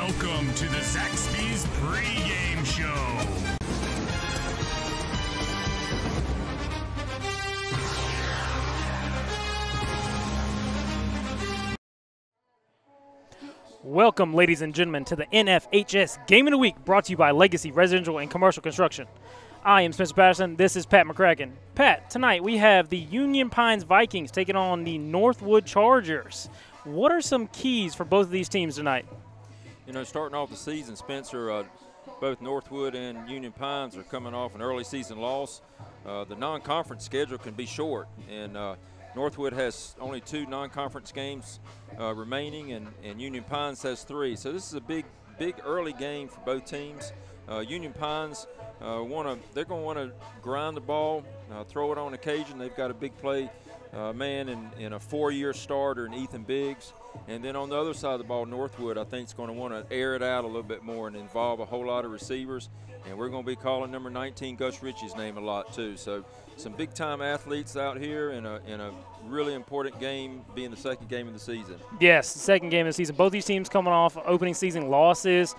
Welcome to the Zaxby's pregame show. Welcome, ladies and gentlemen, to the NFHS Game of the Week, brought to you by Legacy Residential and Commercial Construction. I am Spencer Patterson. This is Pat McCracken. Pat, tonight we have the Union Pines Vikings taking on the Northwood Chargers. What are some keys for both of these teams tonight? You know, starting off the season, Spencer, both Northwood and Union Pines are coming off an early season loss. The non-conference schedule can be short, and Northwood has only 2 non-conference games remaining, and Union Pines has 3. So this is a big early game for both teams. Union Pines they're going to want to grind the ball, throw it on occasion. They've got a big play man in a 4-year starter in Ethan Biggs. And then on the other side of the ball, Northwood, I think, is going to want to air it out a little bit more and involve a whole lot of receivers. And we're going to be calling number 19, Gus Ritchie's name, a lot too. So some big-time athletes out here in a really important game, being the second game of the season. Yes, second game of the season. Both these teams coming off opening season losses.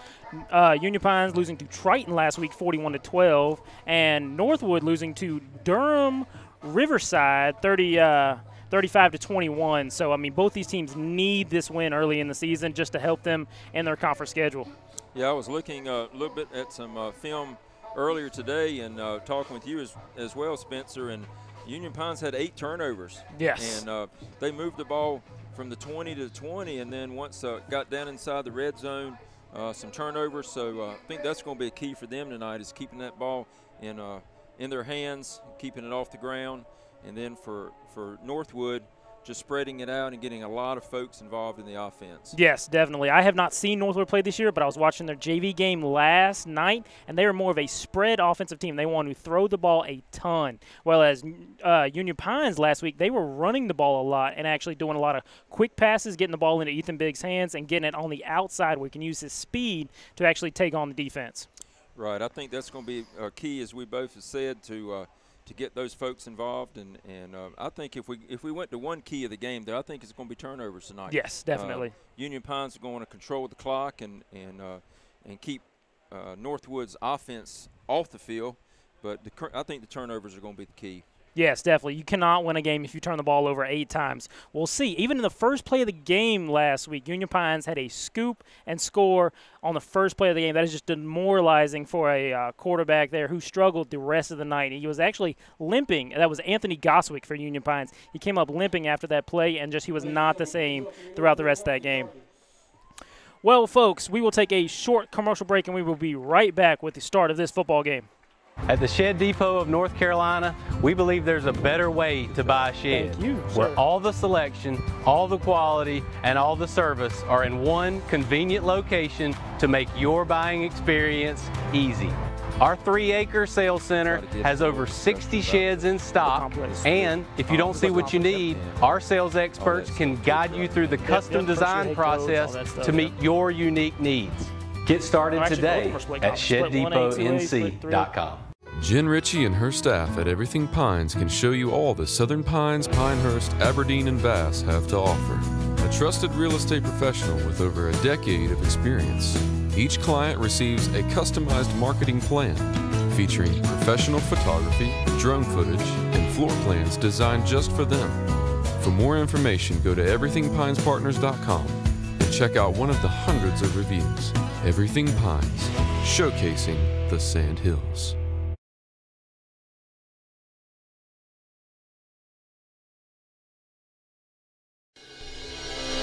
Union Pines losing to Triton last week, 41-12, and Northwood losing to Durham Riverside, 35-21. So, I mean, both these teams need this win early in the season just to help them in their conference schedule. Yeah, I was looking a little bit at some film earlier today and talking with you as well, Spencer, and Union Pines had 8 turnovers. Yes. And they moved the ball from the 20 to the 20, and then once got down inside the red zone, some turnovers. So I think that's going to be a key for them tonight, is keeping that ball in their hands, keeping it off the ground. And then for Northwood, just spreading it out and getting a lot of folks involved in the offense. Yes, definitely. I have not seen Northwood play this year, but I was watching their JV game last night, and they were more of a spread offensive team. They want to throw the ball a ton. Whereas Union Pines last week, they were running the ball a lot and actually doing a lot of quick passes, getting the ball into Ethan Biggs' hands and getting it on the outside where he can use his speed to actually take on the defense. Right. I think that's going to be a key, as we both have said, to get those folks involved, and I think if we went to one key of the game there, I think it's going to be turnovers tonight. Yes, definitely. Union Pines are going to control the clock and keep Northwood's offense off the field, but I think the turnovers are going to be the key. Yes, definitely. You cannot win a game if you turn the ball over 8 times. We'll see. Even in the first play of the game last week, Union Pines had a scoop and score on the first play of the game. That is just demoralizing for a quarterback there who struggled the rest of the night. He was actually limping. That was Anthony Goswick for Union Pines. He came up limping after that play, and he was not the same throughout the rest of that game. Well, folks, we will take a short commercial break, and we will be right back with the start of this football game. At the Shed Depot of North Carolina, we believe there's a better way to buy a shed. Thank you, where all the selection, all the quality, and all the service are in one convenient location to make your buying experience easy. Our 3-acre sales center has over 60 sheds in stock, and if you don't see what you need, our sales experts can guide you through the custom design process to meet your unique needs. Get started today at ShedDepotNC.com. Jen Ritchie and her staff at Everything Pines can show you all the Southern Pines, Pinehurst, Aberdeen, and Bass have to offer. A trusted real estate professional with over a decade of experience. Each client receives a customized marketing plan featuring professional photography, drone footage, and floor plans designed just for them. For more information, go to everythingpinespartners.com and check out one of the hundreds of reviews. Everything Pines, showcasing the Sand Hills.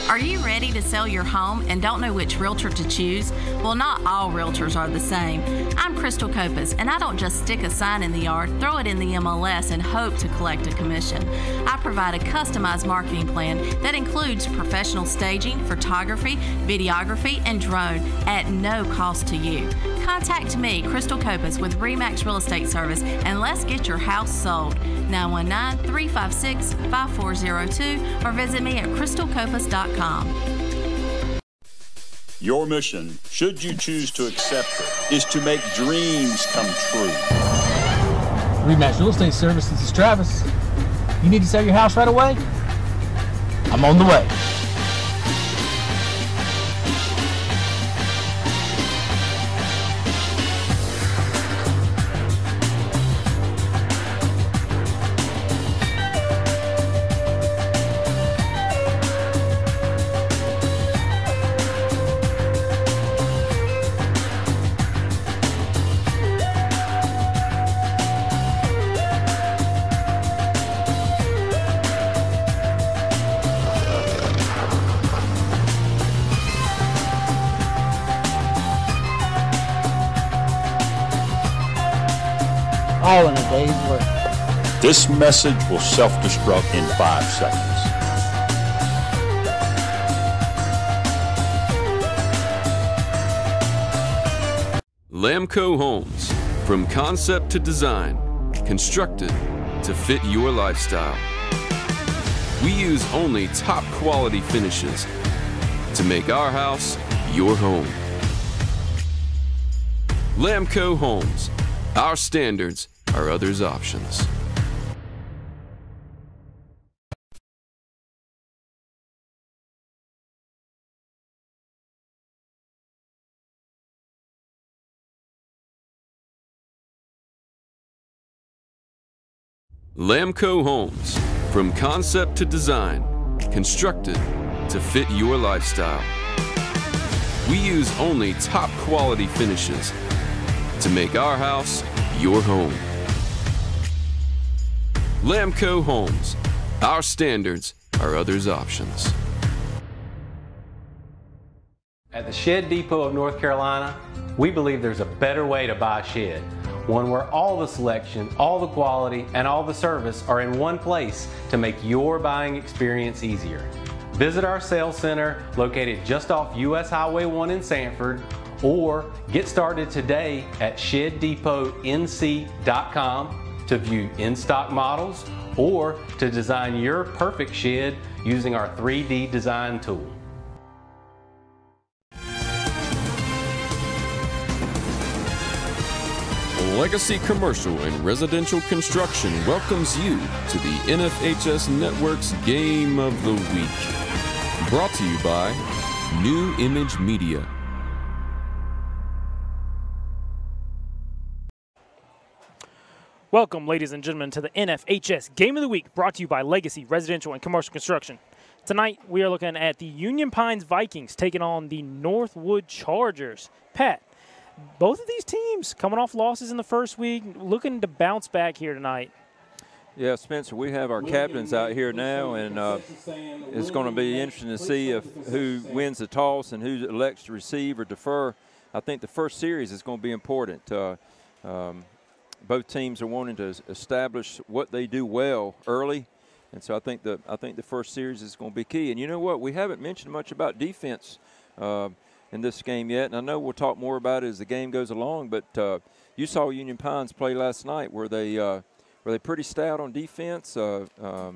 Are you ready to sell your home and don't know which realtor to choose? Well, not all realtors are the same. I'm Crystal Copas, and I don't just stick a sign in the yard, throw it in the MLS, and hope to collect a commission. I provide a customized marketing plan that includes professional staging, photography, videography, and drone at no cost to you. Contact me, Crystal Copas, with RE/MAX Real Estate Service, and let's get your house sold. 919-356-5402 or visit me at crystalcopas.com. Your mission, should you choose to accept it, is to make dreams come true. RE/MAX Real Estate Service, this is Travis. You need to sell your house right away? I'm on the way. all in a day's work. This message will self-destruct in 5 seconds. Lamco Homes. From concept to design, constructed to fit your lifestyle. We use only top quality finishes to make our house your home. Lamco Homes. Our standards are others' options. Lamco Homes. From concept to design, constructed to fit your lifestyle. We use only top quality finishes to make our house your home. Lamco Homes. Our standards are others' options. At the Shed Depot of North Carolina, we believe there's a better way to buy shed. One where all the selection, all the quality, and all the service are in one place to make your buying experience easier. Visit our sales center located just off US Highway 1 in Sanford, or get started today at ShedDepotNC.com to view in-stock models or to design your perfect shed using our 3D design tool. Legacy Commercial and Residential Construction welcomes you to the NFHS Network's Game of the Week. Brought to you by New Image Media. Welcome, ladies and gentlemen, to the NFHS Game of the Week, brought to you by Legacy Residential and Commercial Construction. Tonight, we are looking at the Union Pines Vikings taking on the Northwood Chargers. Pat, both of these teams coming off losses in the first week, looking to bounce back here tonight. Yeah, Spencer, we have our captains out here now, and it's going to be interesting to see who wins the toss and who elects to receive or defer. I think the first series is going to be important. Both teams are wanting to establish what they do well early, and so I think the first series is going to be key. And you know what? We haven't mentioned much about defense in this game yet, and I know we'll talk more about it as the game goes along, but you saw Union Pines play last night. Were they pretty stout on defense? What are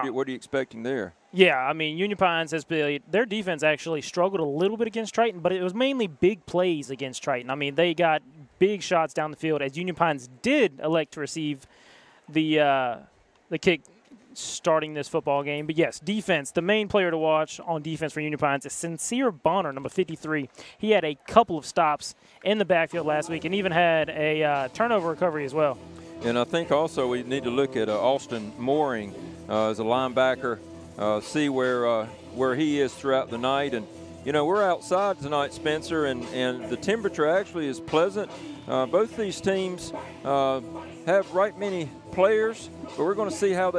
you expecting there? Yeah, I mean, Union Pines has played – their defense actually struggled a little bit against Triton, but it was mainly big plays against Triton. I mean, they got big shots down the field, as Union Pines did elect to receive the kick starting this football game. But, yes, defense, the main player to watch on defense for Union Pines is Sincere Bonner, number 53. He had a couple of stops in the backfield last week and even had a turnover recovery as well. And I think also we need to look at Austin Mooring as a linebacker, see where he is throughout the night. And, you know, we're outside tonight, Spencer, and the temperature actually is pleasant. Both these teams have right many players, but we're going to see how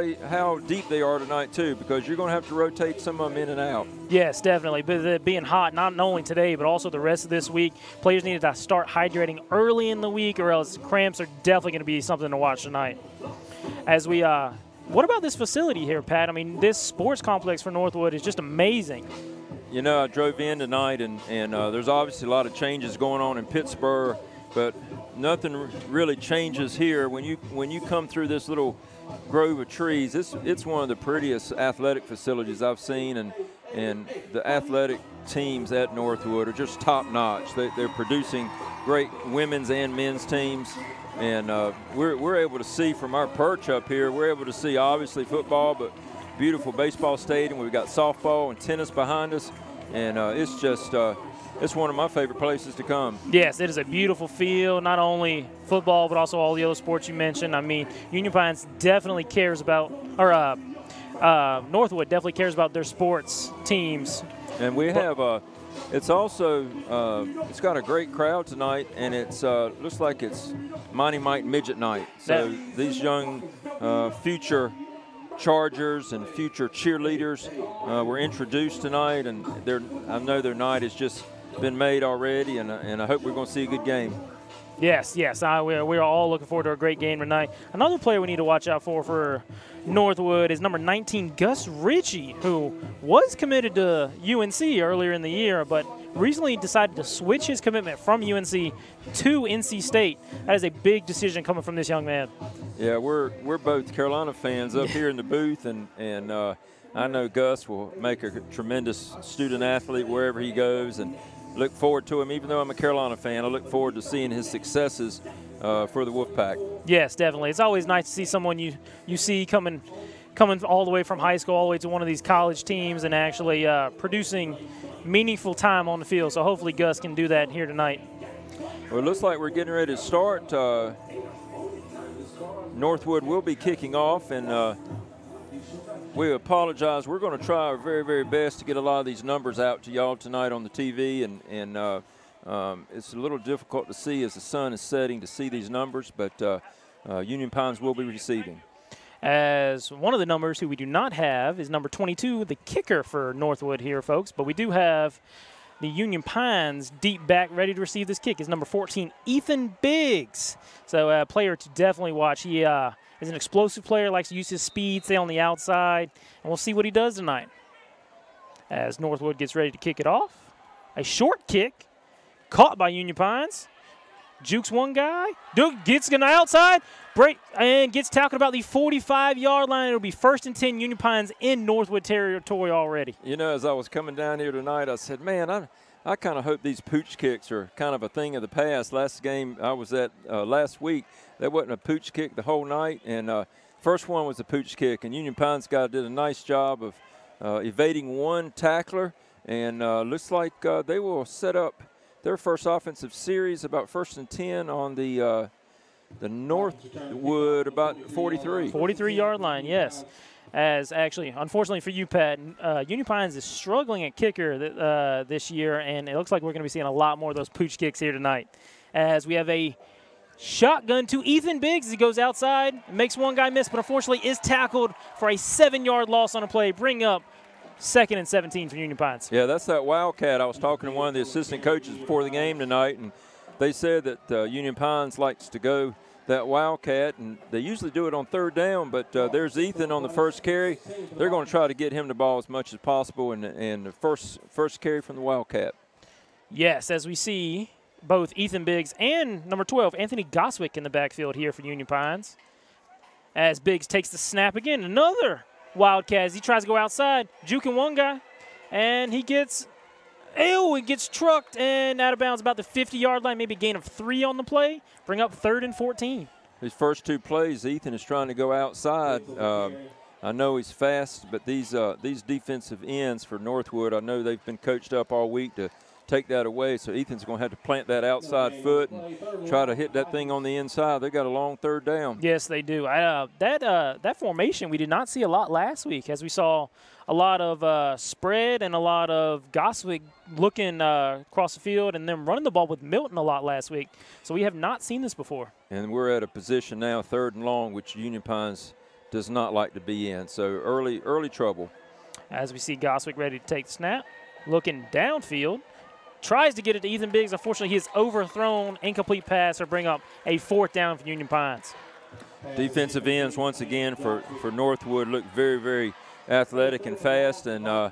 deep they are tonight too, because you're going to have to rotate some of them in and out. Yes, definitely. But being hot, not only today, but also the rest of this week, players need to start hydrating early in the week, or else cramps are definitely going to be something to watch tonight. As we, what about this facility here, Pat? I mean, this sports complex for Northwood is just amazing. You know, I drove in tonight, and there's obviously a lot of changes going on in Pittsboro, but nothing really changes here. When you come through this little grove of trees, it's one of the prettiest athletic facilities I've seen, and the athletic teams at Northwood are just top-notch. They're producing great women's and men's teams, and we're able to see from our perch up here, we're able to see obviously football, but beautiful baseball stadium. We've got softball and tennis behind us, and it's just it's one of my favorite places to come. Yes, it is a beautiful field, not only football, but also all the other sports you mentioned. I mean, Union Pines definitely cares about, or Northwood definitely cares about their sports teams. And we have, it's also, it's got a great crowd tonight, and it's looks like it's Mighty Mite Midget Night. So these young future Chargers and future cheerleaders were introduced tonight, and I know their night has just been made already, and I hope we're going to see a good game. Yes. We're all looking forward to a great game tonight. Another player we need to watch out for Northwood is number 19, Gus Ritchie, who was committed to UNC earlier in the year, but recently decided to switch his commitment from UNC to NC State. That is a big decision coming from this young man. Yeah, we're both Carolina fans up here in the booth, and I know Gus will make a tremendous student athlete wherever he goes, and look forward to him. Even though I'm a Carolina fan, I look forward to seeing his successes for the Wolfpack. Yes, definitely. It's always nice to see someone you see coming all the way from high school all the way to one of these college teams and actually producing meaningful time on the field. So hopefully Gus can do that here tonight. Well, it looks like we're getting ready to start. Northwood will be kicking off, and we apologize. We're going to try our very, very best to get a lot of these numbers out to y'all tonight on the TV, and it's a little difficult to see as the sun is setting to see these numbers, but Union Pines will be receiving. As one of the numbers who we do not have is number 22, the kicker for Northwood here, folks, but we do have the Union Pines deep back ready to receive this kick is number 14, Ethan Biggs. So a player to definitely watch. He is an explosive player, likes to use his speed, stay on the outside, and we'll see what he does tonight. As Northwood gets ready to kick it off, a short kick caught by Union Pines. Jukes one guy, gets on the outside, and gets tackled about the 45-yard line. It'll be 1st and 10, Union Pines in Northwood territory already. You know, as I was coming down here tonight, I said, man, I kind of hope these pooch kicks are kind of a thing of the past. Last game I was at last week, there wasn't a pooch kick the whole night, and first one was a pooch kick, and Union Pines guy did a nice job of evading one tackler, and looks like they will set up their first offensive series about 1st and 10 on the Northwood about 43. 43-yard line, yes. As actually, unfortunately for you, Pat, Union Pines is struggling at kicker this year, and it looks like we're going to be seeing a lot more of those pooch kicks here tonight. As we have a shotgun to Ethan Biggs as he goes outside, makes one guy miss, but unfortunately is tackled for a 7-yard loss on a play, bring up 2nd and 17 for Union Pines. Yeah, that's that Wildcat. I was talking to one of the assistant coaches before the game tonight, and they said that Union Pines likes to go that Wildcat, and they usually do it on 3rd down, but there's Ethan on the first carry. They're going to try to get him the ball as much as possible, and the first carry from the Wildcat. Yes, as we see both Ethan Biggs and number 12, Anthony Goswick, in the backfield here for Union Pines. As Biggs takes the snap again, another Wildcat as he tries to go outside, juking one guy, and he gets trucked and out of bounds about the 50-yard line, maybe a gain of 3 on the play, bring up 3rd and 14. His first 2 plays, Ethan is trying to go outside. I know he's fast, but these defensive ends for Northwood, I know they've been coached up all week to take that away, so Ethan's going to have to plant that outside foot and try to hit that thing on the inside. They got a long 3rd down. Yes, they do. That formation we did not see a lot last week, as we saw a lot of spread and a lot of Goswick looking across the field and then running the ball with Milton a lot last week. So we have not seen this before. And we're at a position now, 3rd and long, which Union Pines does not like to be in. So early trouble. As we see Goswick ready to take the snap, looking downfield. Tries to get it to Ethan Biggs. Unfortunately, he is overthrown, incomplete pass, or bring up a 4th down for Union Pines. Defensive ends, once again, for Northwood look very, very athletic and fast, and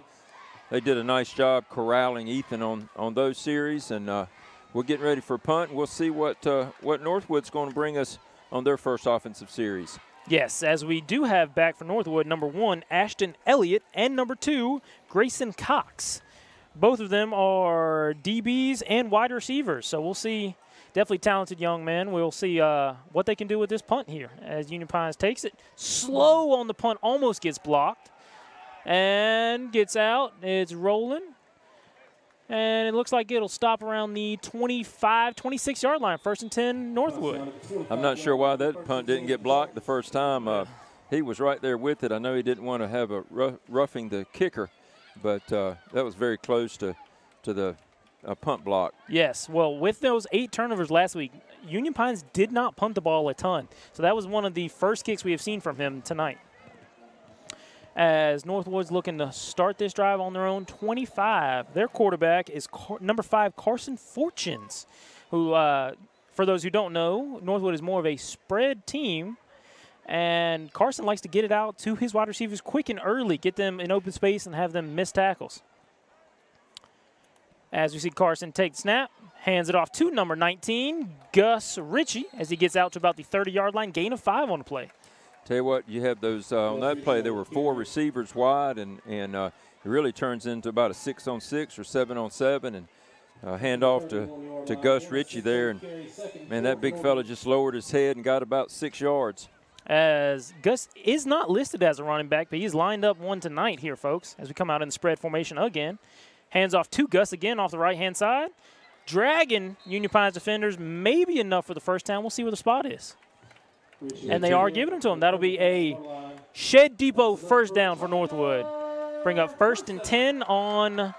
they did a nice job corralling Ethan on those series. And we're getting ready for a punt, and we'll see what Northwood's going to bring us on their first offensive series. Yes, as we do have back for Northwood, number 1, Ashton Elliott, and number 2, Grayson Cox. Both of them are DBs and wide receivers, so we'll see. Definitely talented young men. We'll see what they can do with this punt here as Union Pines takes it. Slow on the punt, almost gets blocked and gets out. It's rolling, and it looks like it'll stop around the 26-yard line, 1st and 10 Northwood. I'm not sure why that punt didn't get blocked the first time. He was right there with it. I know he didn't want to have a roughing the kicker, but that was very close to the punt block. Yes, well, with those 8 turnovers last week, Union Pines did not punt the ball a ton. So that was one of the first kicks we have seen from him tonight. As Northwood's looking to start this drive on their own 25. Their quarterback is number 5, Carson Fortunes, who for those who don't know, Northwood is more of a spread team, and Carson likes to get it out to his wide receivers quick and early, get them in open space and have them miss tackles. As we see Carson take the snap, hands it off to number 19, Gus Ritchie, as he gets out to about the 30-yard line, gain of 5 on the play. Tell you what, you have those on that play. There were 4 receivers wide, and it really turns into about a 6-on-6 or 7-on-7, and hand off to Gus Ritchie there. And man, that big fella just lowered his head and got about 6 yards. As Gus is not listed as a running back, but he's lined up one tonight here, folks, as we come out in the spread formation again. Hands off to Gus again off the right-hand side. Dragging Union Pines defenders, maybe enough for the first down. We'll see where the spot is. And they are giving them to him. That'll be a Shed Depot first down for Northwood. Bring up 1st and 10 on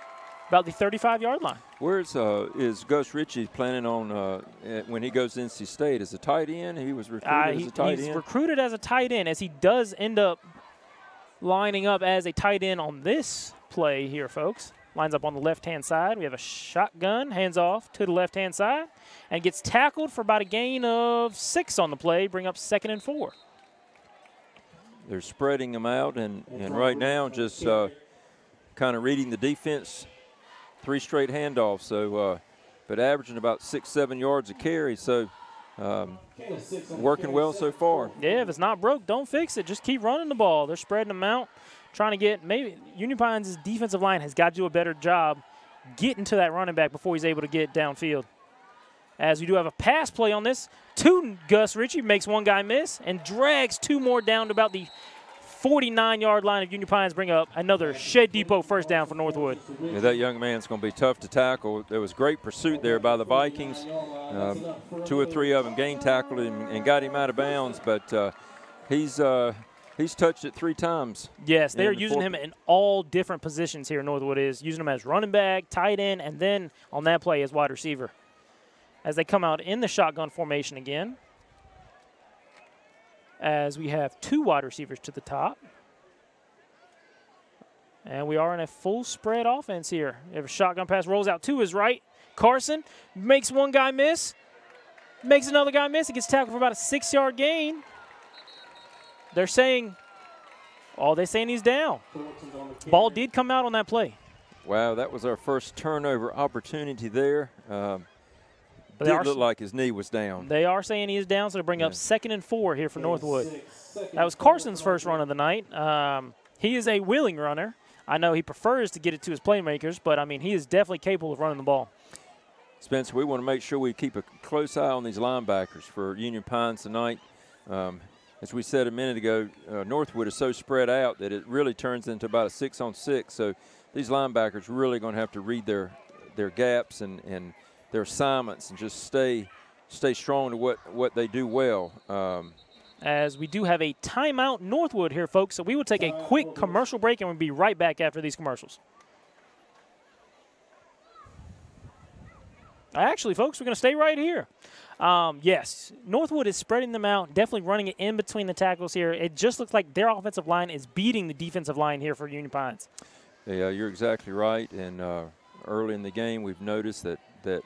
about the 35-yard line. Where is Gus Ritchie planning on when he goes to NC State? As a tight end? He was recruited as a tight end? He's recruited as a tight end, as he does end up lining up as a tight end on this play here, folks. Lines up on the left-hand side. We have a shotgun, hands off to the left-hand side, and gets tackled for about a gain of 6 on the play, bring up 2nd and 4. They're spreading them out, and right now just kind of reading the defense, 3 straight handoffs. So, but averaging about 6-7 yards a carry. So, working well so far. Yeah, if it's not broke, don't fix it. Just keep running the ball. They're spreading them out, trying to get maybe Union Pines' defensive line has got to do a better job getting to that running back before he's able to get downfield. As we do have a pass play on this to Gus Ritchie, makes one guy miss and drags 2 more down to about the 49-yard line of Union Pines, bring up another Shed Depot first down for Northwood. Yeah, that young man's going to be tough to tackle. There was great pursuit there by the Vikings. 2 or 3 of them gained tackled him and got him out of bounds, but he's touched it 3 times. Yes, they're using him in all different positions here. Northwood is using him as running back, tight end, and then on that play as wide receiver. As they come out in the shotgun formation again, as we have 2 wide receivers to the top. And we are in a full spread offense here. We have a shotgun pass, rolls out to his right. Carson makes one guy miss, makes another guy miss. He gets tackled for about a 6-yard gain. They're saying, they're saying he's down. Ball did come out on that play. Wow, that was our first turnover opportunity there. Did look like his knee was down. They are saying he is down, so they bring up 2nd and 4 here for Northwood. That was Carson's first run of the night. He is a willing runner. I know he prefers to get it to his playmakers, but, I mean, he is definitely capable of running the ball. Spencer, we want to make sure we keep a close eye on these linebackers for Union Pines tonight. As we said a minute ago, Northwood is so spread out that it really turns into about a 6-on-6. So these linebackers really going to have to read their gaps and their assignments and just stay strong to what they do well. As we do have a timeout Northwood here, folks, so we will take a quick commercial break and we'll be right back after these commercials. Actually, folks, we're going to stay right here. Yes, Northwood is spreading them out, definitely running it in between the tackles here. It just looks like their offensive line is beating the defensive line here for Union Pines. Yeah, you're exactly right. And early in the game, we've noticed that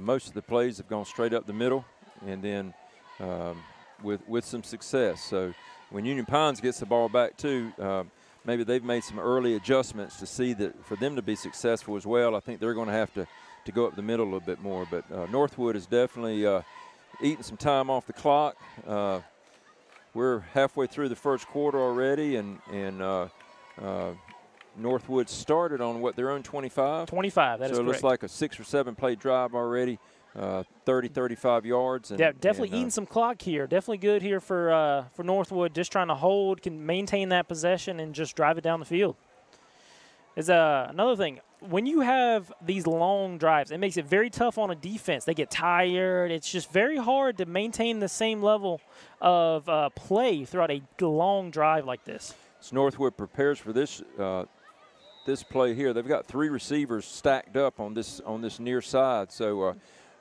most of the plays have gone straight up the middle, and then with some success. So when Union Pines gets the ball back too, maybe they've made some early adjustments to see that for them to be successful as well. I think they're going to have to go up the middle a little bit more. But Northwood is definitely eating some time off the clock. We're halfway through the first quarter already, and Northwood started on their own 25. 25, that is correct. So it looks like a 6 or 7 play drive already, 30, 35 yards. Yeah, definitely eating some clock here. Definitely good here for Northwood, just trying to can maintain that possession and just drive it down the field. Is another thing. When you have these long drives, it makes it very tough on a defense. They get tired. It's just very hard to maintain the same level of play throughout a long drive like this. So Northwood prepares for this this play here. They've got 3 receivers stacked up on this near side. So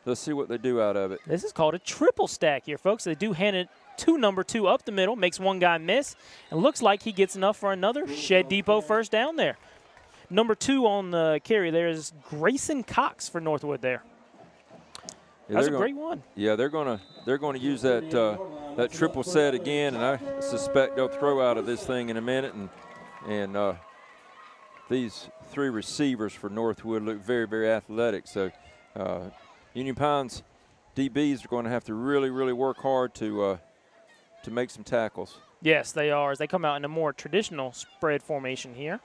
let's see what they do out of it. This is called a triple stack here, folks. They do hand it to number 2 up the middle, makes one guy miss, and looks like he gets enough for another Shed Depot first down there. Number 2 on the carry there is Grayson Cox for Northwood there. That's a great one. Yeah, they're gonna use that that triple set again, and I suspect they'll throw out of this thing in a minute. And these 3 receivers for Northwood look very, very athletic. So Union Pines DBs are going to have to really, really work hard to make some tackles. Yes, they are, as they come out in a more traditional spread formation here.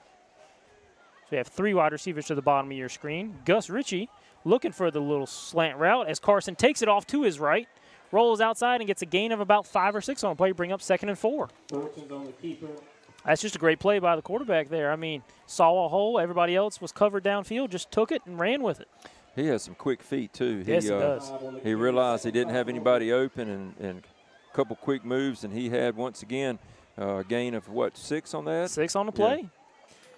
So we have 3 wide receivers to the bottom of your screen. Gus Ritchie looking for the little slant route as Carson takes it off to his right, rolls outside and gets a gain of about 5 or 6 on the play, bring up 2nd and 4. That's just a great play by the quarterback there. I mean, saw a hole. Everybody else was covered downfield, just took it and ran with it. He has some quick feet, too. Yes, he does. He realized he didn't have anybody open and a couple quick moves, and he had, once again, a gain of, what, 6 on that? 6 on the play. Yeah.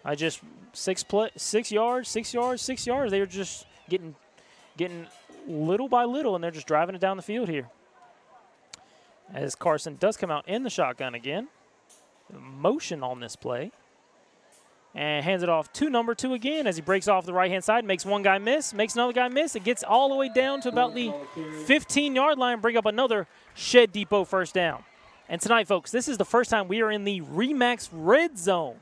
I just 6 yards, 6 yards, 6 yards. They were just getting little by little, and they're just driving it down the field here. As Carson does come out in the shotgun again. Motion on this play. And hands it off to number 2 again as he breaks off the right-hand side, makes one guy miss, makes another guy miss. It gets all the way down to about the 15-yard line, bring up another Shed Depot first down. And tonight, folks, this is the first time we are in the Remax red zone.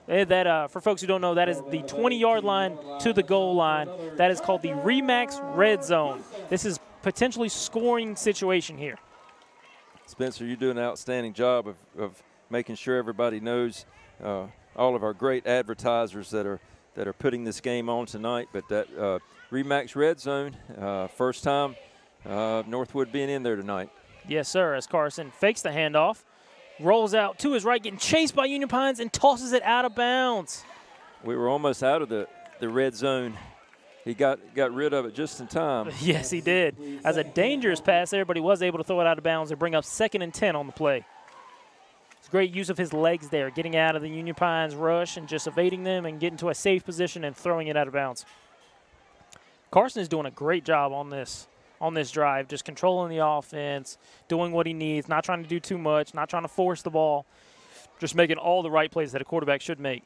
That, for folks who don't know, that is the 20-yard line to the goal line. That is called the Remax red zone. This is potentially scoring situation here. Spencer, you do an outstanding job of making sure everybody knows all of our great advertisers that are putting this game on tonight. But that Remax red zone, first time Northwood being in there tonight. Yes, sir, as Carson fakes the handoff, rolls out to his right, getting chased by Union Pines and tosses it out of bounds. We were almost out of the red zone. He got rid of it just in time. Yes, he did. As a dangerous pass there, but he was able to throw it out of bounds and bring up 2nd and 10 on the play. It's great use of his legs there, getting out of the Union Pines rush and just evading them and getting to a safe position and throwing it out of bounds. Carson is doing a great job on this drive, just controlling the offense, doing what he needs, not trying to do too much, not trying to force the ball, just making all the right plays that a quarterback should make.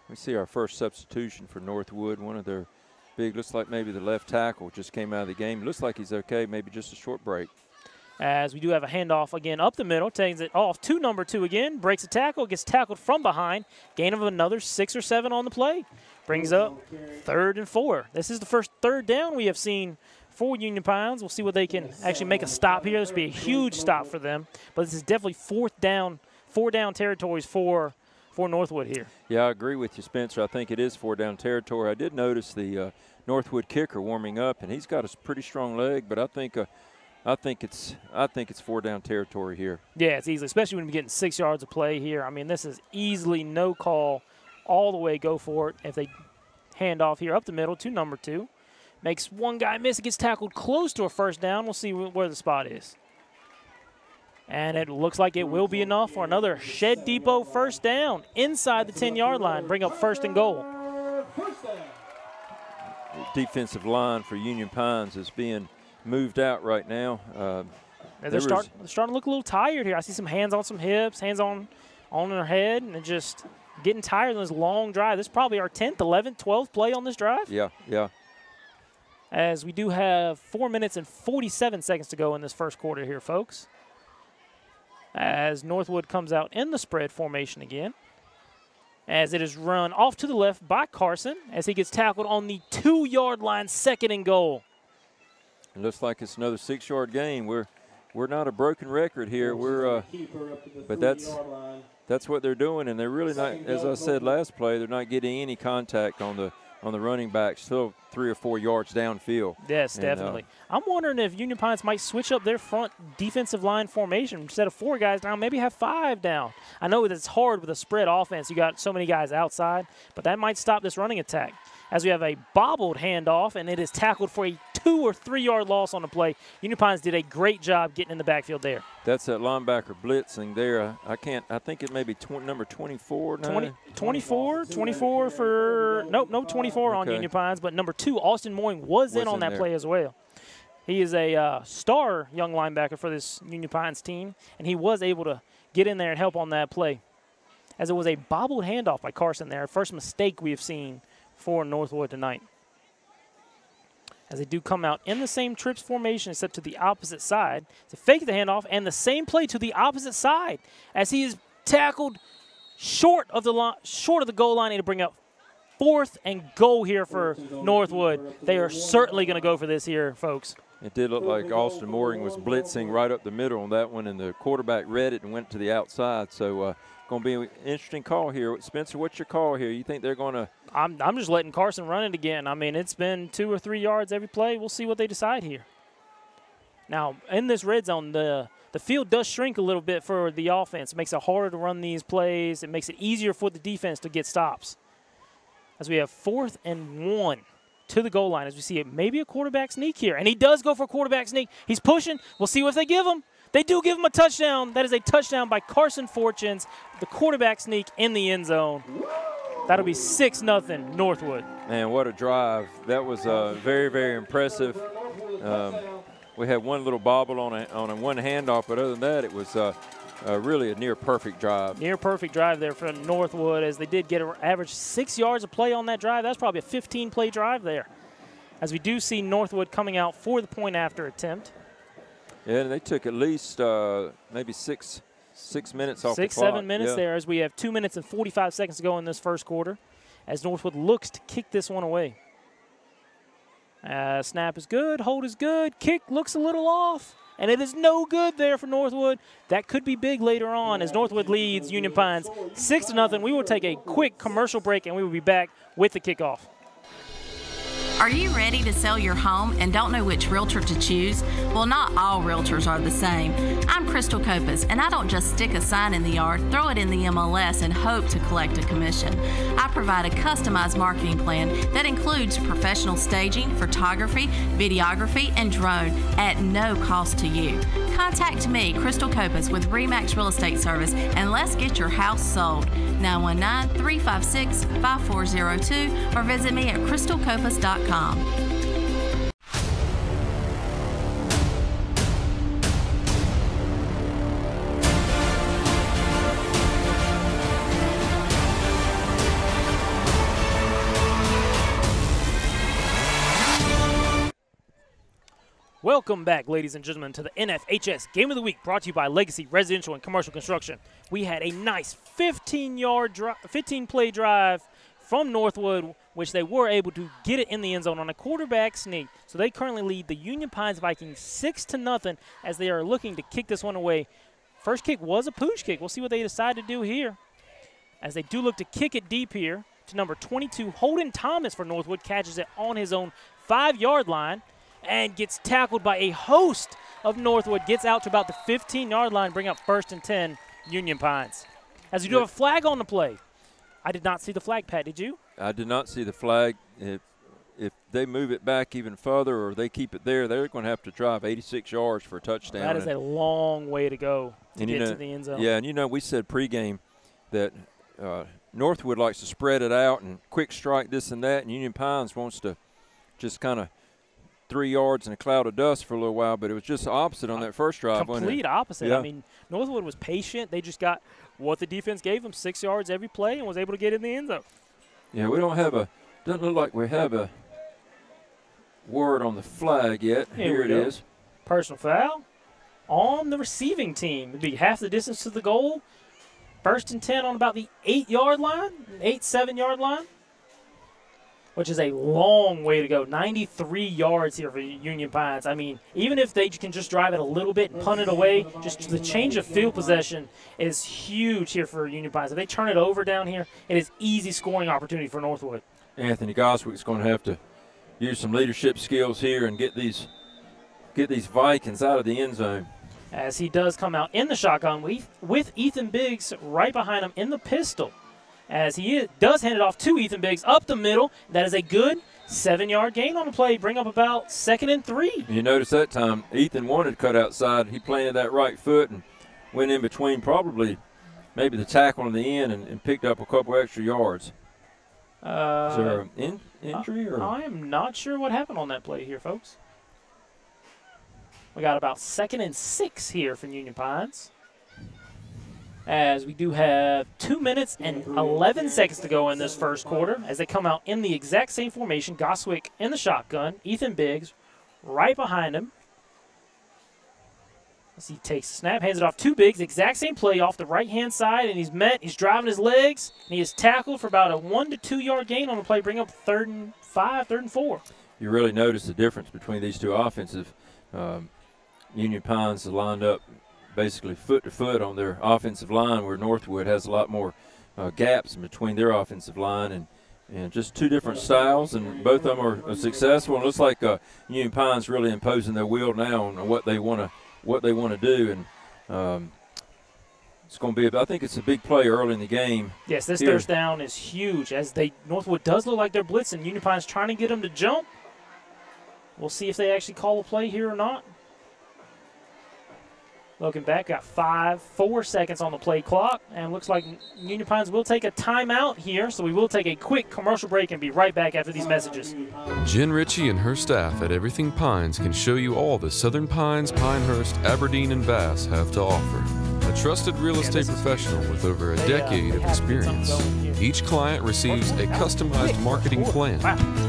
We see our first substitution for Northwood. One of their big, looks like maybe the left tackle just came out of the game. Looks like he's okay, maybe just a short break. As we do have a handoff again up the middle, takes it off to number 2 again, breaks a tackle, gets tackled from behind, gain of another 6 or 7 on the play. Brings up 3rd and 4. This is the first 3rd down we have seen for Union Pines. We'll see what they can actually make a stop here. This will be a huge stop for them, but this is definitely 4 down territories for Northwood here. Yeah, I agree with you, Spencer. I think it is 4 down territory. I did notice the Northwood kicker warming up, and he's got a pretty strong leg, but I think it's 4 down territory here. Yeah, it's easily, especially when you're getting 6 yards of play here. I mean, this is easily no call all the way. Go for it. If they hand off here up the middle to number 2, makes one guy miss. It gets tackled close to a first down. We'll see where the spot is. And it looks like it will be enough for another Shed Depot first down inside the 10-yard line. Bring up 1st and goal. The defensive line for Union Pines is being moved out right now. They're starting to look a little tired here. I see some hands on some hips, hands on their head, and just getting tired on this long drive. This is probably our 10th, 11th, 12th play on this drive. Yeah. As we do have 4 minutes and 47 seconds to go in this first quarter here, folks. As Northwood comes out in the spread formation again. As it is run off to the left by Carson as he gets tackled on the 2-yard line, 2nd and goal. It looks like it's another 6-yard gain. We're not a broken record here. But that's what they're doing, and they're really not. As I said last play, they're not getting any contact on the running back. Still 3 or 4 yards downfield. Yes, definitely. I'm wondering if Union Pines might switch up their front defensive line formation. Instead of 4 guys down, maybe have 5 down. I know that it's hard with a spread offense. You got so many guys outside, but that might stop this running attack. As we have a bobbled handoff, and it is tackled for a 2 or 3 yard loss on the play. Union Pines did a great job getting in the backfield there. That's that linebacker blitzing there. I think it may be number 24 now. 24 for – nope, no 24 on Union Pines, but number 2, Austin Moying, was in on that play as well. He is a star young linebacker for this Union Pines team, and he was able to get in there and help on that play. As it was a bobbled handoff by Carson there, first mistake we have seen for Northwood tonight. as they do come out in the same trips formation except to the opposite side to fake the handoff, and the same play to the opposite side as he is tackled short of the goal line and to bring up 4th and goal here for Northwood. They are certainly going to go for this here, folks. It did look like Austin Mooring was blitzing right up the middle on that one, and the quarterback read it and went to the outside. So going to be an interesting call here. Spencer, what's your call here? You think they're going to – I'm just letting Carson run it again. I mean, it's been 2 or 3 yards every play. We'll see what they decide here. Now, in this red zone, the field does shrink a little bit for the offense. It makes it harder to run these plays. It makes it easier for the defense to get stops. As we have 4th and 1 to the goal line, as we see it, maybe a quarterback sneak here. And he does go for a quarterback sneak. He's pushing. We'll see what they give him. They do give him a touchdown. That is a touchdown by Carson Fortunes, the quarterback sneak in the end zone. That'll be 6-0 Northwood. Man, what a drive. That was very, very impressive. We had one little bobble on a one handoff, but other than that, it was really a near-perfect drive. Near-perfect drive there for Northwood, as they did get an average 6 yards of play on that drive. That's probably a 15-play drive there, as we do see Northwood coming out for the point-after attempt. Yeah, and they took at least maybe six minutes off the clock. 7 minutes there, as we have 2 minutes and 45 seconds to go in this first quarter, as Northwood looks to kick this one away. Snap is good, hold is good, kick looks a little off, and it is no good there for Northwood. That could be big later on as Northwood leads Union Pines 6-0. We will take a quick commercial break, and we will be back with the kickoff. Are you ready to sell your home and don't know which realtor to choose? Well, not all realtors are the same. I'm Crystal Copas, and I don't just stick a sign in the yard, throw it in the MLS, and hope to collect a commission. I provide a customized marketing plan that includes professional staging, photography, videography, and drone at no cost to you. Contact me, Crystal Copas, with RE/MAX Real Estate Service, and let's get your house sold. 919-356-5402 or visit me at crystalcopas.com. Welcome back, ladies and gentlemen, to the NFHS Game of the Week, brought to you by Legacy Residential and Commercial Construction. We had a nice 15-play drive from Northwood, which they were able to get it in the end zone on a quarterback sneak. So they currently lead the Union Pines Vikings 6-0 as they are looking to kick this one away. First kick was a pooch kick. We'll see what they decide to do here, as they do look to kick it deep here to number 22. Holden Thomas for Northwood catches it on his own 5-yard line and gets tackled by a host of Northwood, gets out to about the 15-yard line, bring up 1st and 10 Union Pines. As we do have a flag on the play. I did not see the flag, Pat. Did you? I did not see the flag. If they move it back even further or they keep it there, they're going to have to drive 86 yards for a touchdown. That is a long way to go to get to the end zone. Yeah, and we said pregame that Northwood likes to spread it out and quick strike this and that, and Union Pines wants to just kind of 3 yards in a cloud of dust for a little while, but it was just the opposite on that first drive. Complete opposite. Yeah. I mean, Northwood was patient. They just got what the defense gave them, 6 yards every play, and was able to get in the end zone. Yeah, we don't have doesn't look like we have a word on the flag yet. Here it is. Personal foul on the receiving team. It'd be half the distance to the goal. 1st and 10 on about the 8-yard line, 7-yard line, which is a long way to go. 93 yards here for Union Pines. I mean, even if they can just drive it a little bit and punt it away, just the change of field possession is huge here for Union Pines. If they turn it over down here, it is easy scoring opportunity for Northwood. Anthony Goswick's going to have to use some leadership skills here and get these Vikings out of the end zone. As he does come out in the shotgun with Ethan Biggs right behind him in the pistol. As he does hand it off to Ethan Biggs up the middle. That is a good 7-yard gain on the play. Bring up about 2nd and 3. You notice that time Ethan wanted to cut outside. He planted that right foot and went in between probably maybe the tackle on the end and picked up a couple extra yards. Is there an injury? Or? I am not sure what happened on that play here, folks. We got about 2nd and 6 here from Union Pines. as we do have 2 minutes and 11 seconds to go in this first quarter as they come out in the exact same formation. Goswick in the shotgun. Ethan Biggs right behind him. As he takes the snap, hands it off to Biggs. Exact same play off the right-hand side, and he's driving his legs, and he is tackled for about a 1 to 2 yard gain on the play, bring up 3rd and 5, 3rd and 4. You really notice the difference between these two offensive. Union Pines is lined up basically foot to foot on their offensive line, where Northwood has a lot more gaps in between their offensive line, and just two different styles, and both of them are successful. And it looks like Union Pines really imposing their will now on what they want to do, and it's going to be. I think it's a big play early in the game. Yes, this here. third down is huge as Northwood does look like they're blitzing. Union Pines trying to get them to jump. We'll see if they actually call a play here or not. Looking back, got 4 seconds on the play clock, and looks like Union Pines will take a timeout here, so we will take a quick commercial break and be right back after these messages. Jen Ritchie and her staff at Everything Pines can show you all the Southern Pines, Pinehurst, Aberdeen, and Bass have to offer. A trusted real estate professional with over a decade of experience. Each client receives a customized marketing plan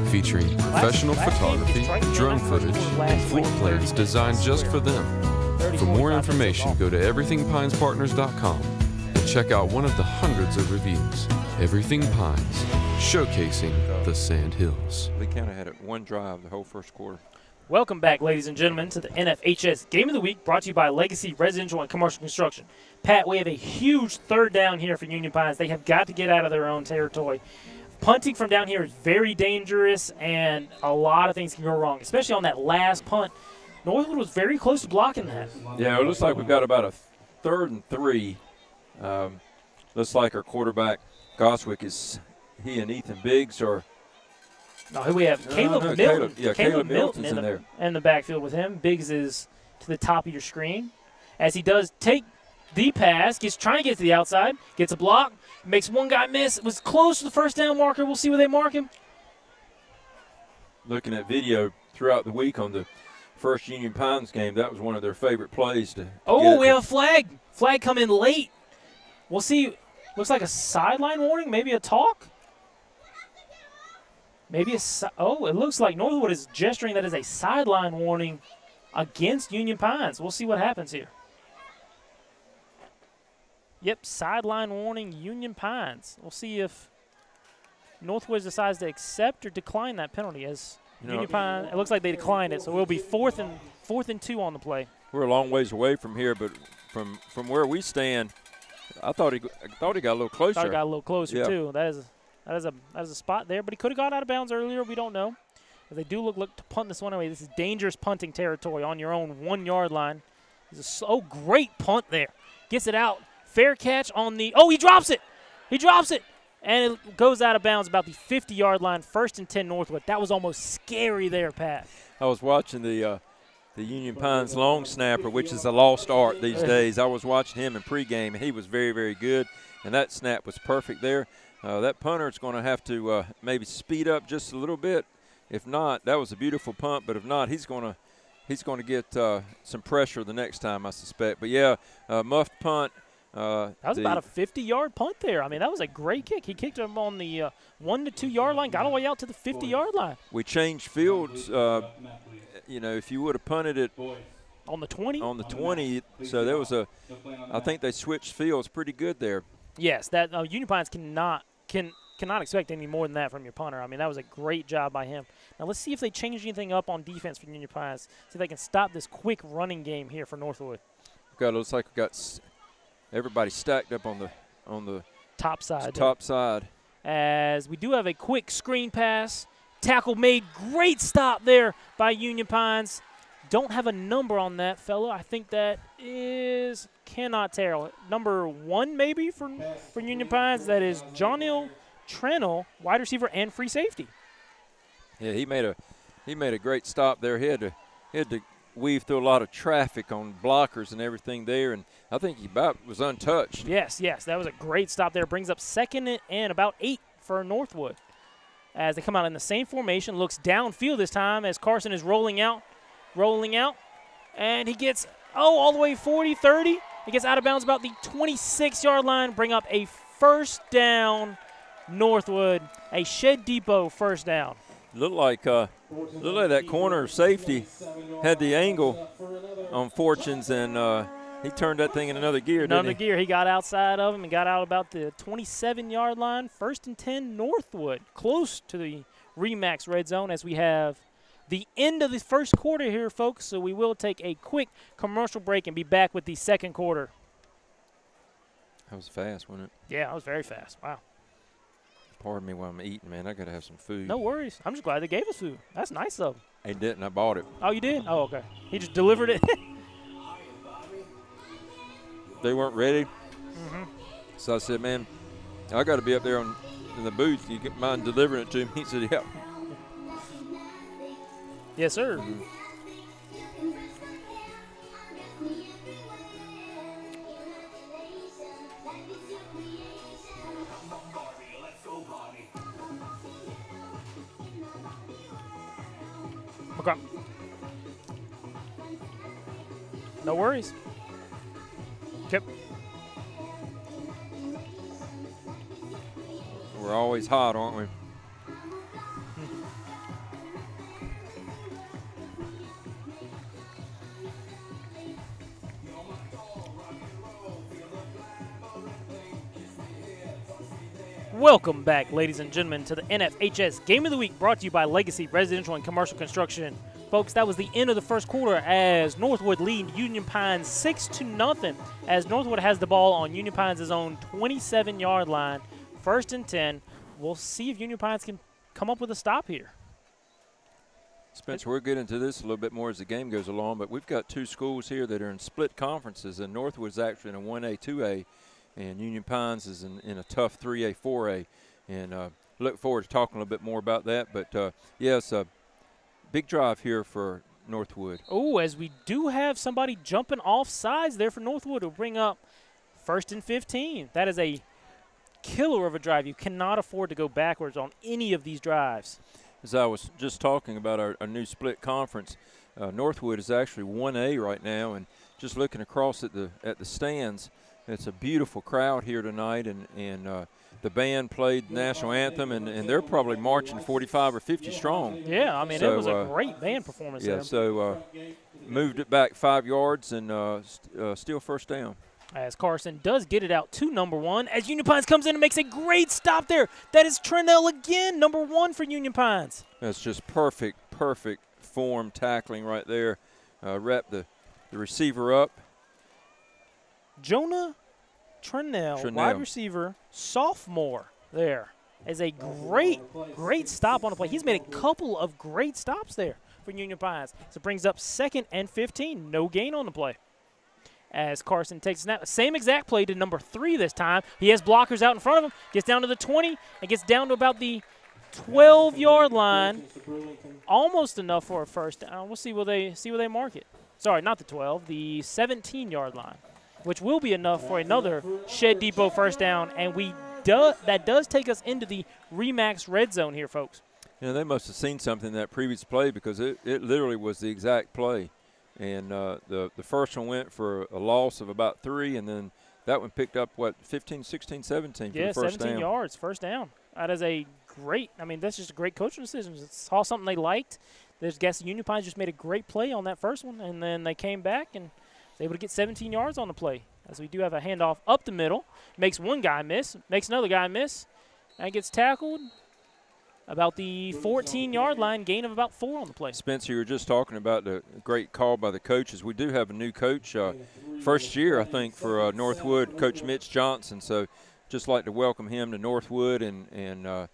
featuring professional photography, drone footage, and floor plans designed just for them. For more information, go to everythingpinespartners.com and check out one of the hundreds of reviews. Everything Pines, showcasing the Sand Hills. Lee County had it one drive the whole first quarter. Welcome back, ladies and gentlemen, to the NFHS Game of the Week, brought to you by Legacy Residential and Commercial Construction. Pat, we have a huge third down here for Union Pines. They have got to get out of their own territory. Punting from down here is very dangerous, and a lot of things can go wrong, especially on that last punt. Northwood was very close to blocking that. Yeah, it looks like we've got about a 3rd and 3. Looks like our quarterback, Goswick, he and Ethan Biggs are. No, here we have Caleb Milton. Caleb Milton's in there. In the backfield with him. Biggs is to the top of your screen. As he does take the pass, trying to get to the outside, gets a block, makes one guy miss. It was close to the first down marker. We'll see where they mark him. Looking at video throughout the week on the first Union Pines game, that was one of their favorite plays to we have a flag. Flag come in late. We'll see. Looks like a sideline warning, maybe a talk. Maybe it looks like Northwood is gesturing that as a sideline warning against Union Pines. We'll see what happens here. Yep, sideline warning, Union Pines. We'll see if Northwood decides to accept or decline that penalty. As Union Pines, it looks like they declined it, so it will be 4th and 2 on the play. We're a long ways away from here, but from where we stand, I thought he got a little closer. Thought he got a little closer too. That is a spot there, but he could have got out of bounds earlier. We don't know. If they do look to punt this one away. This is dangerous punting territory on your own 1 yard line. Great punt there. Gets it out. Fair catch on the. He drops it. He drops it. And it goes out of bounds about the 50-yard line, 1st and 10 Northwood. That was almost scary there, Pat. I was watching the Union Pines long snapper, which is a lost art these days. I was watching him in pregame, and he was very, very good. And that snap was perfect there. That punter is going to have to maybe speed up just a little bit. If not, that was a beautiful punt. But if not, he's going to get some pressure the next time, I suspect. But yeah, muffed punt. That was about a 50-yard punt there. I mean, that was a great kick. He kicked him on the 1 to 2 yard line, got all the way out to the 50-yard line. We changed fields. If you would have punted it on the 20. On the 20, so there was I think they switched fields pretty good there. Yes, that Union Pines cannot expect any more than that from your punter. I mean, that was a great job by him. Now let's see if they change anything up on defense for Union Pines. See if they can stop this quick running game here for Northwood. Looks like we got everybody stacked up on the top side. Top side. As we do have a quick screen pass. Tackle made. Great stop there by Union Pines. Don't have a number on that fella. I think that cannot tell. Number 1 maybe for Union Pines. That is Johnil Trenell, wide receiver and free safety. Yeah, he made a great stop there. He had to weave through a lot of traffic on blockers and everything there, and I think he about was untouched. Yes, that was a great stop there. Brings up 2nd and about 8 for Northwood. As they come out in the same formation, looks downfield this time as Carson is rolling out, and he gets all the way 40, 30, It gets out of bounds about the 26-yard line, bring up a first down, Northwood, a Shed Depot first down. Looked like that corner safety had the angle on Fortunes, and he turned that thing in another gear, Another gear. He got outside of him and got out about the 27-yard line. 1st and 10, Northwood, close to the RE/MAX red zone as we have the end of the first quarter here, folks. So we will take a quick commercial break and be back with the second quarter. That was fast, wasn't it? Yeah, that was very fast. Wow. Pardon me while I'm eating, man. I got to have some food. No worries. I'm just glad they gave us food. That's nice of them. They didn't. I bought it. Oh, you did? Oh, okay. He just delivered it. They weren't ready. So I said, man, I got to be up there in the booth. You get mind delivering it to me? He said, yeah. Yes, sir. Okay. No worries. Yep. We're always hot, aren't we? Welcome back, ladies and gentlemen, to the NFHS Game of the Week, brought to you by Legacy Residential and Commercial Construction. Folks, that was the end of the first quarter as Northwood lead Union Pines 6-0, as Northwood has the ball on Union Pines' own 27-yard line. 1st and 10. We'll see if Union Pines can come up with a stop here. Spencer, we'll get into this a little bit more as the game goes along, but we've got two schools here that are in split conferences, and Northwood's actually in a 1A, 2A, and Union Pines is in a tough 3A, 4A. And look forward to talking a little bit more about that. But, yes, a big drive here for Northwood. Oh, as we do have somebody jumping off sides there for Northwood to bring up 1st and 15. That is a killer of a drive. You cannot afford to go backwards on any of these drives. As I was just talking about our new split conference, Northwood is actually 1A right now, and just looking across at the stands, it's a beautiful crowd here tonight, and the band played the national anthem, and they're probably marching 45 or 50 strong. Yeah, I mean, so, it was a great band performance there. So moved it back 5 yards and still first down. As Carson does get it out to number 1, as Union Pines comes in and makes a great stop there. That is Trenell again, number 1 for Union Pines. That's just perfect form tackling right there. Wrap the receiver up. Jonah Trenell, wide receiver, sophomore there, is a great stop on the play. He's made a couple of great stops there for Union Pines. So it brings up 2nd and 15, no gain on the play. As Carson takes a snap, same exact play to number 3 this time. He has blockers out in front of him, gets down to the 20, and gets down to about the 12-yard line. Almost enough for a first down. We'll see where they mark it. Sorry, not the 12, the 17-yard line, which will be enough for another Shed Depot first down, and that does take us into the RE/MAX red zone here, folks. You know, they must have seen something in that previous play, because it literally was the exact play. And the first one went for a loss of about 3, and then that one picked up, 15, 16, 17 for the first 17 down. yards, first down. That is that's just a great coaching decision. It saw something they liked. There's guess Union Pines just made a great play on that first one, and then they came back and was able to get 17 yards on the play. As we do have a handoff up the middle, makes one guy miss, makes another guy miss, and gets tackled about the 14-yard line, gain of about 4 on the play. Spencer, you were just talking about the great call by the coaches. We do have a new coach, first year, I think, for Northwood, Coach Mitch Johnson. So just like to welcome him to Northwood, and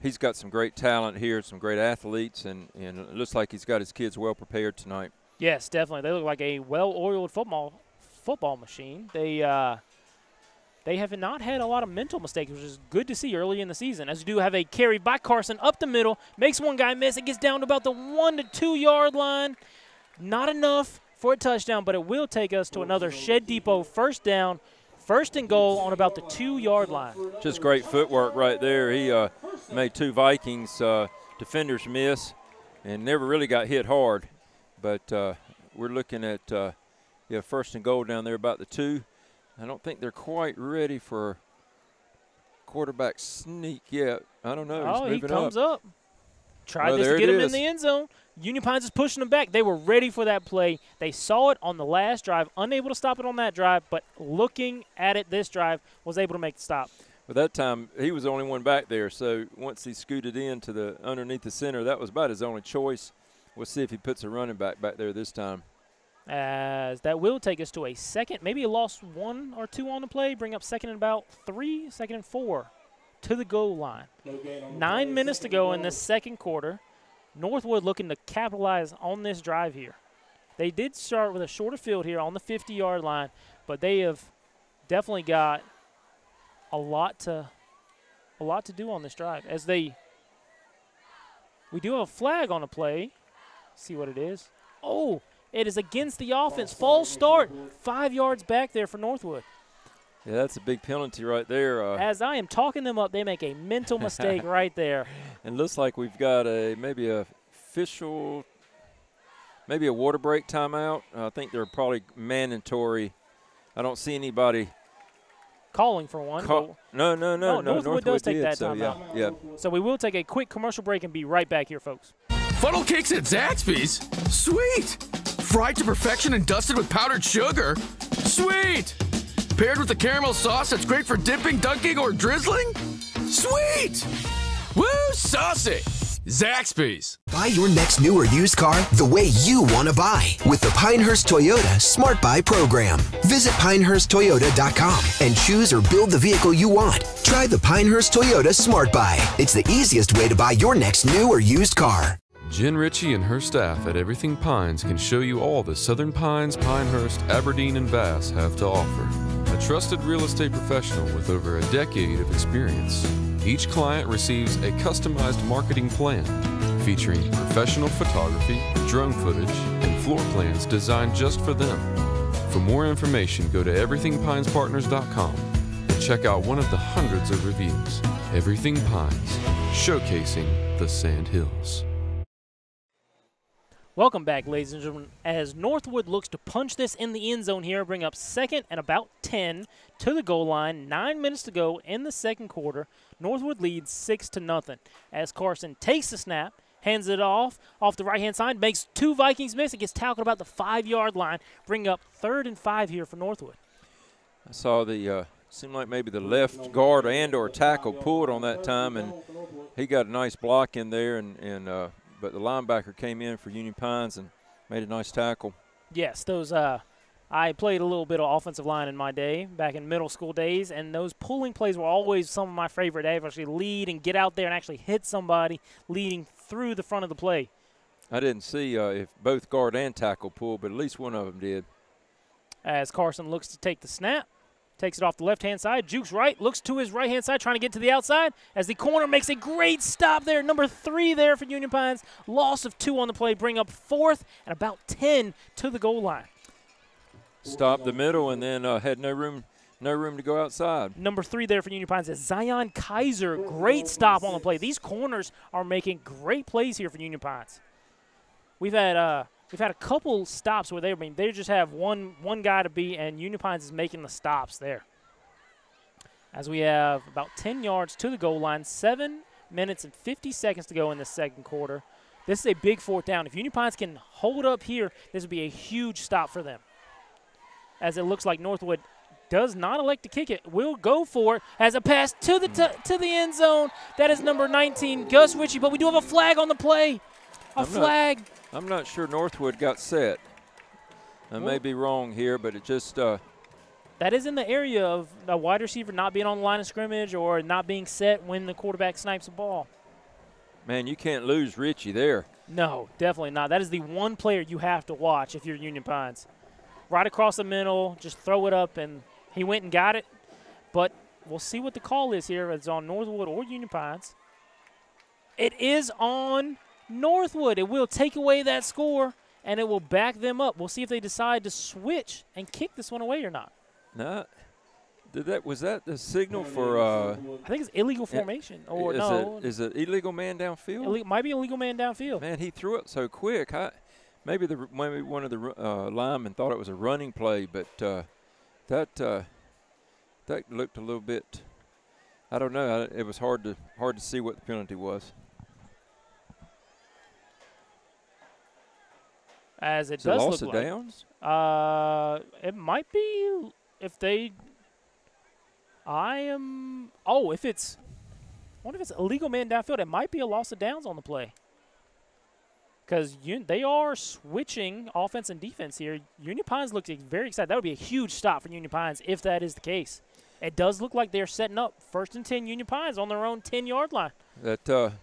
he's got some great talent here, some great athletes, and it looks like he's got his kids well prepared tonight. Yes, definitely. They look like a well-oiled football machine. They have not had a lot of mental mistakes, which is good to see early in the season. As we do have a carry by Carson up the middle, makes one guy miss. It gets down to about the 1 to 2 yard line. Not enough for a touchdown, but it will take us to another Shed Depot first down, 1st and goal on about the 2 yard line. Just great footwork right there. He made 2 Vikings defenders miss and never really got hit hard. But we're looking at 1st and goal down there about the 2. I don't think they're quite ready for quarterback sneak yet. I don't know. Oh, He's he moving comes up. Tried Oh, this there to get it him in is. the end zone. Union Pines is pushing them back. They were ready for that play. They saw it on the last drive, unable to stop it on that drive, but looking at it this drive, was able to make the stop. But that time, he was the only one back there. So once he scooted in to the underneath the center, that was about his only choice. We'll see if he puts a running back there this time. As that will take us to a second, maybe a loss 1 or 2 on the play, bring up second and about 3, second and 4 to the goal line. 9 minutes to go in this second quarter. Northwood looking to capitalize on this drive here. They did start with a shorter field here on the 50-yard line, but they have definitely got a lot to do on this drive. We do have a flag on the play. See what it is. Oh, it is against the offense. False start. 5 yards back there for Northwood. Yeah, that's a big penalty right there. As I am talking them up, they make a mental mistake right there. And looks like we've got maybe a water break timeout. I think they're probably mandatory. I don't see anybody calling for one. No. Northwood does take that timeout. Yeah. So we will take a quick commercial break and be right back here, folks. Funnel cakes at Zaxby's? Sweet! Fried to perfection and dusted with powdered sugar? Sweet! Paired with a caramel sauce that's great for dipping, dunking, or drizzling? Sweet! Woo, saucy! Zaxby's. Buy your next new or used car the way you want to buy with the Pinehurst Toyota Smart Buy program. Visit pinehursttoyota.com and choose or build the vehicle you want. Try the Pinehurst Toyota Smart Buy. It's the easiest way to buy your next new or used car. Jen Ritchie and her staff at Everything Pines can show you all the Southern Pines, Pinehurst, Aberdeen, and Bass have to offer. A trusted real estate professional with over a decade of experience. Each client receives a customized marketing plan featuring professional photography, drone footage, and floor plans designed just for them. For more information, go to everythingpinespartners.com and check out one of the hundreds of reviews. Everything Pines, showcasing the Sand Hills. Welcome back, ladies and gentlemen, as Northwood looks to punch this in the end zone here, bring up second and about 10 to the goal line. 9 minutes to go in the second quarter. Northwood leads 6-0 as Carson takes the snap, hands it off the right-hand side, makes 2 Vikings miss. It gets tackled about the 5-yard line, bring up 3rd and 5 here for Northwood. I saw seemed like maybe the left guard and or tackle pulled on that time, and he got a nice block in there, but the linebacker came in for Union Pines and made a nice tackle. Yes, those I played a little bit of offensive line in my day, back in middle school days, and those pulling plays were always some of my favorite. They actually lead and get out there and actually hit somebody leading through the front of the play. I didn't see if both guard and tackle pulled, but at least one of them did. As Carson looks to take the snap, takes it off the left-hand side, jukes right, looks to his right-hand side, trying to get to the outside, as the corner makes a great stop there. Number 3 there for Union Pines. Loss of 2 on the play, bring up 4th and about 10 to the goal line. Stopped the middle and then had no room to go outside. Number 3 there for Union Pines is Zion Kaiser. Great stop on the play. These corners are making great plays here for Union Pines. We've had a couple stops where they just have one guy to beat, and Union Pines is making the stops there. As we have about 10 yards to the goal line, 7 minutes and 50 seconds to go in the second quarter. This is a big 4th down. If Union Pines can hold up here, this would be a huge stop for them. As it looks like Northwood does not elect to kick it, will go for it as a pass to the end zone. That is number 19, Gus Ritchie, but we do have a flag on the play. Flag. I'm not sure Northwood got set. I may be wrong here, but it just that is in the area of a wide receiver not being on the line of scrimmage or not being set when the quarterback snipes the ball. Man, you can't lose Ritchie there. No, definitely not. That is the one player you have to watch if you're Union Pines. Right across the middle, just throw it up, and he went and got it. But we'll see what the call is here. It's on Northwood or Union Pines. It is on Northwood. It will take away that score, and it will back them up. We'll see if they decide to switch and kick this one away or not. No. Was that the signal for I think it's illegal formation. Or no. Is it illegal man downfield? Might be illegal man downfield. Man, he threw it so quick. Maybe one of the linemen thought it was a running play, but that That looked a little bit. I don't know. It was hard to see what the penalty was. As it Is does it look loss of like. downs? It might be if they. If it's. I wonder if it's illegal man downfield. It might be a loss of downs on the play. Because they are switching offense and defense here. Union Pines looks very excited. That would be a huge stop for Union Pines if that is the case. It does look like they're setting up 1st and 10 Union Pines on their own 10-yard line. That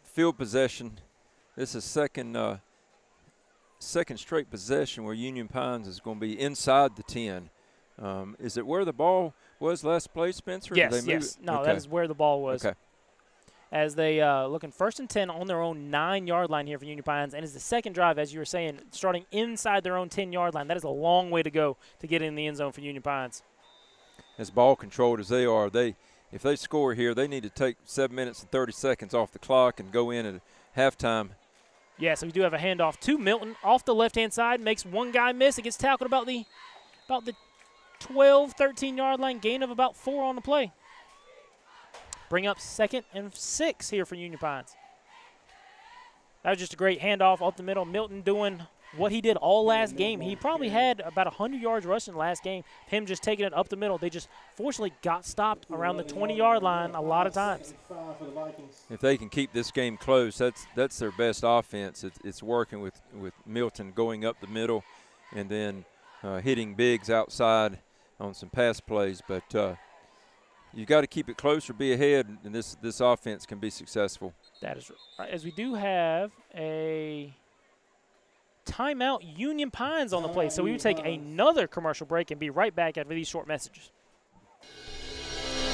field possession, this is second straight possession where Union Pines is going to be inside the 10. Is it where the ball was last play, Spencer? Yes, yes. No, okay. That is where the ball was. Okay. As they looking 1st and 10 on their own 9-yard line here for Union Pines. And it's the second drive, as you were saying, starting inside their own 10-yard line. That is a long way to go to get in the end zone for Union Pines. As ball controlled as they are, if they score here, they need to take 7 minutes and 30 seconds off the clock and go in at halftime. Yeah, so we do have a handoff to Milton off the left-hand side. Makes one guy miss. It gets tackled about the 12, 13-yard line, gain of about 4 on the play. Bring up 2nd and 6 here for Union Pines. That was just a great handoff up the middle. Milton doing what he did all last game. He probably had about 100 yards rushing last game. Him just taking it up the middle. They just fortunately got stopped around the 20-yard line a lot of times. If they can keep this game close, that's their best offense. It's working with Milton going up the middle and then hitting bigs outside on some pass plays. But you got to keep it close or be ahead, and this offense can be successful. That is right. As we do have a timeout, Union Pines on the play. So we would take another commercial break and be right back after these short messages.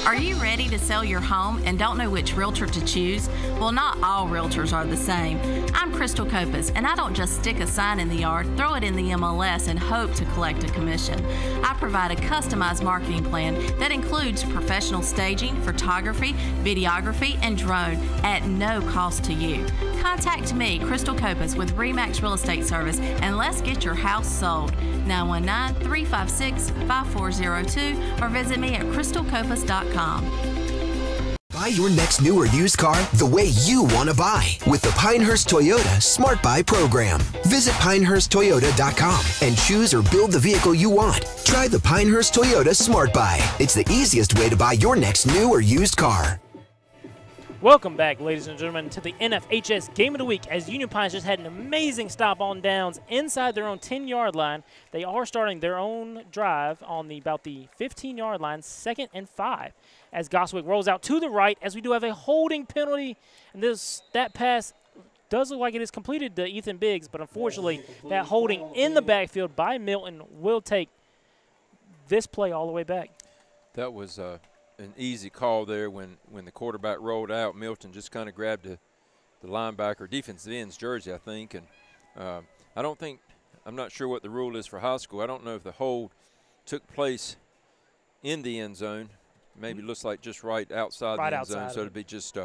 Are you ready to sell your home and don't know which realtor to choose? Well, not all realtors are the same. I'm Crystal Copas, and I don't just stick a sign in the yard, throw it in the MLS, and hope to collect a commission. I provide a customized marketing plan that includes professional staging, photography, videography, and drone at no cost to you. Contact me, Crystal Copas, with RE/MAX Real Estate Service, and let's get your house sold. 919-356-5402 or visit me at crystalcopas.com. Buy your next new or used car the way you want to buy with the Pinehurst Toyota Smart Buy program. Visit pinehursttoyota.com and choose or build the vehicle you want. Try the Pinehurst Toyota Smart Buy. It's the easiest way to buy your next new or used car. Welcome back, ladies and gentlemen, to the NFHS Game of the Week as Union Pines just had an amazing stop on downs inside their own 10-yard line. They are starting their own drive on about the 15-yard line, 2nd and 5, as Goswick rolls out to the right as we do have a holding penalty. And that pass does look like it is completed to Ethan Biggs, but unfortunately that holding in the backfield by Milton will take this play all the way back. That was an easy call there when the quarterback rolled out. Milton just kind of grabbed the linebacker, defensive end's jersey, I think. And I'm not sure what the rule is for high school. I don't know if the hold took place in the end zone. Maybe looks like just right outside the end zone, so it'd be just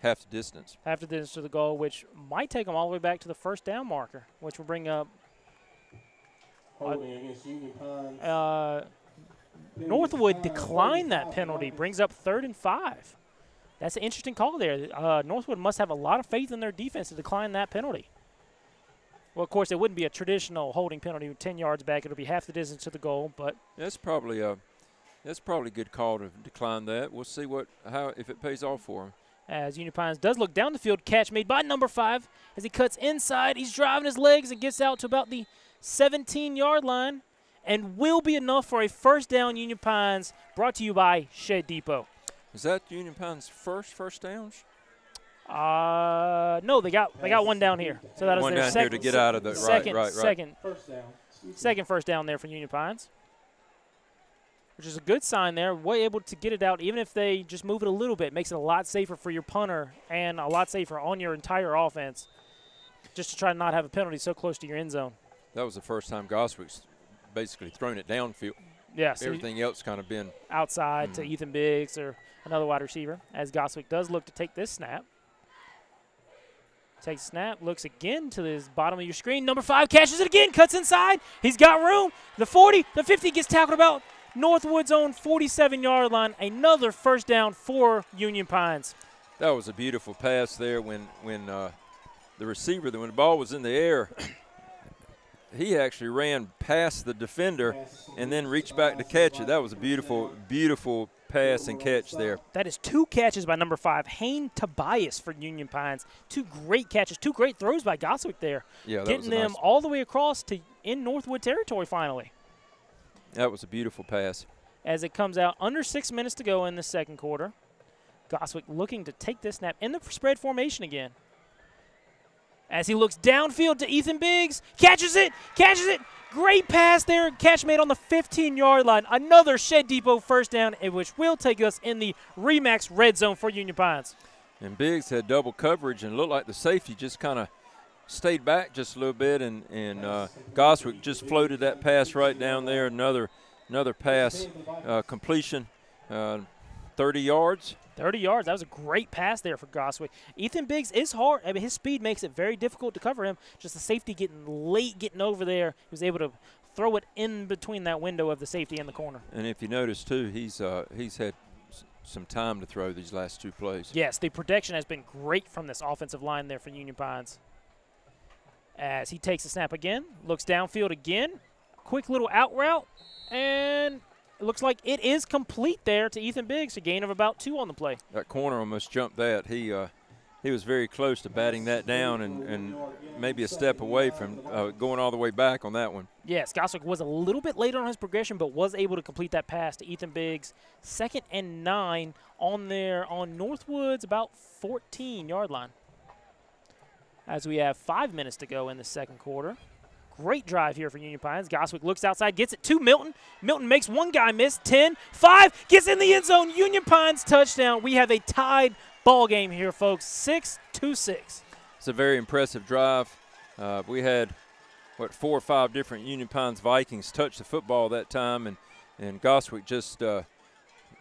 half the distance. Half the distance to the goal, which might take them all the way back to the first down marker, which will bring up holding against Union Pines. Northwood declined that penalty, brings up 3rd and 5. That's an interesting call there. Northwood must have a lot of faith in their defense to decline that penalty. Well, of course, it wouldn't be a traditional holding penalty 10 yards back. It'll be half the distance to the goal, but that's probably a good call to decline that. We'll see if it pays off for him. As Union Pines does look down the field, catch made by number 5 as he cuts inside. He's driving his legs and gets out to about the 17-yard line, and will be enough for a first down. Union Pines, brought to you by Shed Depot. Is that Union Pines' first downs? No, they got one down here. So that is one their down second, here to get out of the second first down there for Union Pines, which is a good sign there. Way able to get it out, even if they just move it a little bit. Makes it a lot safer for your punter and a lot safer on your entire offense, just to try to not have a penalty so close to your end zone. That was the first time Goswick's basically thrown it downfield. Yeah, so everything else kind of been outside to Ethan Biggs or another wide receiver, as Goswick does look to take this snap. Takes snap, looks again to the bottom of your screen. Number 5 catches it again, cuts inside. He's got room. The 40, the 50 gets tackled about Northwood's own 47-yard line. Another first down for Union Pines. That was a beautiful pass there when the receiver, when the ball was in the air, he actually ran past the defender and then reached back to catch it. That was a beautiful, beautiful pass and catch there. That is 2 catches by number 5, Hayne Tobias for Union Pines. 2 great catches, 2 great throws by Goswick there. Yeah, that getting was them all the way across to in Northwood territory finally. That was a beautiful pass. As it comes out, under 6 minutes to go in the second quarter. Goswick looking to take this snap in the spread formation again. As he looks downfield to Ethan Biggs, catches it. Great pass there, catch made on the 15-yard line. Another Shed Depot first down, which will take us in the Remax red zone for Union Pines. And Biggs had double coverage and looked like the safety just kind of stayed back just a little bit, and Goswick just floated that pass right down there. Another pass completion, 30 yards. 30 yards. That was a great pass there for Goswick. Ethan Biggs is hard. I mean, his speed makes it very difficult to cover him. Just the safety getting over there. He was able to throw it in between that window of the safety and the corner. And if you notice, too, he's had some time to throw these last 2 plays. Yes, the protection has been great from this offensive line there for Union Pines. As he takes the snap again, looks downfield again. Quick little out route, and it looks like it is complete there to Ethan Biggs, a gain of about 2 on the play. That corner almost jumped that. He was very close to batting that down and maybe a step away from going all the way back on that one. Yes, Goswick was a little bit later on his progression, but was able to complete that pass to Ethan Biggs. 2nd and 9 on Northwood's about 14-yard line. As we have 5 minutes to go in the second quarter. Great drive here for Union Pines. Goswick looks outside, gets it to Milton. Milton makes one guy miss. 10, 5, gets in the end zone. Union Pines touchdown. We have a tied ball game here, folks. 6-6. It's a very impressive drive. We had, 4 or 5 different Union Pines Vikings touch the football that time, and Goswick just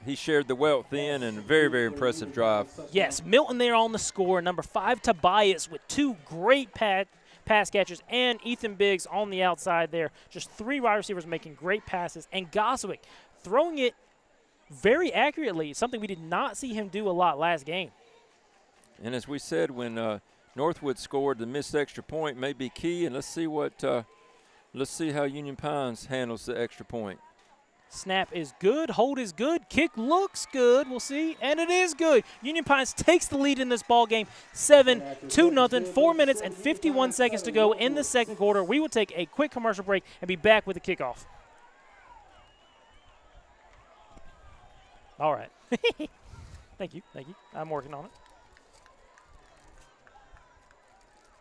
he shared the wealth in, and a very, very impressive drive. Yes, Milton there on the score. Number 5, Tobias, with 2 great pass catchers, and Ethan Biggs on the outside there. Just 3 wide receivers making great passes, and Goswick throwing it very accurately, something we did not see him do a lot last game. And as we said, when Northwood scored, the missed extra point may be key, and let's see how Union Pines handles the extra point. Snap is good, hold is good, kick looks good, we'll see, and it is good. Union Pines takes the lead in this ball game, 7-0, 4 minutes and 51 seconds to go in the second quarter. We will take a quick commercial break and be back with the kickoff. All right. Thank you. I'm working on it.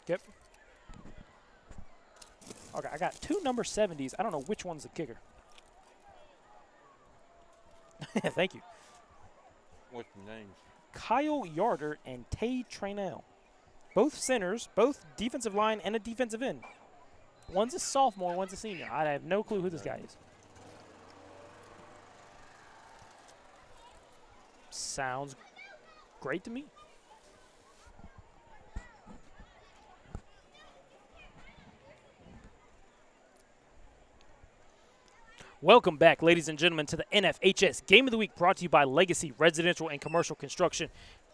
Yep. Okay, I got 2 number 70s. I don't know which one's the kicker. Thank you. What's the names? Kyle Yarder and Tay Traynell. Both centers, both defensive line and a defensive end. One's a sophomore, one's a senior. I have no clue who this guy is. Sounds great to me. Welcome back, ladies and gentlemen, to the NFHS Game of the Week, brought to you by Legacy Residential and Commercial Construction.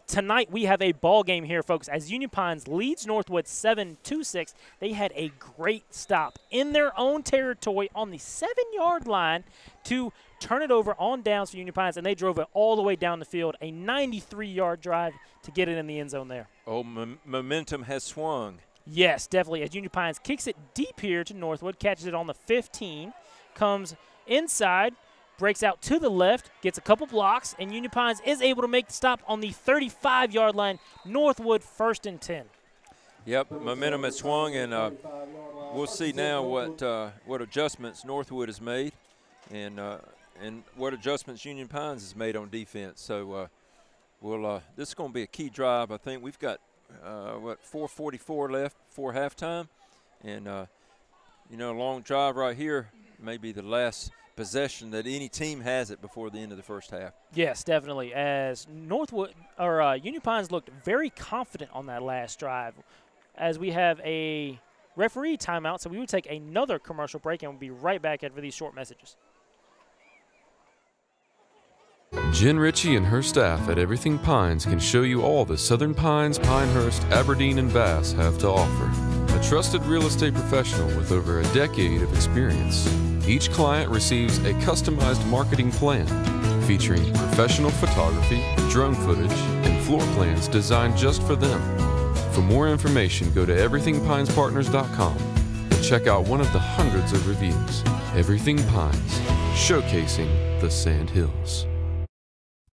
Tonight we have a ball game here, folks, as Union Pines leads Northwood 7-6. They had a great stop in their own territory on the 7-yard line to turn it over on downs for Union Pines, and they drove it all the way down the field, a 93-yard drive to get it in the end zone there. Oh, momentum has swung. Yes, definitely, as Union Pines kicks it deep here to Northwood, catches it on the 15, comes inside, breaks out to the left, gets a couple blocks, and Union Pines is able to make the stop on the 35-yard line. Northwood 1st and 10. Yep, momentum has swung, and we'll see now what adjustments Northwood has made, and what adjustments Union Pines has made on defense. So this is going to be a key drive. I think we've got 4:44 left before halftime, and a long drive right here. Maybe the last possession that any team has it before the end of the first half. Yes, definitely. As Union Pines looked very confident on that last drive. As we have a referee timeout, so we would take another commercial break and we'll be right back after these short messages. Jen Ritchie and her staff at Everything Pines can show you all the Southern Pines, Pinehurst, Aberdeen, and Bass have to offer. A trusted real estate professional with over a decade of experience. Each client receives a customized marketing plan featuring professional photography, drone footage, and floor plans designed just for them. For more information, go to everythingpinespartners.com and check out one of the hundreds of reviews. Everything Pines, showcasing the Sand Hills.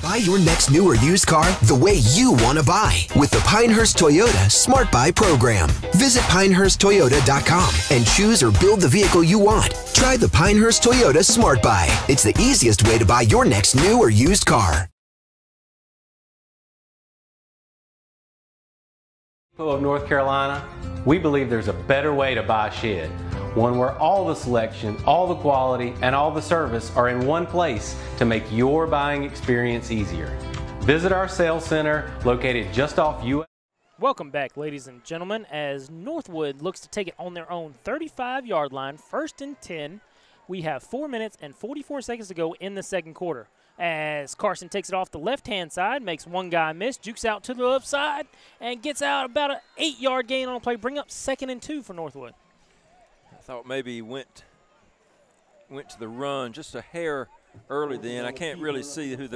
Buy your next new or used car the way you want to buy with the Pinehurst Toyota Smart Buy program. Visit PinehurstToyota.com and choose or build the vehicle you want. Try the Pinehurst Toyota Smart Buy. It's the easiest way to buy your next new or used car. People of North Carolina, we believe there's a better way to buy a shed. One where all the selection, all the quality, and all the service are in one place to make your buying experience easier. Visit our sales center located just off US. Welcome back, ladies and gentlemen, as Northwood looks to take it on their own 35-yard line, 1st and 10. We have 4 minutes and 44 seconds to go in the second quarter. As Carson takes it off the left-hand side, makes one guy miss, jukes out to the left side, and gets out about an 8-yard gain on the play, bring up 2nd and 2 for Northwood. I thought maybe he went to the run just a hair early then. I can't really see who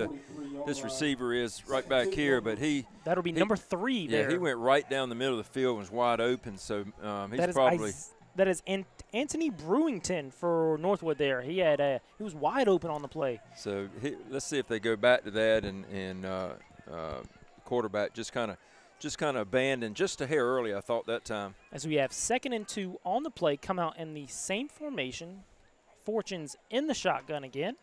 this receiver is right back here, but that'll be number 3 there. Yeah, he went right down the middle of the field and was wide open, so that is Anthony Brewington for Northwood there. He was wide open on the play. So let's see if they go back to that and quarterback just kind of abandoned just a hair early, I thought, that time. As we have 2nd and 2 on the play, come out in the same formation. Fortune's in the shotgun again.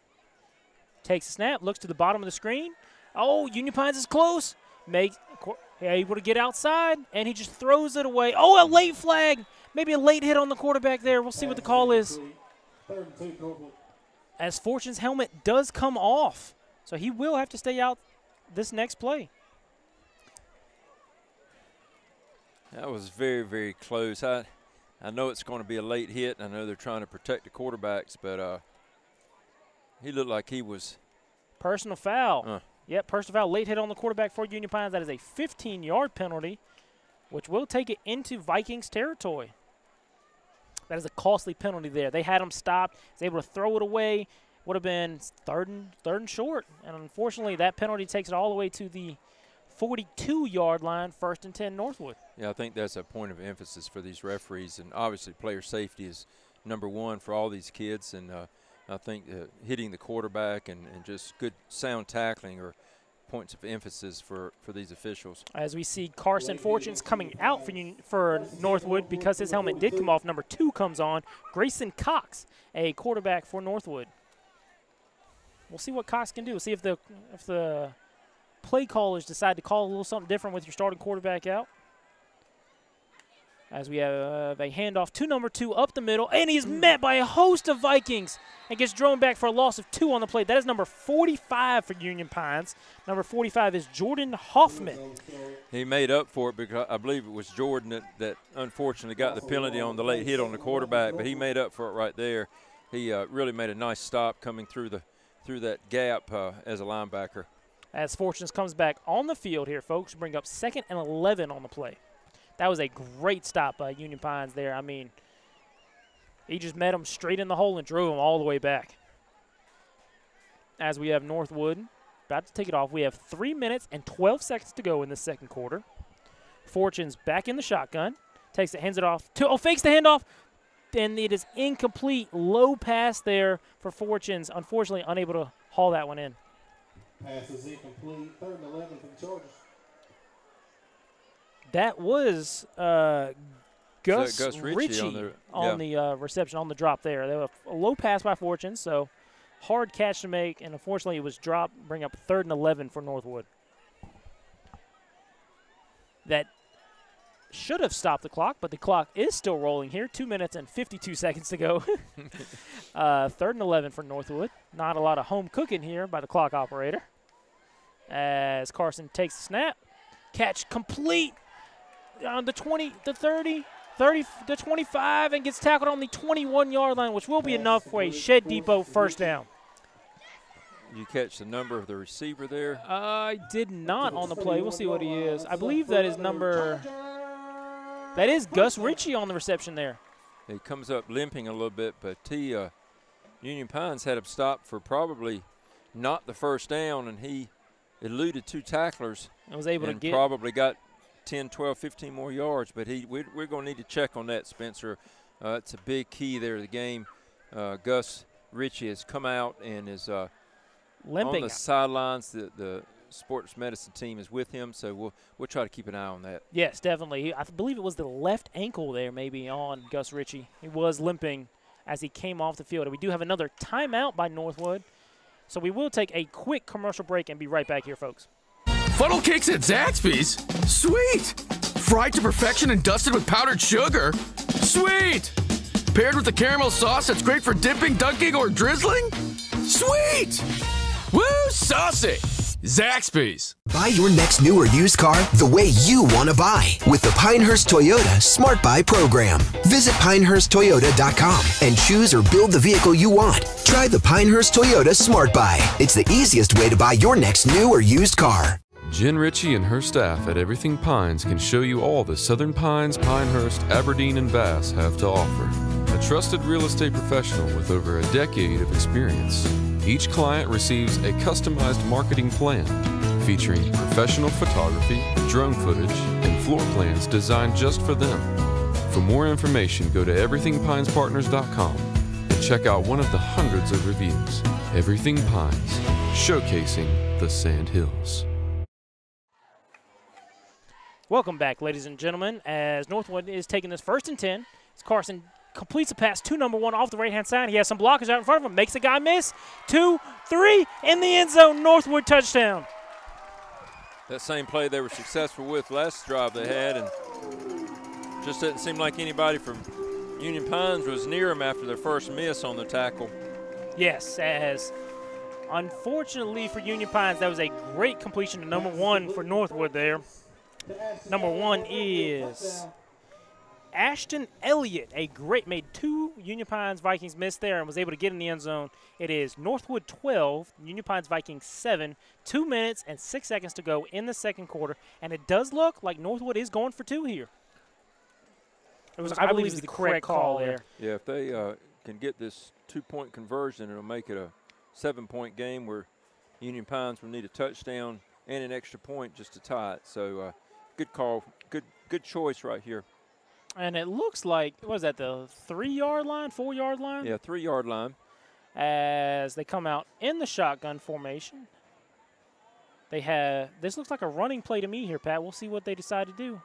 Takes a snap, looks to the bottom of the screen. Oh, Union Pines is close. Able to get outside, and he just throws it away. Oh, a late flag. Maybe a late hit on the quarterback there. We'll see what the call is. As Fortune's helmet does come off, so he will have to stay out this next play. That was very, very close. I know it's going to be a late hit. I know they're trying to protect the quarterbacks, but he looked like he was. Personal foul. Yep, personal foul. Late hit on the quarterback for Union Pines. That is a 15-yard penalty, which will take it into Vikings territory. That is a costly penalty there. They had him stopped. He was able to throw it away. Would have been third and short. And unfortunately, that penalty takes it all the way to the 42-yard line, 1st and 10 Northwood. Yeah, I think that's a point of emphasis for these referees, and obviously player safety is number 1 for all these kids, and I think hitting the quarterback and just good sound tackling are points of emphasis for these officials. As we see Carson Fortunes coming out for Northwood because his helmet did come off. Number 2 comes on. Grayson Cox, a quarterback for Northwood. We'll see what Cox can do. We'll see if the play callers decide to call a little something different with your starting quarterback out. As we have a handoff to number 2 up the middle, and he's met by a host of Vikings and gets thrown back for a loss of 2 on the play. That is number 45 for Union Pines. Number 45 is Jordan Hoffman. He made up for it because I believe it was Jordan that unfortunately got the penalty on the late hit on the quarterback, but he made up for it right there. He really made a nice stop coming through that gap as a linebacker. As Fortunes comes back on the field here, folks, bring up 2nd and 11 on the play. That was a great stop by Union Pines there. I mean, he just met him straight in the hole and drove him all the way back. As we have Northwood about to take it off, we have 3 minutes and 12 seconds to go in the second quarter. Fortune's back in the shotgun. Takes it, hands it off. Fakes the handoff. And it is incomplete. Low pass there for Fortunes. Unfortunately, unable to haul that one in. Pass is incomplete. 3rd and 11 for the Chargers. That was Gus Ritchie on the reception, on the drop there. They have a low pass by Fortune, so hard catch to make, and unfortunately it was dropped, bring up 3rd and 11 for Northwood. That should have stopped the clock, but the clock is still rolling here. 2 minutes and 52 seconds to go. 3rd and 11 for Northwood. Not a lot of home cooking here by the clock operator. As Carson takes the snap. Catch complete on the 20, the 30, the 25, and gets tackled on the 21-yard line, which will be enough for a Shed Depot first down. You catch the number of the receiver there? I did not on the play. We'll see what he is. I believe that is number – that is Gus Ritchie on the reception there. He comes up limping a little bit, but Union Pines had him stopped for probably not the first down, and he eluded 2 tacklers and was able to get – probably got 10, 12, 15 more yards. But we're going to need to check on that, Spencer. It's a big key there to the game. Gus Ritchie has come out and is limping on the sidelines. The sports medicine team is with him, so we'll try to keep an eye on that. Yes, definitely. I believe it was the left ankle there maybe on Gus Ritchie. He was limping as he came off the field. And we do have another timeout by Northwood. So we will take a quick commercial break and be right back here, folks. Funnel cakes at Zaxby's? Sweet! Fried to perfection and dusted with powdered sugar? Sweet! Paired with a caramel sauce that's great for dipping, dunking, or drizzling? Sweet! Woo, saucy! Zaxby's. Buy your next new or used car the way you want to buy with the Pinehurst Toyota Smart Buy program. Visit PinehurstToyota.com and choose or build the vehicle you want. Try the Pinehurst Toyota Smart Buy. It's the easiest way to buy your next new or used car. Jen Ritchie and her staff at Everything Pines can show you all the Southern Pines, Pinehurst, Aberdeen, and Bass have to offer. A trusted real estate professional with over a decade of experience. Each client receives a customized marketing plan featuring professional photography, drone footage, and floor plans designed just for them. For more information, go to everythingpinespartners.com and check out one of the hundreds of reviews. Everything Pines, showcasing the Sand Hills. Welcome back, ladies and gentlemen, as Northwood is taking this 1st and 10. As Carson completes a pass to number 1 off the right-hand side. He has some blockers out in front of him. Makes a guy miss. 2, 3, in the end zone. Northwood touchdown. That same play they were successful with last drive they had, and just didn't seem like anybody from Union Pines was near him after their first miss on the tackle. Yes, as unfortunately for Union Pines, that was a great completion to number 1 for Northwood there. Number 1 is Ashton Elliott, made 2 Union Pines Vikings miss there and was able to get in the end zone. It is Northwood 12, Union Pines Vikings 7, 2 minutes and 6 seconds to go in the second quarter. And it does look like Northwood is going for 2 here. I believe it's the correct call there. Yeah, if they can get this 2-point conversion, it'll make it a 7-point game where Union Pines will need a touchdown and an extra point just to tie it. So good call, good choice right here. And it looks like, what is that, the 3-yard line, 4-yard line? Yeah, 3-yard line. As they come out in the shotgun formation. This looks like a running play to me here, Pat. We'll see what they decide to do.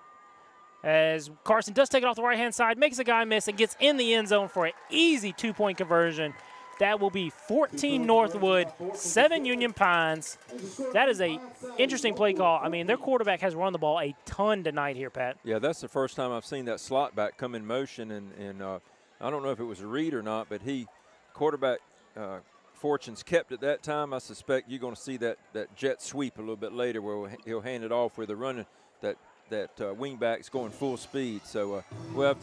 As Carson does take it off the right-hand side, makes a guy miss, and gets in the end zone for an easy 2-point conversion. That will be 14 Northwood, 7 Union Pines. That is a interesting play call. I mean, their quarterback has run the ball a ton tonight here, Pat. Yeah, that's the first time I've seen that slot back come in motion, and I don't know if it was a read or not, but quarterback fortunes kept it that time. I suspect you're going to see that jet sweep a little bit later where he'll hand it off with a running that wingback's going full speed. So we'll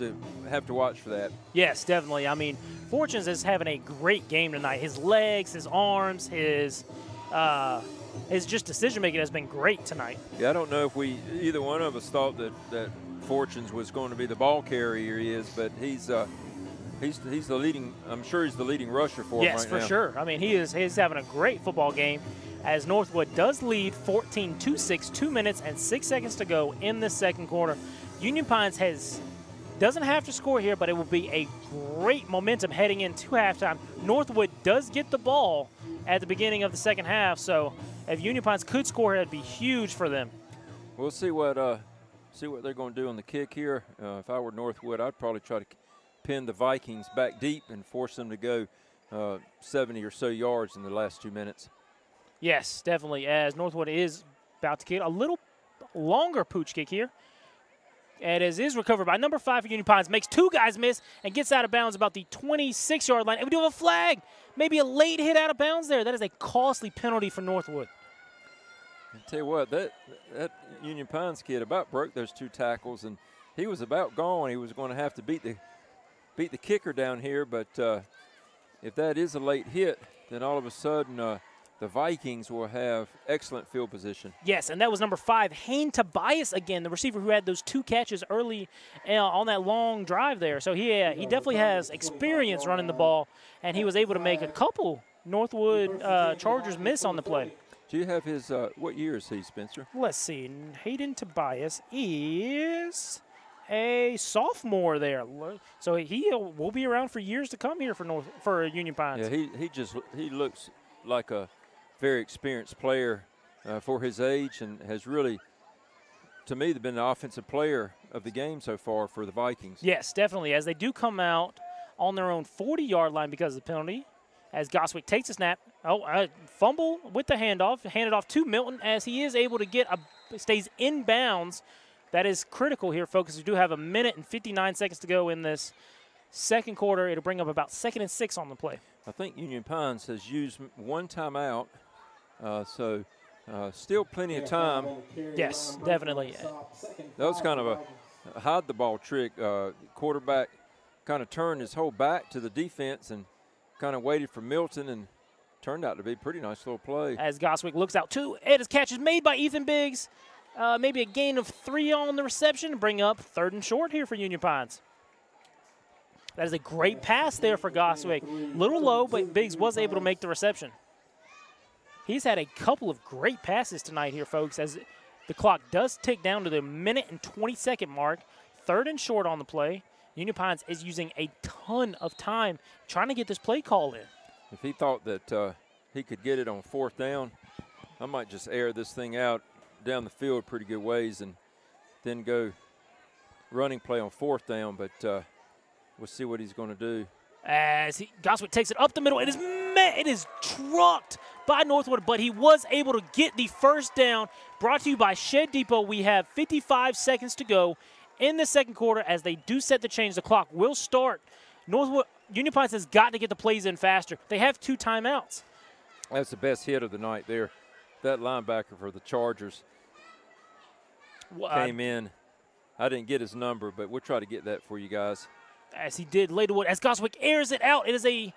have to watch for that. Yes, definitely. I mean, Fortunes is having a great game tonight. His legs, his arms, his just decision-making has been great tonight. Yeah, I don't know if either one of us thought that Fortunes was going to be the ball carrier he is, but he's the leading. I'm sure he's the leading rusher for him right now. Yes, for sure. I mean, he's having a great football game. As Northwood does lead 14-6, 2 minutes and 6 seconds to go in the second quarter. Union Pines doesn't have to score here, but it will be a great momentum heading into halftime. Northwood does get the ball at the beginning of the second half, so if Union Pines could score here, it'd be huge for them. We'll see what they're going to do on the kick here. If I were Northwood, I'd probably try to pin the Vikings back deep and force them to go 70 or so yards in the last 2 minutes. Yes, definitely, as Northwood is about to kick a little longer pooch kick here. And as is recovered by number 5 for Union Pines, makes 2 guys miss and gets out of bounds about the 26-yard line. And we do have a flag, maybe a late hit out of bounds there. That is a costly penalty for Northwood. I tell you what, that Union Pines kid about broke those 2 tackles, and he was about gone. He was going to have to beat the kicker down here, but if that is a late hit, then all of a sudden the Vikings will have excellent field position. Yes, and that was number 5, Hayne Tobias again, the receiver who had those 2 catches early on that long drive there. So he definitely has experience running the ball, and he was able to make a couple Northwood Chargers miss on the play. Do you have his, what year is he, Spencer? Let's see. Hayden Tobias is a sophomore there. So he will be around for years to come here for Union Pines. Yeah, he looks like a very experienced player for his age, and has really, to me, been the offensive player of the game so far for the Vikings. Yes, definitely, as they do come out on their own 40-yard line because of the penalty, as Goswick takes a snap. Fumble with the handoff, handed off to Milton, as he is able to stays in bounds. That is critical here, folks. We do have 1 minute and 59 seconds to go in this second quarter. It'll bring up about 2nd and 6 on the play. I think Union Pines has used 1 timeout, so still plenty of time. Yes, definitely. That was kind of a hide-the-ball trick. Quarterback kind of turned his whole back to the defense and kind of waited for Milton, and turned out to be a pretty nice little play. As Goswick looks out, his catch is made by Ethan Biggs. Maybe a gain of 3 on the reception, bring up 3rd and short here for Union Pines. That is a great pass there for Goswick. Little low, but Biggs was able to make the reception. He's had a couple of great passes tonight here, folks, as the clock does tick down to the 1 minute and 20-second mark. 3rd and short on the play. Union Pines is using a ton of time trying to get this play call in. If he thought that he could get it on 4th down, I might just air this thing out down the field pretty good ways and then go running play on 4th down, but we'll see what he's going to do. As Goswick takes it up the middle, it is trucked by Northwood, but he was able to get the 1st down. Brought to you by Shed Depot. We have 55 seconds to go in the second quarter. As they do set the change, the clock will start. Union Pines has got to get the plays in faster. They have 2 timeouts. That's the best hit of the night there. That linebacker for the Chargers came in. I didn't get his number, but we'll try to get that for you guys. As he did later, as Goswick airs it out, it is and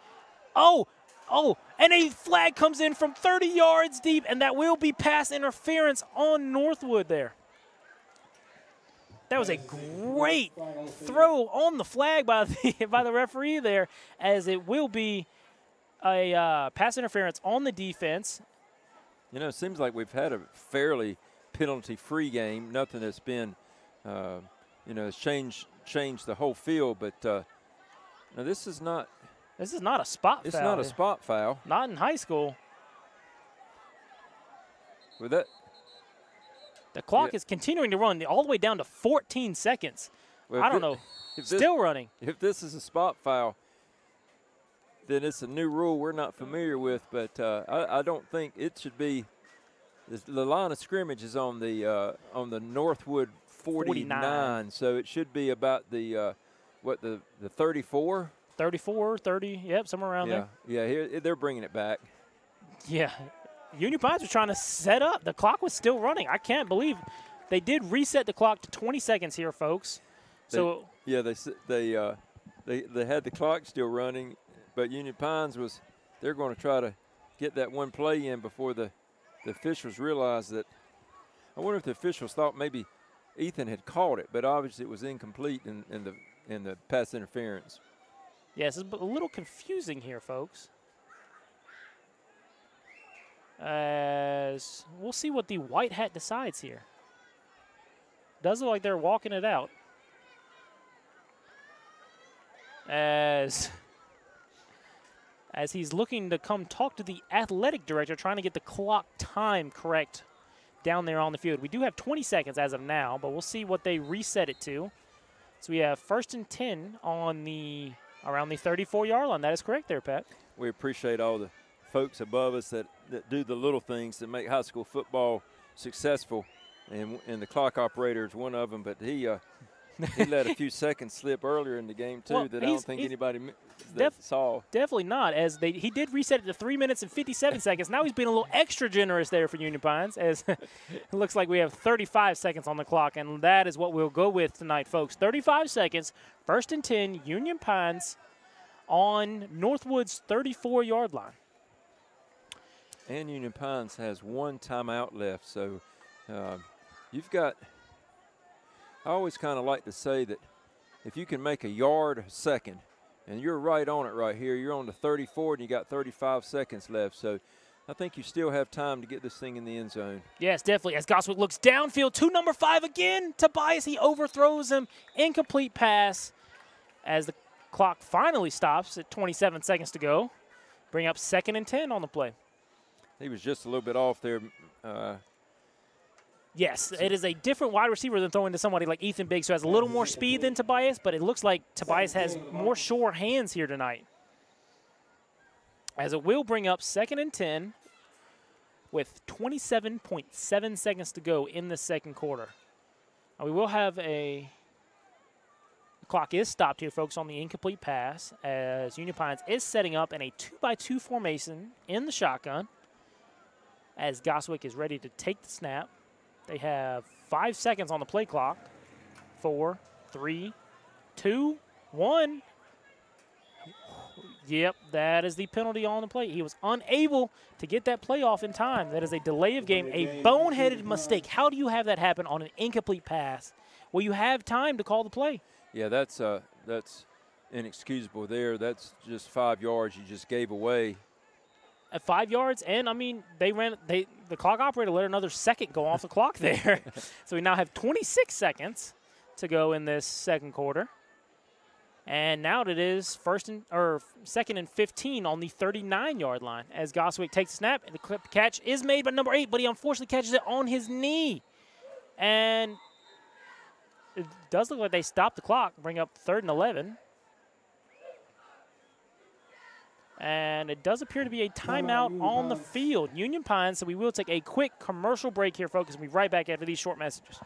a flag comes in from 30 yards deep, and that will be pass interference on Northwood there. That was a great throw on the flag by the referee there, as it will be a pass interference on the defense. You know, it seems like we've had a fairly penalty-free game. Nothing that's been, has changed the whole field. But now this is not. This is not a spot foul. It's not a spot foul. Not in high school. With that. The clock is continuing to run all the way down to 14 seconds. Well, I don't know. Still running. If this is a spot foul, then it's a new rule we're not familiar with. But I don't think it should be. The line of scrimmage is on the Northwood 49, so it should be about the 34. 34, 30, yep, somewhere around there. Yeah, here they're bringing it back. Yeah. Union Pines was trying to set up. The clock was still running. I can't believe they did reset the clock to 20 seconds here, folks. They had the clock still running, but Union Pines they're going to try to get that one play in before the officials realized that. I wonder if the officials thought maybe Ethan had caught it, but obviously it was incomplete in the pass interference. Yes, it's a little confusing here, folks. As we'll see what the white hat decides here. Does look like they're walking it out. As he's looking to come talk to the athletic director, trying to get the clock time correct down there on the field. We do have 20 seconds as of now, but we'll see what they reset it to. So we have 1st and 10 on around the 34-yard line. That is correct there, Pat. We appreciate all the folks above us that do the little things that make high school football successful, and the clock operator is one of them. But he let a few seconds slip earlier in the game too that I don't think anybody saw. Definitely not, as he did reset it to 3 minutes and 57 seconds. Now he's being a little extra generous there for Union Pines, as it looks like we have 35 seconds on the clock, and that is what we'll go with tonight, folks. 35 seconds, 1st and 10, Union Pines on Northwood's 34-yard line. And Union Pines has 1 timeout left. So you've got – I always kind of like to say that if you can make a yard a second, and you're right on it right here, you're on the 34 and you got 35 seconds left. So I think you still have time to get this thing in the end zone. Yes, definitely. As Goswick looks downfield to number 5 again. Tobias, he overthrows him. Incomplete pass as the clock finally stops at 27 seconds to go. Bring up 2nd and 10 on the play. He was just a little bit off there. Yes, it is a different wide receiver than throwing to somebody like Ethan Biggs, who has a little more speed than Tobias, but it looks like Tobias has more sure hands here tonight. As it will bring up 2nd and 10 with 27.7 seconds to go in the second quarter. We will have the clock is stopped here, folks, on the incomplete pass, as Union Pines is setting up in a 2-by-2 formation in the shotgun, as Goswick is ready to take the snap. They have 5 seconds on the play clock. 4, 3, 2, 1. Yep, that is the penalty on the play. He was unable to get that play off in time. That is a delay of game, a boneheaded mistake. How do you have that happen on an incomplete pass? Well, you have time to call the play. Yeah, that's inexcusable there. That's just 5 yards you just gave away. At 5 yards, and I mean, the clock operator let another second go off the clock there. So we now have 26 seconds to go in this second quarter. And now it is 2nd and 15 on the 39-yard line as Goswick takes the snap, and the catch is made by number 8, but he unfortunately catches it on his knee. And it does look like they stopped the clock, bring up 3rd and 11. And it does appear to be a timeout on the field. Union Pines, so we will take a quick commercial break here, folks, and we'll be right back after these short messages.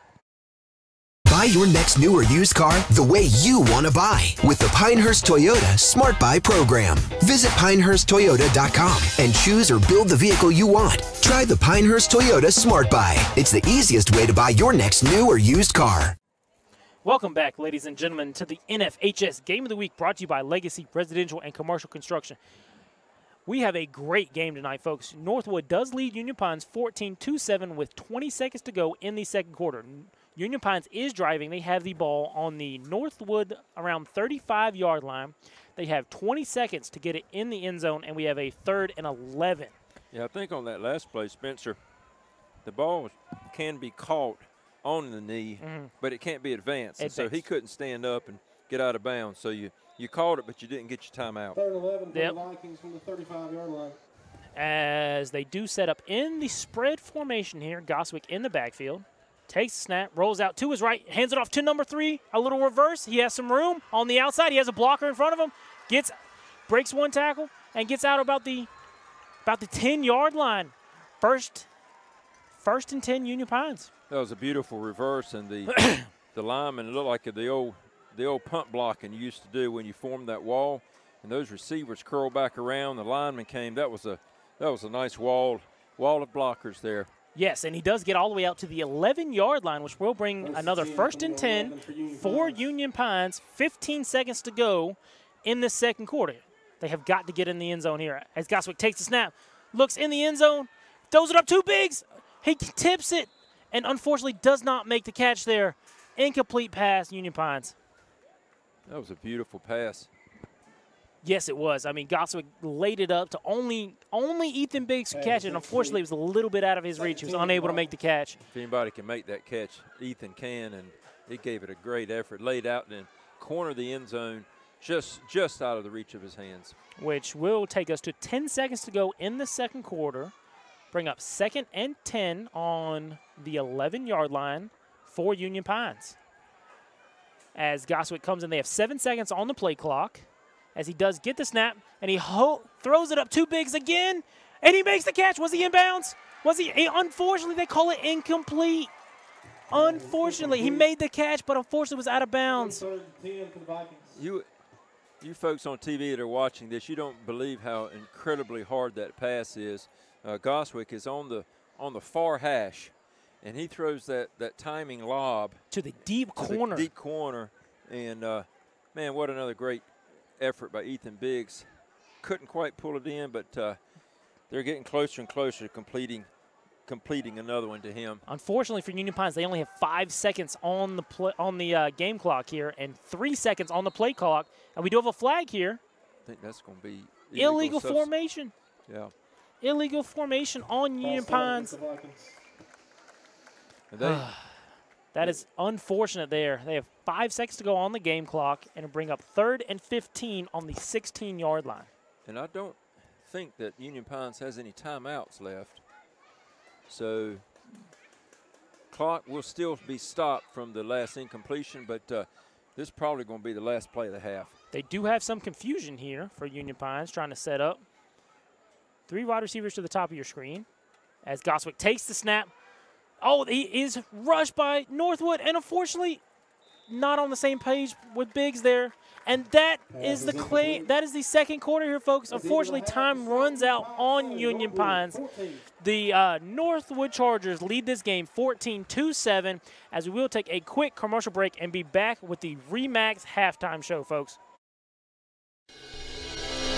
Buy your next new or used car the way you want to buy with the Pinehurst Toyota Smart Buy program. Visit PinehurstToyota.com and choose or build the vehicle you want. Try the Pinehurst Toyota Smart Buy. It's the easiest way to buy your next new or used car. Welcome back, ladies and gentlemen, to the NFHS Game of the Week, brought to you by Legacy Residential and Commercial Construction. We have a great game tonight, folks. Northwood does lead Union Pines 14-7 with 20 seconds to go in the second quarter. Union Pines is driving. They have the ball on the Northwood around 35-yard line. They have 20 seconds to get it in the end zone, and we have a 3rd and 11. Yeah, I think on that last play, Spencer, the ball can be caught on the knee, but it can't be advanced. And so he couldn't stand up and get out of bounds. So you caught it, but you didn't get your timeout. 3rd and 11 for the Vikings from the 35-yard line. As they do set up in the spread formation here, Goswick in the backfield. Takes the snap, rolls out to his right, hands it off to number 3. A little reverse. He has some room on the outside. He has a blocker in front of him. Breaks one tackle and gets out about the 10-yard line. First and 10 Union Pines. That was a beautiful reverse, and the the lineman looked like the old punt blocking you used to do when you formed that wall, and those receivers curled back around. The lineman came. That was a nice wall of blockers there. Yes, and he does get all the way out to the 11-yard line, which will bring another 1st and 10 for Union Pines. 15 seconds to go in the second quarter. They have got to get in the end zone here. As Goswick takes the snap, looks in the end zone, throws it up to Biggs. He tips it and unfortunately does not make the catch there. Incomplete pass, Union Pines. That was a beautiful pass. Yes, it was. I mean, Goswick laid it up to only Ethan Biggs could catch it, and unfortunately it was a little bit out of his reach. He was unable to make the catch. If anybody can make that catch, Ethan can, and he gave it a great effort. Laid out in the corner of the end zone, just out of the reach of his hands. Which will take us to 10 seconds to go in the second quarter. Bring up 2nd and 10 on the 11-yard line for Union Pines. As Goswick comes in, they have 7 seconds on the play clock. As he does get the snap, and he throws it up to Biggs again, and he makes the catch. Was he in bounds? Unfortunately, they call it incomplete. Unfortunately, he made the catch, but unfortunately was out of bounds. You folks on TV that are watching this, you don't believe how incredibly hard that pass is. Goswick is on the far hash, and he throws that timing lob to the deep corner. And man, what another great effort by Ethan Biggs. Couldn't quite pull it in, but they're getting closer and closer to completing another one to him. Unfortunately for Union Pines, they only have 5 seconds on the game clock here and 3 seconds on the play clock. And we do have a flag here. I think that's going to be illegal formation. Yeah. Illegal formation on Union Pines. That is unfortunate there. They have 5 seconds to go on the game clock and bring up 3rd and 15 on the 16-yard line. And I don't think that Union Pines has any timeouts left. So clock will still be stopped from the last incompletion, but this is probably going to be the last play of the half. They do have some confusion here for Union Pines trying to set up. 3 wide receivers to the top of your screen as Goswick takes the snap. Oh, he is rushed by Northwood, and unfortunately not on the same page with Biggs there. And that is the second quarter here, folks. Unfortunately, time runs out on Union Pines. The Northwood Chargers lead this game 14-7 as we will take a quick commercial break and be back with the RE/MAX halftime show, folks.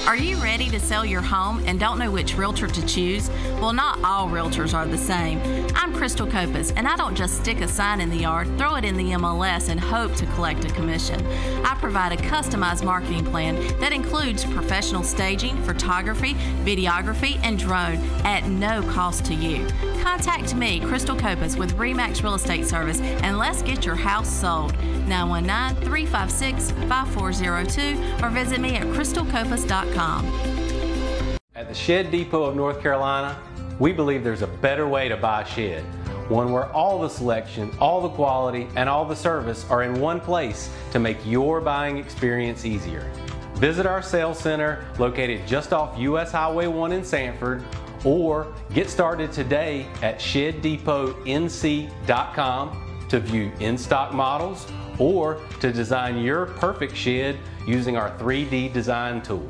Are you ready to sell your home and don't know which realtor to choose? Well, not all realtors are the same. I'm Crystal Copas, and I don't just stick a sign in the yard, throw it in the MLS, and hope to collect a commission. I provide a customized marketing plan that includes professional staging, photography, videography, and drone at no cost to you. Contact me, Crystal Copas, with RE/MAX Real Estate Service, and let's get your house sold. 919-356-5402 or visit me at crystalcopas.com. At the Shed Depot of North Carolina, we believe there's a better way to buy a shed. One where all the selection, all the quality, and all the service are in one place to make your buying experience easier. Visit our sales center located just off US Highway 1 in Sanford, or get started today at ShedDepotNC.com to view in-stock models or to design your perfect shed using our 3D design tool.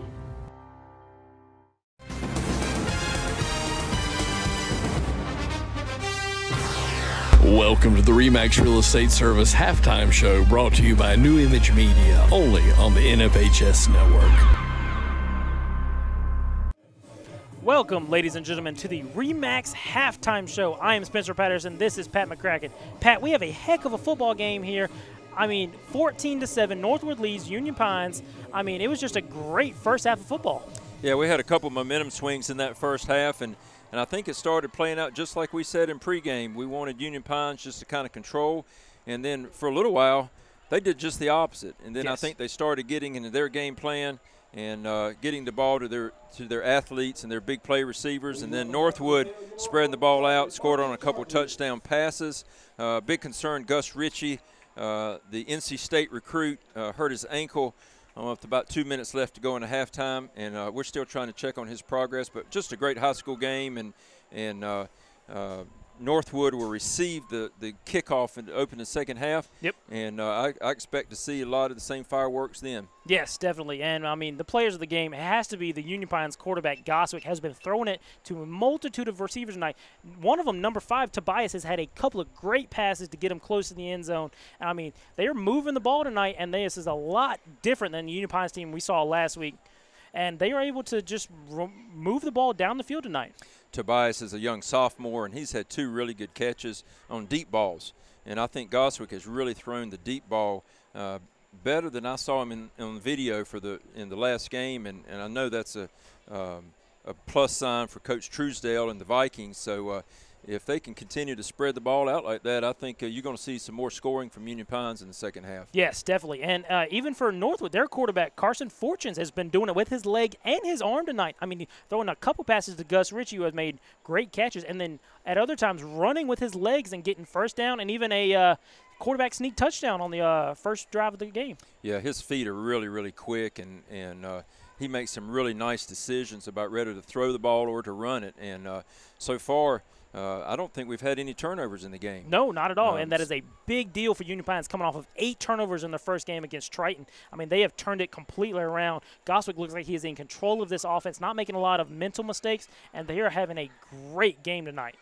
Welcome to the RE/MAX Real Estate Service halftime show, brought to you by New Image Media, only on the NFHS Network. Welcome, ladies and gentlemen, to the RE/MAX halftime show. I am Spencer Patterson. This is Pat McCracken. Pat, we have a heck of a football game here. I mean, 14-7, Northwood leads Union Pines. I mean, it was just a great first half of football. Yeah, we had a couple momentum swings in that first half, and I think it started playing out just like we said in pregame. We wanted Union Pines just to kind of control, and then for a little while, they did just the opposite. And then I think they started getting into their game plan and getting the ball to their athletes and their big play receivers. And then Northwood spreading the ball out, scored on a couple touchdown passes. Big concern, Gus Ritchie, the NC State recruit, hurt his ankle with about 2 minutes left to go in the halftime, and we're still trying to check on his progress. But just a great high school game, and Northwood will receive the kickoff and open the second half. Yep. And I expect to see a lot of the same fireworks then. Yes, definitely. And, I mean, the players of the game, it has to be the Union Pines quarterback, Goswick, has been throwing it to a multitude of receivers tonight. One of them, number 5, Tobias, has had a couple of great passes to get him close to the end zone. And, I mean, they are moving the ball tonight, and this is a lot different than the Union Pines team we saw last week. And they are able to just move the ball down the field tonight. Tobias is a young sophomore, and he's had 2 really good catches on deep balls. And I think Goswick has really thrown the deep ball better than I saw him on video in the last game. And I know that's a plus sign for Coach Truesdale and the Vikings. So if they can continue to spread the ball out like that, I think you're going to see some more scoring from Union Pines in the second half. Yes, definitely. And even for Northwood, their quarterback, Carson Fortunes, has been doing it with his leg and his arm tonight. I mean, throwing a couple passes to Gus Ritchie, who has made great catches, and then at other times running with his legs and getting first down and even a quarterback sneak touchdown on the first drive of the game. Yeah, his feet are really, really quick, and he makes some really nice decisions about whether to throw the ball or to run it. And so far, I don't think we've had any turnovers in the game. No, not at all. And that is a big deal for Union Pines, coming off of 8 turnovers in their first game against Triton. I mean, they have turned it completely around. Goswick looks like he is in control of this offense, not making a lot of mental mistakes, and they are having a great game tonight.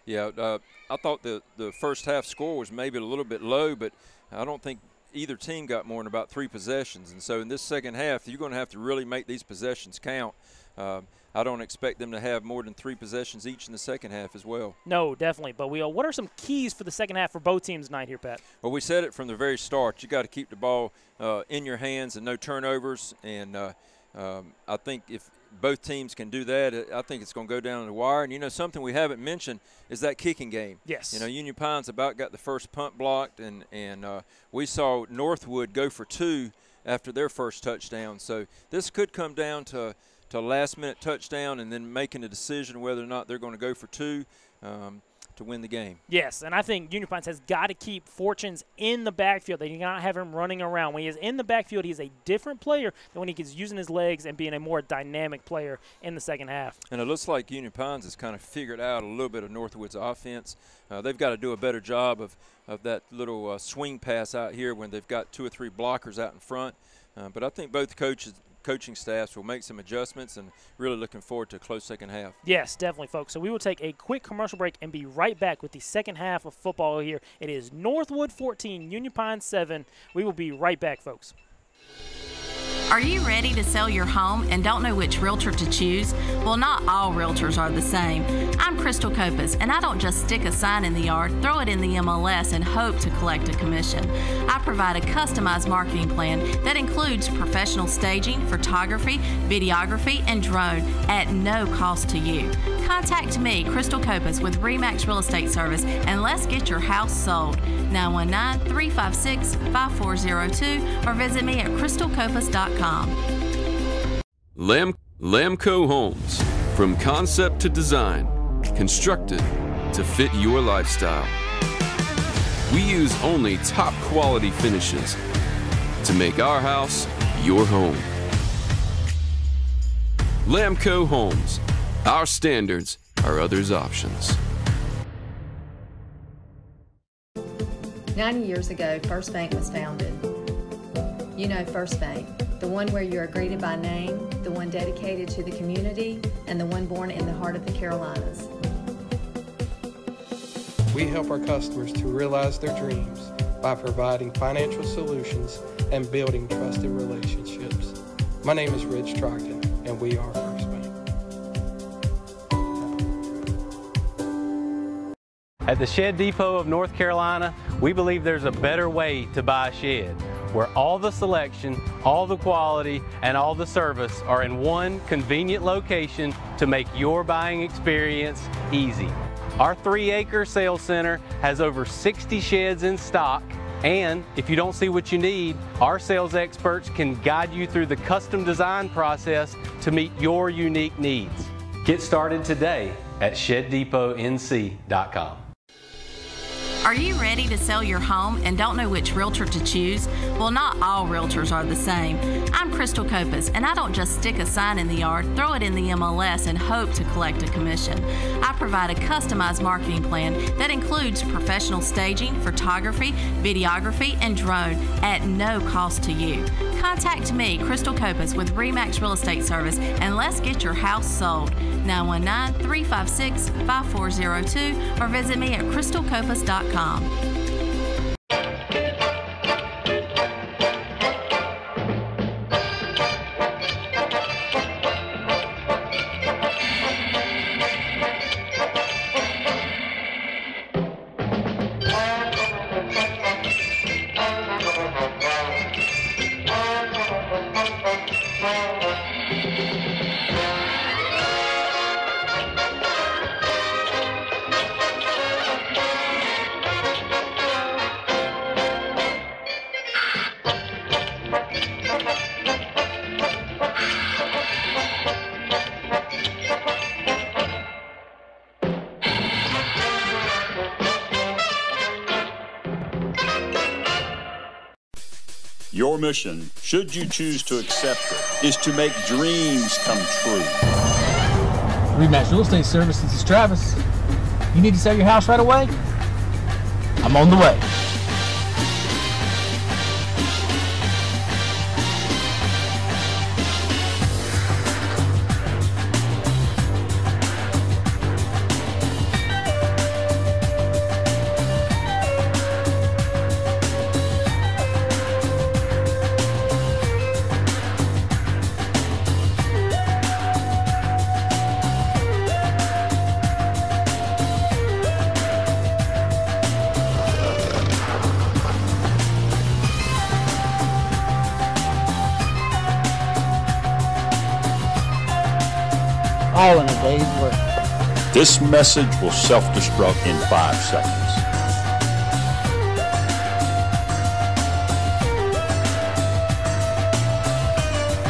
Yeah, I thought the first half score was maybe a little bit low, but I don't think either team got more than about 3 possessions. And so in this second half, you're going to have to really make these possessions count. I don't expect them to have more than 3 possessions each in the second half as well. No, definitely. But what are some keys for the second half for both teams tonight here, Pat? Well, we said it from the very start. You got to keep the ball in your hands and no turnovers. And I think if both teams can do that, I think it's going to go down the wire. And, you know, something we haven't mentioned is that kicking game. Yes. You know, Union Pines about got the first punt blocked, and we saw Northwood go for 2 after their first touchdown. So this could come down to a last-minute touchdown and then making a decision whether or not they're going to go for 2 to win the game. Yes, and I think Union Pines has got to keep Fortunes in the backfield. They do not have him running around. When he is in the backfield, he is a different player than when he is using his legs and being a more dynamic player in the second half. And it looks like Union Pines has kind of figured out a little bit of Northwood's offense. They've got to do a better job of that little swing pass out here when they've got 2 or 3 blockers out in front. But I think both coaching staffs will make some adjustments, and really looking forward to a close second half. Yes, definitely, folks. So we will take a quick commercial break and be right back with the second half of football here. It is Northwood 14, Union Pines 7. We will be right back, folks. Are you ready to sell your home and don't know which realtor to choose? Well, not all realtors are the same. I'm Crystal Copas, and I don't just stick a sign in the yard, throw it in the MLS, and hope to collect a commission. I provide a customized marketing plan that includes professional staging, photography, videography, and drone at no cost to you. Contact me, Crystal Copas, with RE/MAX Real Estate Service, and let's get your house sold. 919-356-5402 or visit me at crystalcopas.com. Lamco Homes. From concept to design, constructed to fit your lifestyle. We use only top quality finishes to make our house your home. Lamco Homes. Our standards are others' options. 90 years ago, First Bank was founded. You know First Bank, the one where you are greeted by name, the one dedicated to the community, and the one born in the heart of the Carolinas. We help our customers to realize their dreams by providing financial solutions and building trusted relationships. My name is Rich Trockton, and we are First Bank. At the Shed Depot of North Carolina, we believe there's a better way to buy a shed, where all the selection, all the quality, and all the service are in one convenient location to make your buying experience easy. Our 3-acre sales center has over 60 sheds in stock, and if you don't see what you need, our sales experts can guide you through the custom design process to meet your unique needs. Get started today at ShedDepotNC.com. Are you ready to sell your home and don't know which realtor to choose? Well, not all realtors are the same. I'm Crystal Copas, and I don't just stick a sign in the yard, throw it in the MLS, and hope to collect a commission. I provide a customized marketing plan that includes professional staging, photography, videography, and drone at no cost to you. Contact me, Crystal Copas, with RE/MAX Real Estate Service, and let's get your house sold. 919-356-5402 or visit me at crystalcopas.com. Your mission, should you choose to accept it, is to make dreams come true. RE/MAX Real Estate Service, this is Travis. You need to sell your house right away? I'm on the way. all in a day's work. This message will self-destruct in 5 seconds.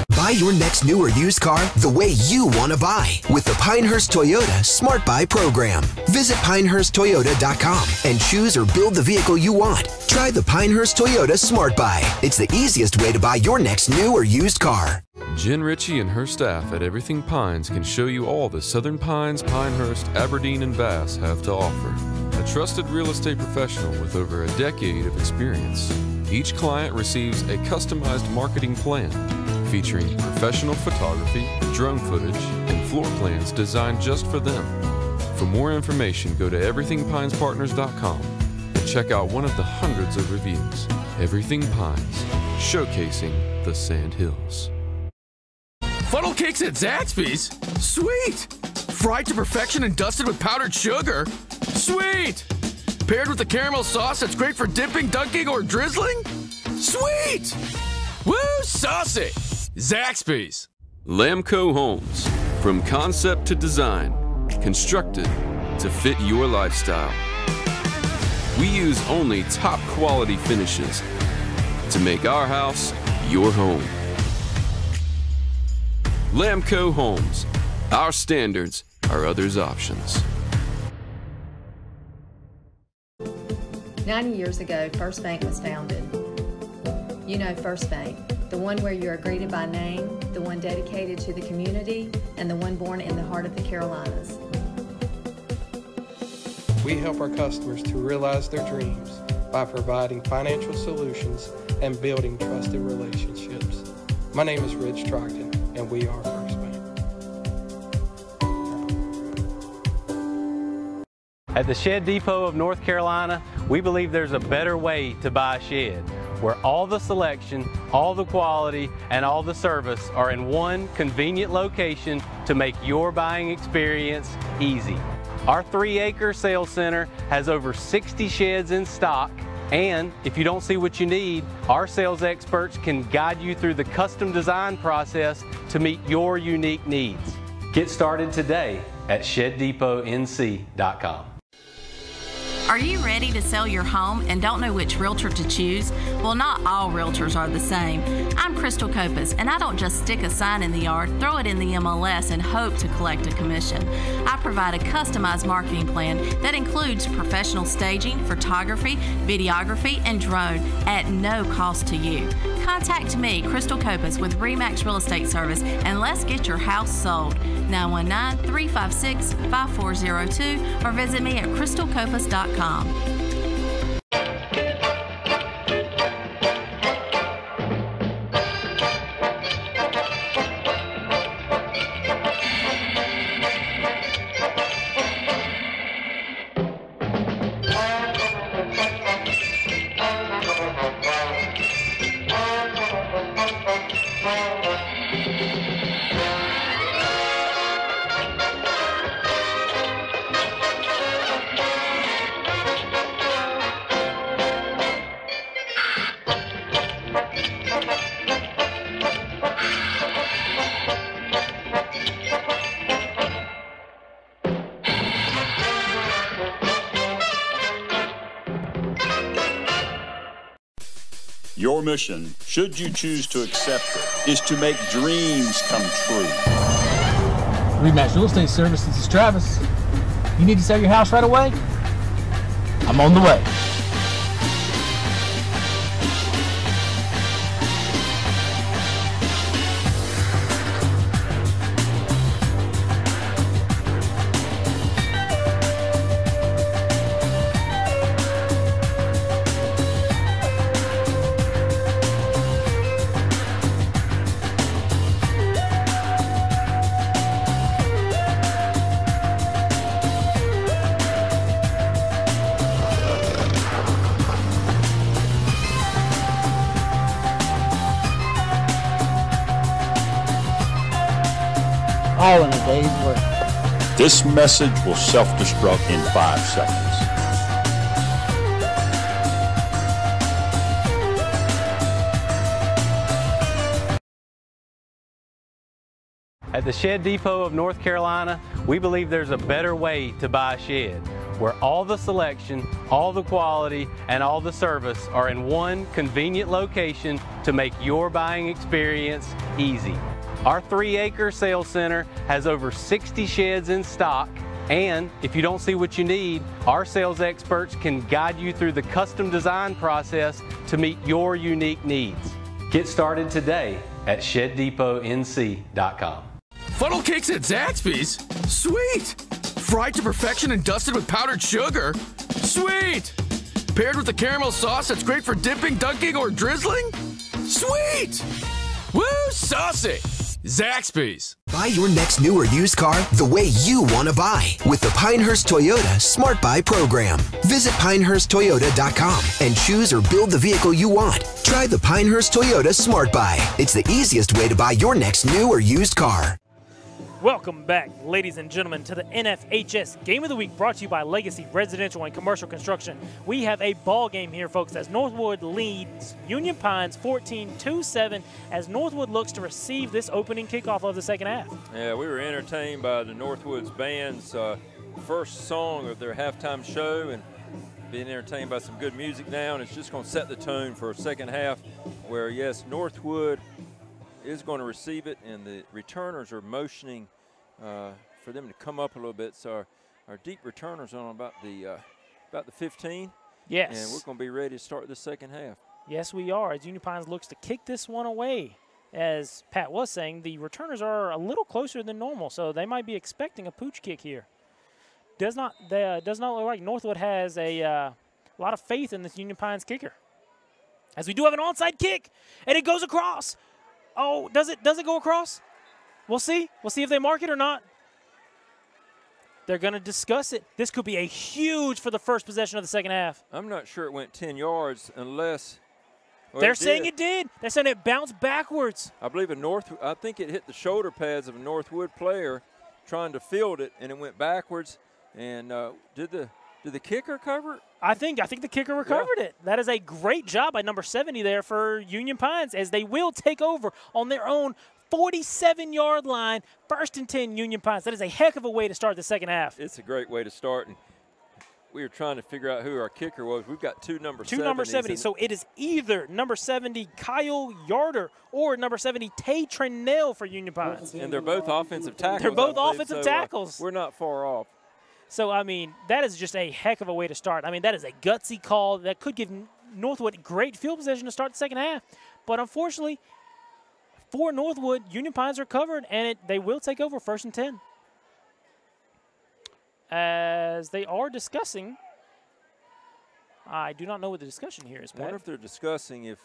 Buy your next new or used car the way you want to buy with the Pinehurst Toyota Smart Buy program. Visit PinehurstToyota.com and choose or build the vehicle you want. Try the Pinehurst Toyota Smart Buy. It's the easiest way to buy your next new or used car. Jen Ritchie and her staff at Everything Pines can show you all the Southern Pines, Pinehurst, Aberdeen, and Bass have to offer. A trusted real estate professional with over a decade of experience. Each client receives a customized marketing plan featuring professional photography, drone footage, and floor plans designed just for them. For more information, go to everythingpinespartners.com and check out one of the hundreds of reviews. Everything Pines, showcasing the Sand Hills. Funnel cakes at Zaxby's? Sweet! Fried to perfection and dusted with powdered sugar? Sweet! Paired with a caramel sauce that's great for dipping, dunking, or drizzling? Sweet! Woo, saucy! Zaxby's. Lamco Homes, from concept to design, constructed to fit your lifestyle. We use only top quality finishes to make our house your home. Lamco Homes, our standards are others' options. 90 years ago, First Bank was founded. You know First Bank, the one where you are greeted by name, the one dedicated to the community, and the one born in the heart of the Carolinas. We help our customers to realize their dreams by providing financial solutions and building trusted relationships. My name is Rich Trockton, and we are First Bank. At the Shed Depot of North Carolina, we believe there's a better way to buy a shed, where all the selection, all the quality, and all the service are in one convenient location to make your buying experience easy. Our 3-acre sales center has over 60 sheds in stock, and if you don't see what you need, our sales experts can guide you through the custom design process to meet your unique needs. Get started today at ShedDepotNC.com. Are you ready to sell your home and don't know which realtor to choose? Well, not all realtors are the same. I'm Crystal Copas, and I don't just stick a sign in the yard, throw it in the MLS, and hope to collect a commission. I provide a customized marketing plan that includes professional staging, photography, videography, and drone at no cost to you. Contact me, Crystal Copas, with RE/MAX Real Estate Service, and let's get your house sold. 919-356-5402 or visit me at crystalcopas.com. Your mission, should you choose to accept it, is to make dreams come true. RE/MAX Real Estate Service, this is Travis. You need to sell your house right away? I'm on the way. All in a day's work. This message will self-destruct in 5 seconds. At the Shed Depot of North Carolina, we believe there's a better way to buy a shed, where all the selection, all the quality, and all the service are in one convenient location to make your buying experience easy. Our 3-acre sales center has over 60 sheds in stock, and if you don't see what you need, our sales experts can guide you through the custom design process to meet your unique needs. Get started today at ShedDepotNC.com. Funnel cakes at Zaxby's? Sweet! Fried to perfection and dusted with powdered sugar? Sweet! Paired with a caramel sauce that's great for dipping, dunking, or drizzling? Sweet! Woo, saucy! Zaxby's. Buy your next new or used car the way you want to buy with the Pinehurst Toyota Smart Buy program. Visit PinehurstToyota.com and choose or build the vehicle you want. Try the Pinehurst Toyota Smart Buy. It's the easiest way to buy your next new or used car. Welcome back, ladies and gentlemen, to the NFHS Game of the Week, brought to you by Legacy Residential and Commercial Construction. We have a ball game here, folks, as Northwood leads Union Pines 14-7 as Northwood looks to receive this opening kickoff of the second half. Yeah, we were entertained by the Northwood's band's first song of their halftime show and being entertained by some good music now, and it's just going to set the tone for a second half where, yes, Northwood is going to receive it, and the returners are motioning for them to come up a little bit. So our deep returners are on about the 15. Yes. And we're going to be ready to start the second half. Yes, we are, as Union Pines looks to kick this one away. As Pat was saying, the returners are a little closer than normal, so they might be expecting a pooch kick here. Does not look like Northwood has a lot of faith in this Union Pines kicker. As we do have an onside kick, and it goes across. Oh, does it go across? We'll see. We'll see if they mark it or not. They're going to discuss it. This could be a huge for the first possession of the second half. I'm not sure it went 10 yards unless they're saying it did. They're saying it bounced backwards. I believe I think it hit the shoulder pads of a Northwood player trying to field it, and it went backwards. And did the kicker cover it? I think the kicker recovered it. That is a great job by number 70 there for Union Pines, as they will take over on their own 47-yard line. 1st and 10, Union Pines. That is a heck of a way to start the second half. It's a great way to start. And we were trying to figure out who our kicker was. We've got two number 70s. Two number 70s. So it is either number 70, Kyle Yarder, or number 70, Tay Trenell for Union Pines. And they're both offensive tackles. They're both offensive tackles. We're not far off. So, I mean, that is just a heck of a way to start. I mean, that is a gutsy call that could give Northwood great field position to start the second half. But unfortunately, for Northwood, Union Pines are covered, and they will take over 1st and 10. As they are discussing, I do not know what the discussion here is, Pat. I wonder if they're discussing if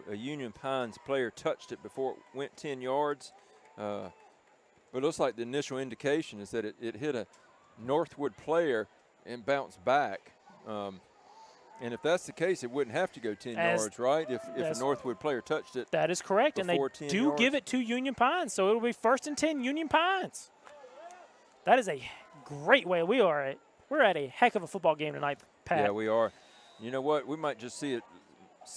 a Union Pines player touched it before it went 10 yards. But it looks like the initial indication is that it hit a Northwood player and bounced back. And if that's the case, it wouldn't have to go 10 yards, right? If a Northwood player touched it. That is correct, and they do give it to Union Pines, so it'll be 1st and 10, Union Pines. That is a great way. We're at a heck of a football game tonight, Pat. Yeah, we are. You know what? We might just see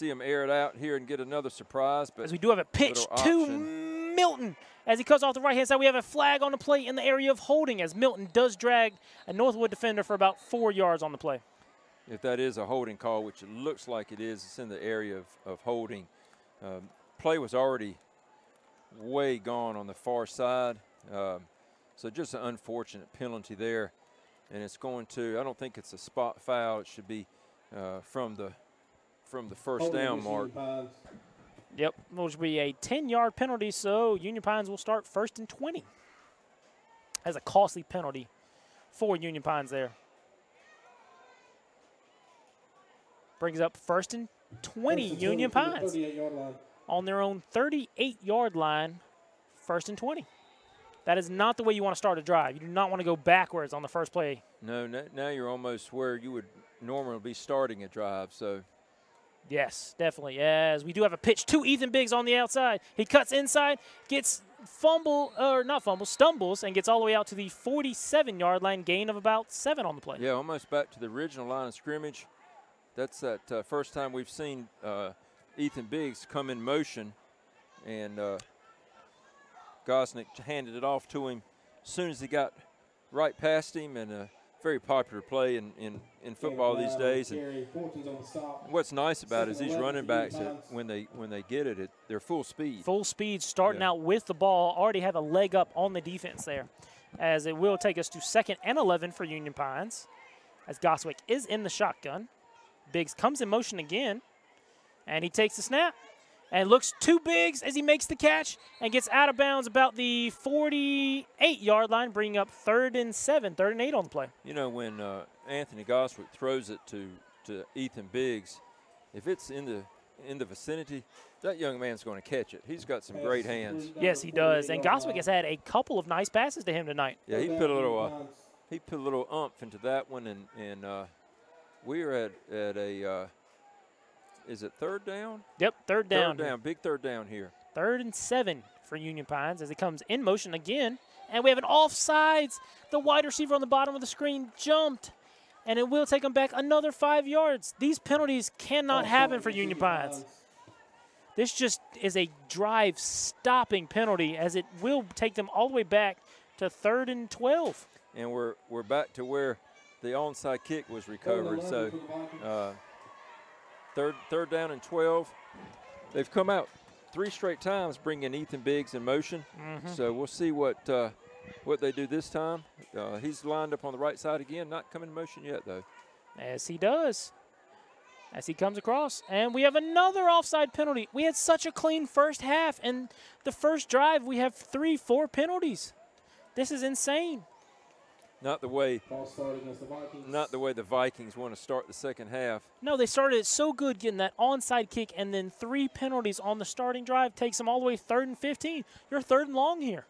them air it out here and get another surprise. But as we do have a pitch to Milton. As he cuts off the right-hand side, we have a flag on the play in the area of holding, as Milton does drag a Northwood defender for about 4 yards on the play. If that is a holding call, which it looks like it is, it's in the area of holding. Play was already way gone on the far side. So just an unfortunate penalty there. And it's going to, I don't think it's a spot foul. It should be from the first down mark. Yep, which will be a 10-yard penalty, so Union Pines will start 1st and 20. As a costly penalty for Union Pines there. Brings up 1st and 20, Union Pines. On their own 38-yard line, 1st and 20. That is not the way you want to start a drive. You do not want to go backwards on the first play. No, now you're almost where you would normally be starting a drive, so. Yes, definitely. As we do have a pitch to Ethan Biggs on the outside. He cuts inside, gets stumbles, and gets all the way out to the 47-yard line, gain of about 7 on the play. Yeah, almost back to the original line of scrimmage. That's that first time we've seen Ethan Biggs come in motion and Gosnick handed it off to him as soon as he got right past him, and a very popular play in football these days. And what's nice about it is these running backs, when they get it, they're full speed. Full speed, starting out with the ball, already have a leg up on the defense there, as it will take us to 2nd and 11 for Union Pines, as Goswick is in the shotgun. Biggs comes in motion again, and he takes the snap and looks to Biggs as he makes the catch and gets out of bounds about the 48-yard line, bringing up 3rd and 7, 3rd and 8 on the play. You know, when Anthony Goswick throws it to Ethan Biggs, if it's in the vicinity, that young man's going to catch it. He's got some great hands. Yes, he does. And Goswick has had a couple of nice passes to him tonight. Yeah, he put a little oomph into that one, and we're at a is it 3rd down? Yep, 3rd down. 3rd down, big 3rd down here. 3rd and 7 for Union Pines as he comes in motion again. And we have an offsides. The wide receiver on the bottom of the screen jumped, and it will take him back another 5 yards. These penalties cannot happen for Union Pines. This just is a drive-stopping penalty, as it will take them all the way back to 3rd and 12. And we're back to where the onside kick was recovered. So third down and 12. They've come out 3 straight times, bringing Ethan Biggs in motion. So we'll see what they do this time. He's lined up on the right side again, not coming in motion yet, though. As he does, as he comes across. And we have another offside penalty. We had such a clean first half, and the first drive we have 4 penalties. This is insane. Not the way the Vikings want to start the second half. No, they started it so good, getting that onside kick, and then 3 penalties on the starting drive takes them all the way 3rd and 15. You're 3rd and long here.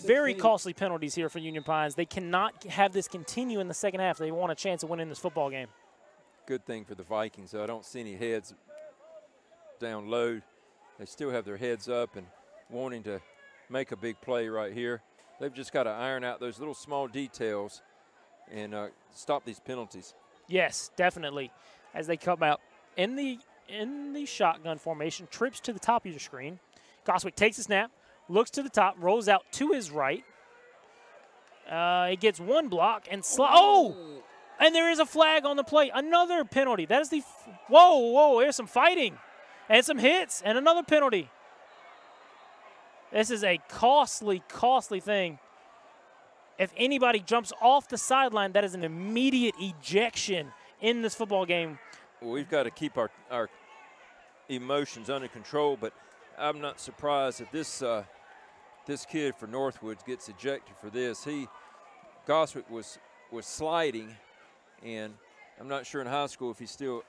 Very costly penalties here for Union Pines. They cannot have this continue in the second half. They want a chance of winning this football game. Good thing for the Vikings, though. I don't see any heads down low. They still have their heads up and wanting to make a big play right here. They've just got to iron out those little small details and stop these penalties. Yes, definitely. As they come out in the shotgun formation, trips to the top of your screen. Goswick takes the snap, looks to the top, rolls out to his right. He gets 1 block and and there is a flag on the play. Another penalty. That is the whoa! There's some fighting and some hits and another penalty. This is a costly thing. If anybody jumps off the sideline, that is an immediate ejection in this football game. Well, we've got to keep our emotions under control, but I'm not surprised if this kid for Northwood gets ejected for this. Goswick was sliding, and I'm not sure in high school if he's still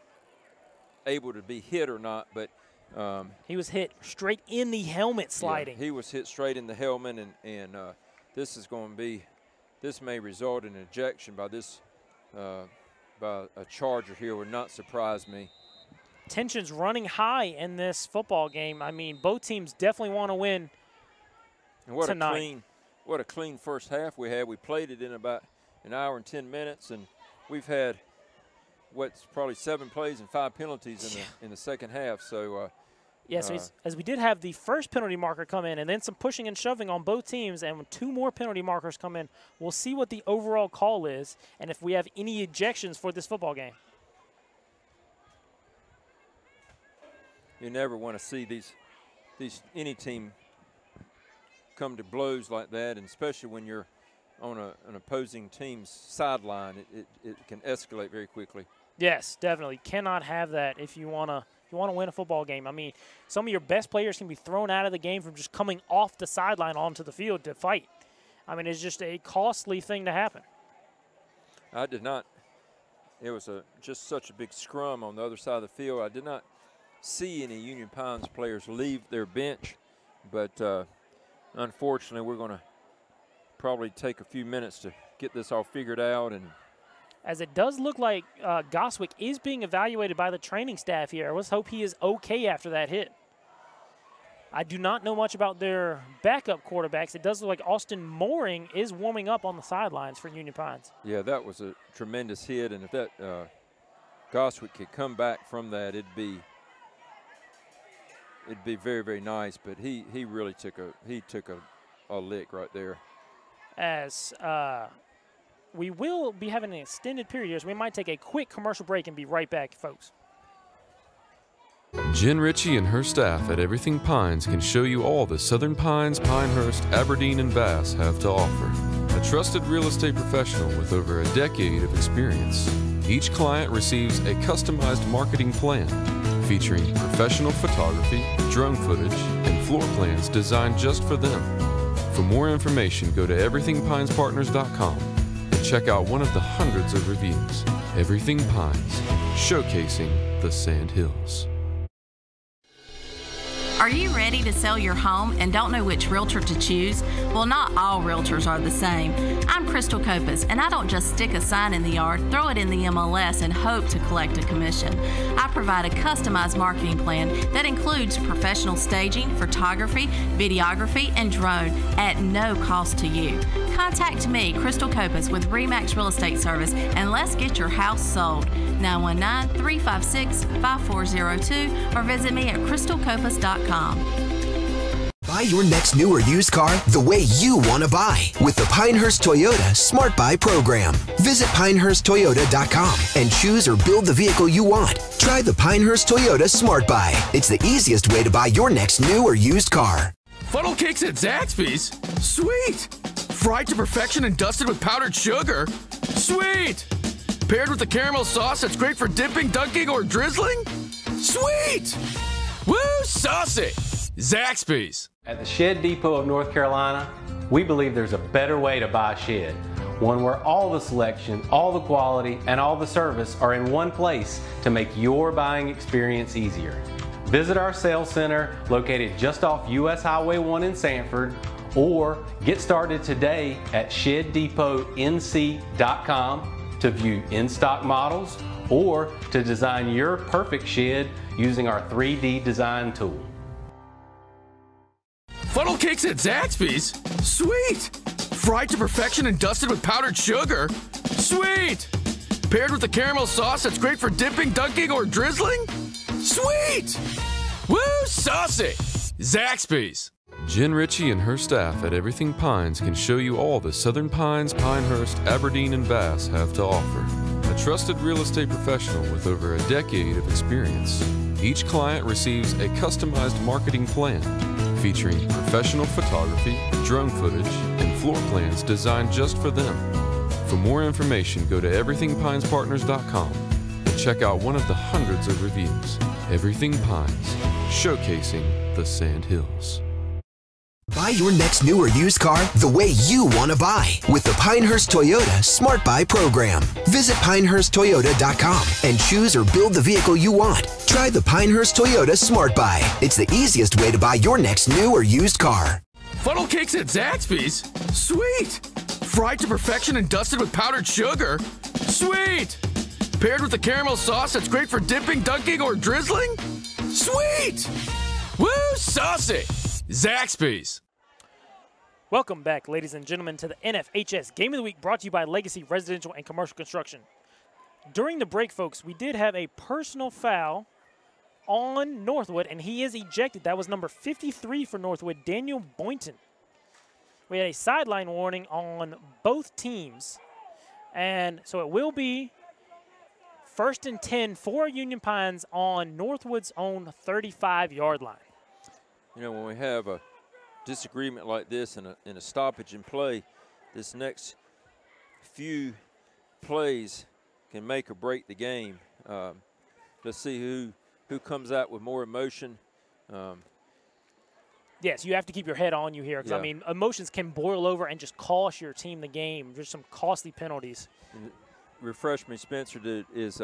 able to be hit or not, but he was hit straight in the helmet sliding. Yeah, he was hit straight in the helmet, and this may result in an ejection by a Charger here. Would not surprise me. Tension's running high in this football game. I mean, both teams definitely want to win tonight. What a clean first half we had. We played it in about an hour and 10 minutes, and we've had what's probably 7 plays and 5 penalties in the second half. So yes, as we did have the first penalty marker come in, and then some pushing and shoving on both teams, and when 2 more penalty markers come in, we'll see what the overall call is and if we have any ejections for this football game. You never want to see any team come to blows like that, and especially when you're on an opposing team's sideline, it can escalate very quickly. Yes, definitely. Cannot have that if you want to win a football game. I mean, some of your best players can be thrown out of the game from just coming off the sideline onto the field to fight. I mean, it's just a costly thing to happen. I did not. It was just such a big scrum on the other side of the field. I did not see any Union Pines players leave their bench, but unfortunately, we're going to probably take a few minutes to get this all figured out. And as it does look like Goswick is being evaluated by the training staff here. Let's hope he is okay after that hit. I do not know much about their backup quarterbacks. It does look like Austin Mooring is warming up on the sidelines for Union Pines. Yeah, that was a tremendous hit, and if that Goswick could come back from that, it'd be it'd be very, very nice. But he really took a lick right there. As we will be having an extended period here, so we might take a quick commercial break and be right back, folks. Jen Ritchie and her staff at Everything Pines can show you all the Southern Pines, Pinehurst, Aberdeen, and Bass have to offer. A trusted real estate professional with over a decade of experience. Each client receives a customized marketing plan featuring professional photography, drone footage, and floor plans designed just for them. For more information, go to everythingpinespartners.com and check out one of the hundreds of reviews. Everything Pines, showcasing the Sand Hills. Are you ready to sell your home and don't know which realtor to choose? Well, not all realtors are the same. I'm Crystal Copas, and I don't just stick a sign in the yard, throw it in the MLS, and hope to collect a commission. I provide a customized marketing plan that includes professional staging, photography, videography, and drone at no cost to you. Contact me, Crystal Copas, with RE/MAX Real Estate Service, and let's get your house sold. 919-356-5402 or visit me at crystalcopas.com. Buy your next new or used car the way you want to buy with the Pinehurst Toyota Smart Buy program. Visit pinehursttoyota.com and choose or build the vehicle you want. Try the Pinehurst Toyota Smart Buy. It's the easiest way to buy your next new or used car. Funnel cakes at Zaxby's? Sweet! Fried to perfection and dusted with powdered sugar? Sweet! Paired with a caramel sauce that's great for dipping, dunking, or drizzling? Sweet! Woo, saucy! Zaxby's. At the Shed Depot of North Carolina, we believe there's a better way to buy a shed. One where all the selection, all the quality, and all the service are in one place to make your buying experience easier. Visit our sales center located just off US Highway 1 in Sanford, or get started today at ShedDepotNC.com to view in-stock models or to design your perfect shed using our 3D design tool. Funnel cakes at Zaxby's? Sweet! Fried to perfection and dusted with powdered sugar? Sweet! Paired with a caramel sauce that's great for dipping, dunking, or drizzling? Sweet! Woo, saucy! Zaxby's. Jen Ritchie and her staff at Everything Pines can show you all the Southern Pines, Pinehurst, Aberdeen, and Bass have to offer. A trusted real estate professional with over a decade of experience. Each client receives a customized marketing plan featuring professional photography, drone footage, and floor plans designed just for them. For more information, go to everythingpinespartners.com and check out one of the hundreds of reviews. Everything Pines, showcasing the Sand Hills. Buy your next new or used car the way you want to buy with the Pinehurst Toyota Smart Buy program. Visit pinehursttoyota.com and choose or build the vehicle you want. Try the Pinehurst Toyota Smart Buy. It's the easiest way to buy your next new or used car. Funnel cakes at Zaxby's? Sweet! Fried to perfection and dusted with powdered sugar? Sweet! Paired with a caramel sauce that's great for dipping, dunking, or drizzling? Sweet! Woo, saucy! Zaxby's. Welcome back, ladies and gentlemen, to the NFHS Game of the Week, brought to you by Legacy Residential and Commercial Construction. During the break, folks, we did have a personal foul on Northwood, and he is ejected. That was number 53 for Northwood, Daniel Boynton. We had a sideline warning on both teams, and so it will be 1st and 10 for Union Pines on Northwood's own 35-yard line. You know, when we have a disagreement like this in a stoppage in play, this next few plays can make or break the game. Let's see who comes out with more emotion. Yes, you have to keep your head on you here, because, I mean, emotions can boil over and just cost your team the game. There's some costly penalties. And refresh me, Spencer, is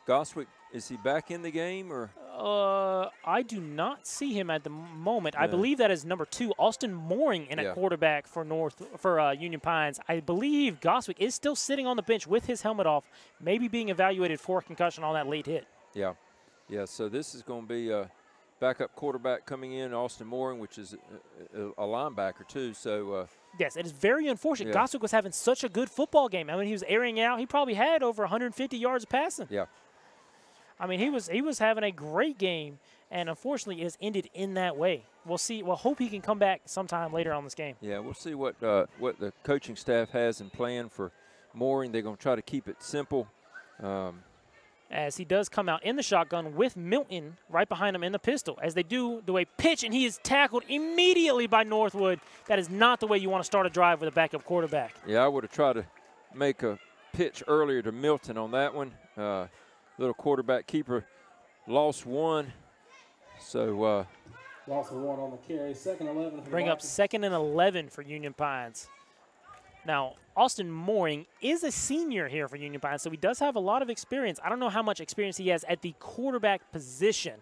Goswick, is he back in the game? Or I do not see him at the moment. Yeah. I believe that is number 2, Austin Mooring, in a quarterback for Union Pines. I believe Goswick is still sitting on the bench with his helmet off, maybe being evaluated for concussion on that late hit. Yeah. Yeah, so this is going to be a backup quarterback coming in, Austin Mooring, which is a linebacker too. So yes, it is very unfortunate. Yeah. Goswick was having such a good football game. I mean, he was airing out. He probably had over 150 yards of passing. Yeah. I mean, he was having a great game, and unfortunately it has ended in that way. We'll see. We'll hope he can come back sometime later on this game. Yeah, we'll see what the coaching staff has in plan for Mooring. They're going to try to keep it simple. As he does come out in the shotgun with Milton right behind him in the pistol. As they do a pitch, and he is tackled immediately by Northwood. That is not the way you want to start a drive with a backup quarterback. Yeah, I would have tried to make a pitch earlier to Milton on that one. Little quarterback keeper lost one. So lost one on the carry. 2nd and 11. Bring up 2nd and 11 for Union Pines. Now, Austin Mooring is a senior here for Union Pines, so he does have a lot of experience. I don't know how much experience he has at the quarterback position.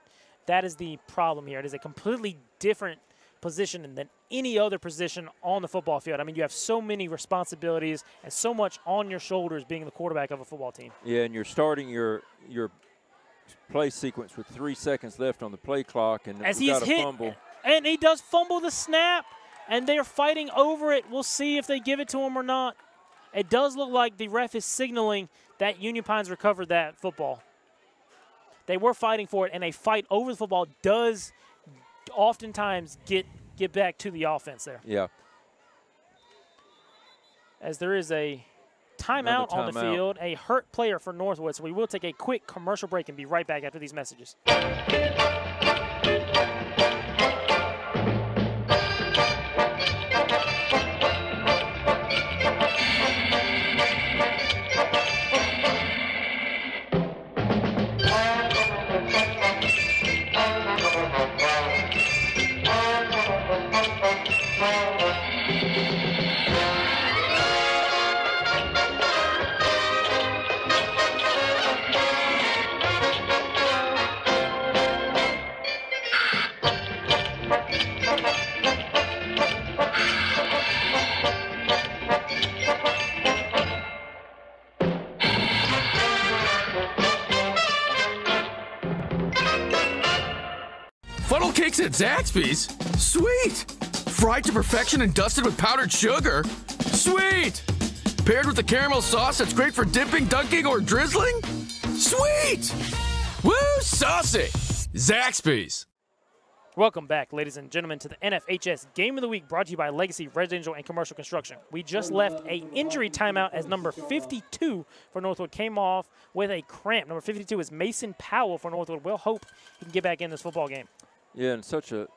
That is the problem here. It is a completely different position than any other position on the football field. I mean, you have so many responsibilities and so much on your shoulders being the quarterback of a football team. Yeah, and you're starting your play sequence with 3 seconds left on the play clock, and as he's he's got a hit, fumble. And he does fumble the snap. And they're fighting over it. We'll see if they give it to him or not. It does look like the ref is signaling that Union Pines recovered that football. They were fighting for it, and a fight over the football does oftentimes get back to the offense there. Yeah. As there is a timeout on the field, a hurt player for Northwood. So we will take a quick commercial break and be right back after these messages. Funnel cakes at Zaxby's? Sweet! Fried to perfection and dusted with powdered sugar? Sweet! Paired with a caramel sauce that's great for dipping, dunking, or drizzling? Sweet! Woo, saucy! Zaxby's. Welcome back, ladies and gentlemen, to the NFHS Game of the Week, brought to you by Legacy Residential and Commercial Construction. We just left an injury timeout as number 52 for Northwood came off with a cramp. Number 52 is Mason Powell for Northwood. We'll hope he can get back in this football game. Yeah, and such a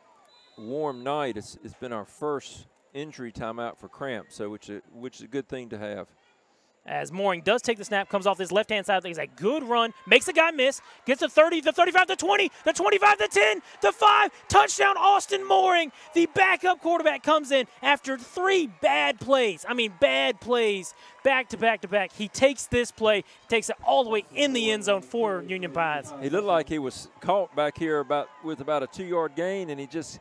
warm night. It's been our first injury timeout for cramp, so which is a good thing to have. As Mooring does take the snap, comes off his left-hand side, takes a good run, makes the guy miss, gets the 30, the 35, the 20, the 25, the 10, the 5, touchdown Austin Mooring. The backup quarterback comes in after 3 bad plays. I mean, bad plays, back to back to back. He takes this play, takes it all the way in the end zone for Union Pines. He looked like he was caught back here with about a 2-yard gain, and he just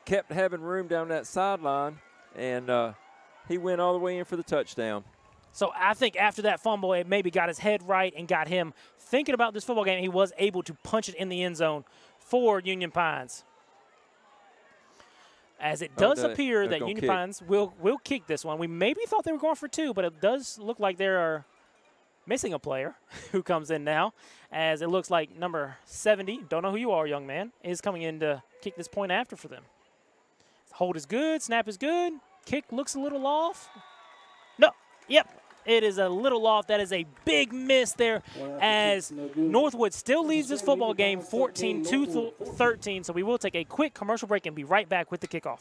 kept having room down that sideline, and he went all the way in for the touchdown. So I think after that fumble, it maybe got his head right and got him thinking about this football game. He was able to punch it in the end zone for Union Pines. As it does appear that Union Pines will kick this one. We maybe thought they were going for 2, but it does look like they are missing a player who comes in now, as it looks like number 70, don't know who you are, young man, is coming in to kick this point after for them. Hold is good, snap is good, kick looks a little off. No, yep. It is a little off. That is a big miss there, as Northwood still leads this football game 14-13. So we will take a quick commercial break and be right back with the kickoff.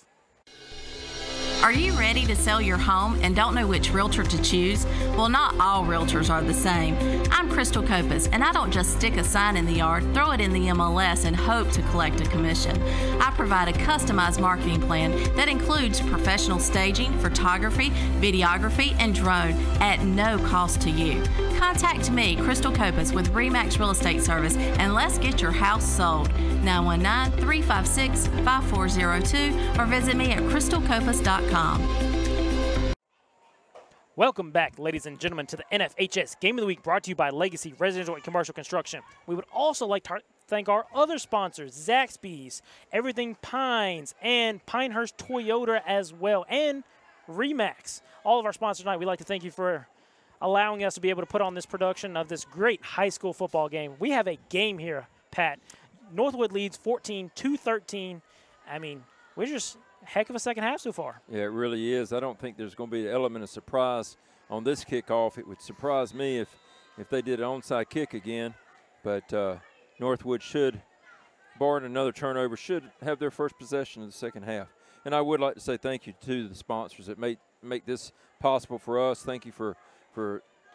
Are you ready to sell your home and don't know which realtor to choose? Well, not all realtors are the same. I'm Crystal Copas, and I don't just stick a sign in the yard, throw it in the MLS, and hope to collect a commission. I provide a customized marketing plan that includes professional staging, photography, videography, and drone at no cost to you. Contact me, Crystal Copas, with RE/MAX Real Estate Service, and let's get your house sold. 919-356-5402 or visit me at crystalcopas.com. Welcome back, ladies and gentlemen, to the NFHS Game of the Week, brought to you by Legacy Residential and Commercial Construction. We would also like to thank our other sponsors, Zaxby's, Everything Pines, and Pinehurst Toyota as well, and RE/MAX. All of our sponsors tonight, we'd like to thank you for allowing us to be able to put on this production of this great high school football game. We have a game here, Pat. Northwood leads 14-13. I mean, we're just a heck of a second half so far. Yeah, it really is. I don't think there's going to be an element of surprise on this kickoff. It would surprise me if they did an onside kick again. But Northwood should, barring another turnover, should have their first possession of the second half. And I would like to say thank you to the sponsors that make this possible for us. Thank you for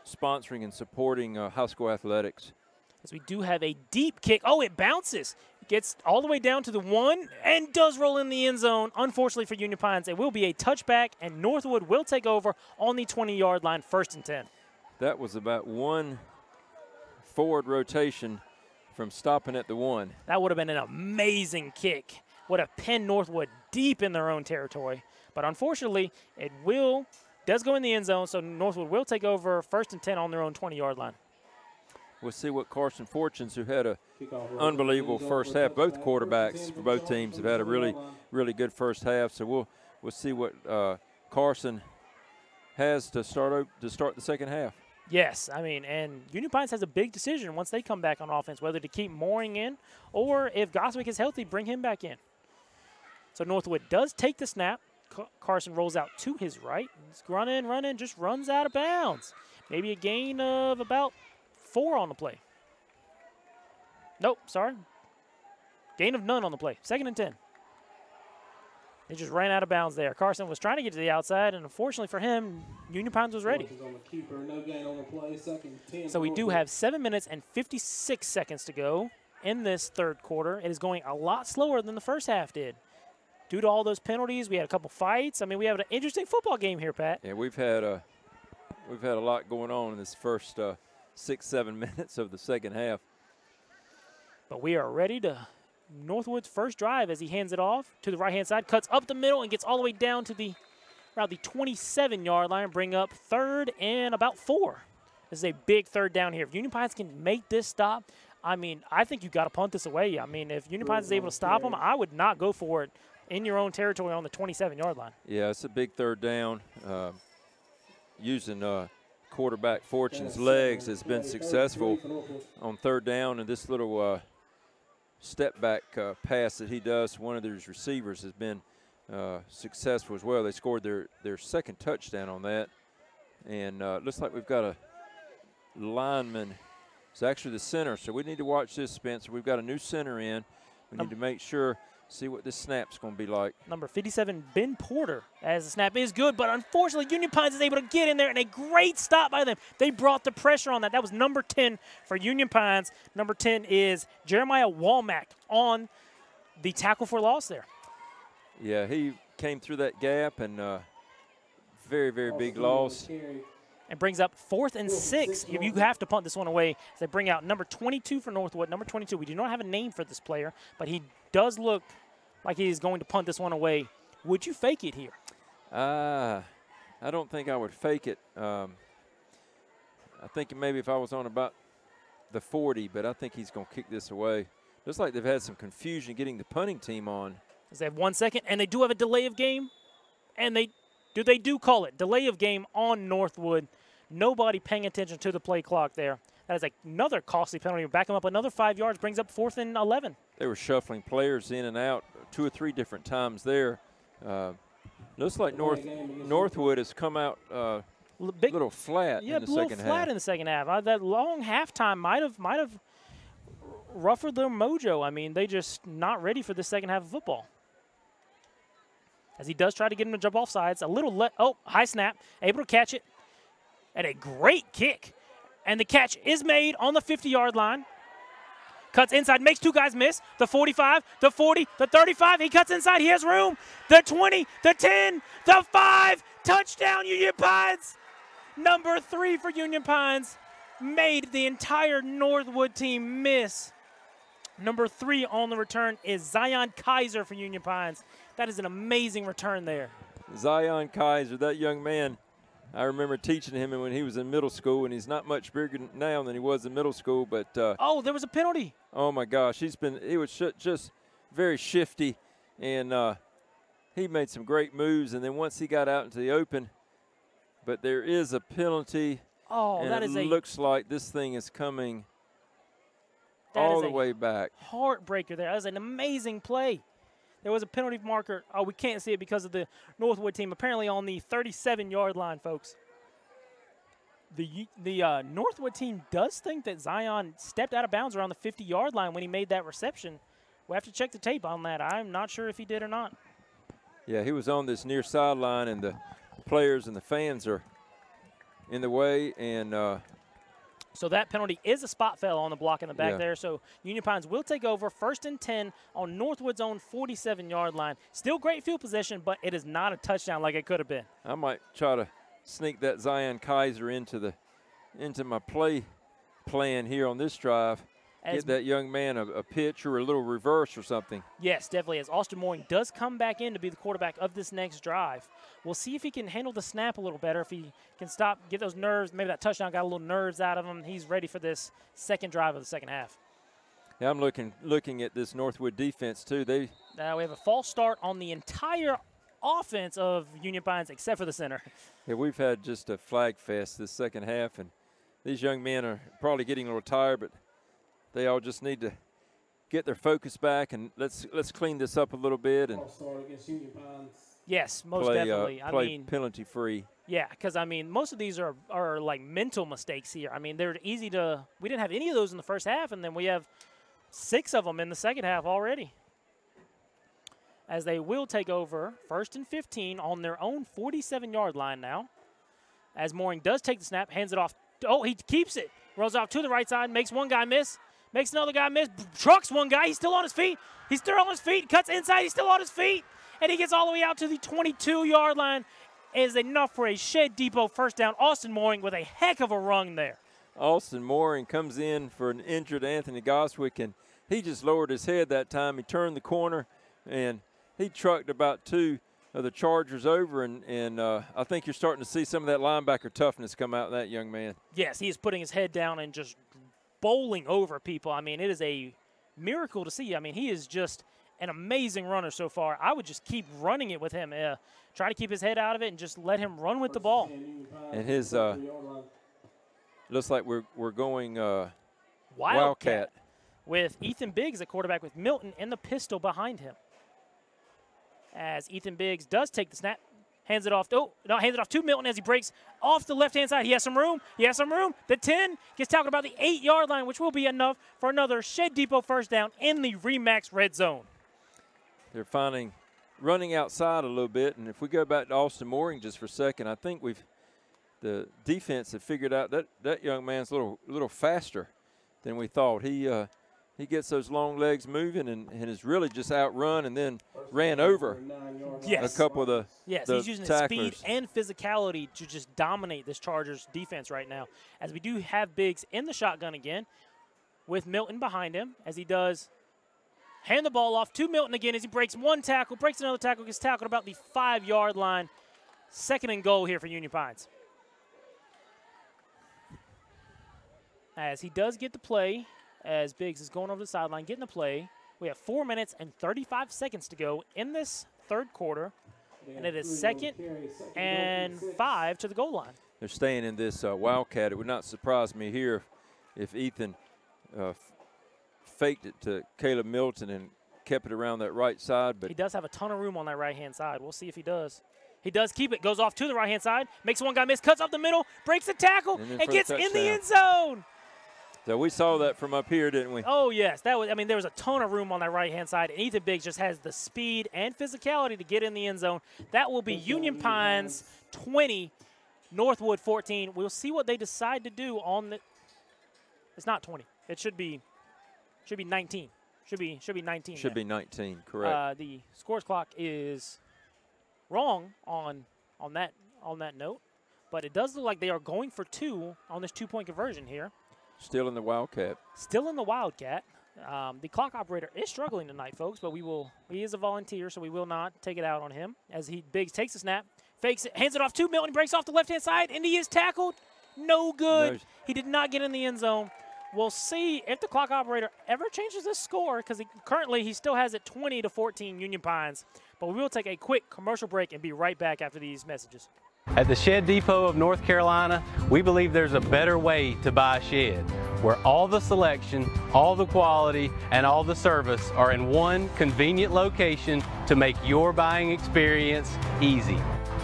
sponsoring and supporting high school athletics. As we do have a deep kick. Oh, it bounces. Gets all the way down to the 1 and does roll in the end zone. Unfortunately for Union Pines, it will be a touchback, and Northwood will take over on the 20-yard line, 1st and 10. That was about one forward rotation from stopping at the 1. That would have been an amazing kick. Would have pinned Northwood deep in their own territory. But unfortunately, it does go in the end zone, so Northwood will take over 1st and 10 on their own 20-yard line. We'll see what Carson Fortunes, who had an unbelievable first half. Both quarterbacks for both teams have had a really, really good first half. So we'll see what Carson has to start the second half. Yes, I mean, and Union Pines has a big decision once they come back on offense, whether to keep Mooring in or if Goswick is healthy, bring him back in. So Northwood does take the snap. Carson rolls out to his right. He's running, just runs out of bounds. Maybe a gain of about 4 on the play. Nope, sorry. Gain of none on the play. 2nd and 10. They just ran out of bounds there. Carson was trying to get to the outside, and unfortunately for him, Union Pines was ready. So we do have 7 minutes and 56 seconds to go in this third quarter. It is going a lot slower than the first half did. Due to all those penalties, we had a couple fights. I mean, we have an interesting football game here, Pat. Yeah, we've had a lot going on in this first 6-7 minutes of the second half. But we are ready to Northwood's first drive as he hands it off to the right-hand side, cuts up the middle and gets all the way down to around the 27-yard line, bring up 3rd and about 4. This is a big third down here. If Union Pines can make this stop, I mean, I think you got to punt this away. I mean, if Union Pines is able to stop them, I would not go for it in your own territory on the 27-yard line. Yeah, it's a big third down. Using quarterback Fortune's legs has been successful on third down, and this little step back pass that he does to one of these receivers has been successful as well. They scored their second touchdown on that, and looks like we've got a lineman. It's actually the center, so we need to watch this, Spencer. We've got a new center in. We need to make sure, see what this snap's going to be like. Number 57, Ben Porter, as the snap is good, but unfortunately Union Pines is able to get in there, and a great stop by them. They brought the pressure on that. That was number 10 for Union Pines. Number 10 is Jeremiah Walmack on the tackle for loss there. Yeah, he came through that gap, and very, very big loss. And brings up 4th and 6. You have to punt this one away as they bring out number 22 for Northwood. Number 22, we do not have a name for this player, but he does look like he's going to punt this one away. Would you fake it here? I don't think I would fake it. I think maybe if I was on about the 40, but I think he's going to kick this away. Looks like they've had some confusion getting the punting team on. As they have 1 second, and they do have a delay of game, and they do call it. Delay of game on Northwood. Nobody paying attention to the play clock there. That is another costly penalty. Back them up another 5 yards, brings up 4th and 11. They were shuffling players in and out 2 or 3 different times there. Looks like Northwood has come out a little flat in the second half. Yeah, a little flat in the second half. That long halftime might have ruffled their mojo. I mean, they just not ready for the second half of football. As he does try to get him to jump off sides. High snap, able to catch it. And a great kick. And the catch is made on the 50-yard line. Cuts inside, makes 2 guys miss. The 45, the 40, the 35. He cuts inside, he has room. The 20, the 10, the 5. Touchdown, Union Pines. Number 3 for Union Pines. Made the entire Northwood team miss. Number 3 on the return is Zion Kaiser for Union Pines. That is an amazing return there. Zion Kaiser, that young man, I remember teaching him when he was in middle school, and he's not much bigger now than he was in middle school. But oh, there was a penalty. Oh my gosh, he was just very shifty, and he made some great moves. And then once he got out into the open, but there is a penalty. Oh, and that it is looks like this thing is coming. all the way back. Heartbreaker there. That was an amazing play. There was a penalty marker. Oh, we can't see it because of the Northwood team. Apparently on the 37-yard line, folks. The Northwood team does think that Zion stepped out of bounds around the 50-yard line when he made that reception. We'll have to check the tape on that. I'm not sure if he did or not. Yeah, he was on this near sideline, and the players and the fans are in the way. And so that penalty is a spot foul on the block in the back there. So Union Pines will take over 1st and 10 on Northwood's own 47-yard line. Still great field position, but it is not a touchdown like it could have been. I might try to sneak that Zion Kaiser into my play plan here on this drive. Get that young man a pitch or a little reverse or something. Yes, definitely. As Austin Mooring does come back in to be the quarterback of this next drive. We'll see if he can handle the snap a little better, if he can get those nerves. Maybe that touchdown got a little nerves out of him. He's ready for this second drive of the second half. Yeah, I'm looking at this Northwood defense, too. We have a false start on the entire offense of Union Pines except for the center. Yeah, we've had just a flag fest this second half, and these young men are probably getting a little tired, but they all just need to get their focus back, and let's clean this up a little bit and yes, most definitely. Play penalty free. Yeah, because I mean most of these are like mental mistakes here. I mean they're easy to. We didn't have any of those in the first half, and then we have 6 of them in the second half already. As they will take over 1st and 15 on their own 47-yard line now. As Mooring does take the snap, hands it off. Oh, he keeps it. Rolls off to the right side, makes one guy miss. Makes another guy miss, trucks one guy. He's still on his feet. He's still on his feet, cuts inside. He's still on his feet. And he gets all the way out to the 22-yard line. It is enough for a Shed Depot first down. Austin Mooring with a heck of a run there. Austin Mooring comes in for an injured Anthony Goswick, and he just lowered his head that time. He turned the corner, and he trucked about 2 of the Chargers over, and I think you're starting to see some of that linebacker toughness come out in that young man. Yes, he is putting his head down and just bowling over people. I mean, it is a miracle to see. I mean, he is just an amazing runner so far. I would just keep running it with him. Try to keep his head out of it and just let him run with the ball. And his looks like we're going Wildcat with Ethan Biggs, the quarterback, with Milton in the pistol behind him. As Ethan Biggs does take the snap, hands it off. Oh, no, hands it off to Milton as he breaks off the left-hand side. He has some room. He has some room. The 10 gets tackled about the 8-yard line, which will be enough for another Shed Depot first down in the RE/MAX red zone. They're finding running outside a little bit, and if we go back to Austin Mooring just for a second, I think the defense have figured out that young man's a little faster than we thought. He gets those long legs moving and is really just outrun and then ran over a couple of the he's using his speed and physicality to just dominate this Chargers defense right now. As we do have Biggs in the shotgun again with Milton behind him as he does hand the ball off to Milton again as he breaks one tackle, breaks another tackle, gets tackled about the 5-yard line. 2nd and goal here for Union Pines. As he does get the play, as Biggs is going over the sideline, getting the play. We have 4 minutes and 35 seconds to go in this third quarter, and it is 2nd and 5 to the goal line. They're staying in this Wildcat. It would not surprise me here if Ethan faked it to Caleb Milton and kept it around that right side. But he does have a ton of room on that right-hand side. We'll see if he does. He does keep it, goes off to the right-hand side, makes one guy miss, cuts up the middle, breaks the tackle, and gets in the end zone. So we saw that from up here, didn't we? Oh, yes. There was a ton of room on that right-hand side, and Ethan Biggs just has the speed and physicality to get in the end zone. That will be Union Pines 20, Northwood 14. We'll see what they decide to do on the – it's not 20. It should be 19. Should be 19. Should be 19, correct. The scores clock is wrong on that note, but it does look like they are going for 2 on this 2-point conversion here. Still in the Wildcat. Still in the Wildcat. The clock operator is struggling tonight, folks, but he is a volunteer, so we will not take it out on him. As Biggs takes the snap, fakes it, hands it off to Milton, breaks off the left-hand side, and he is tackled. No good. No. He did not get in the end zone. We'll see if the clock operator ever changes this score, because currently he still has it 20-14 Union Pines. But we will take a quick commercial break and be right back after these messages. At the Shed Depot of North Carolina, we believe there's a better way to buy a shed. where all the selection, all the quality, and all the service are in one convenient location to make your buying experience easy.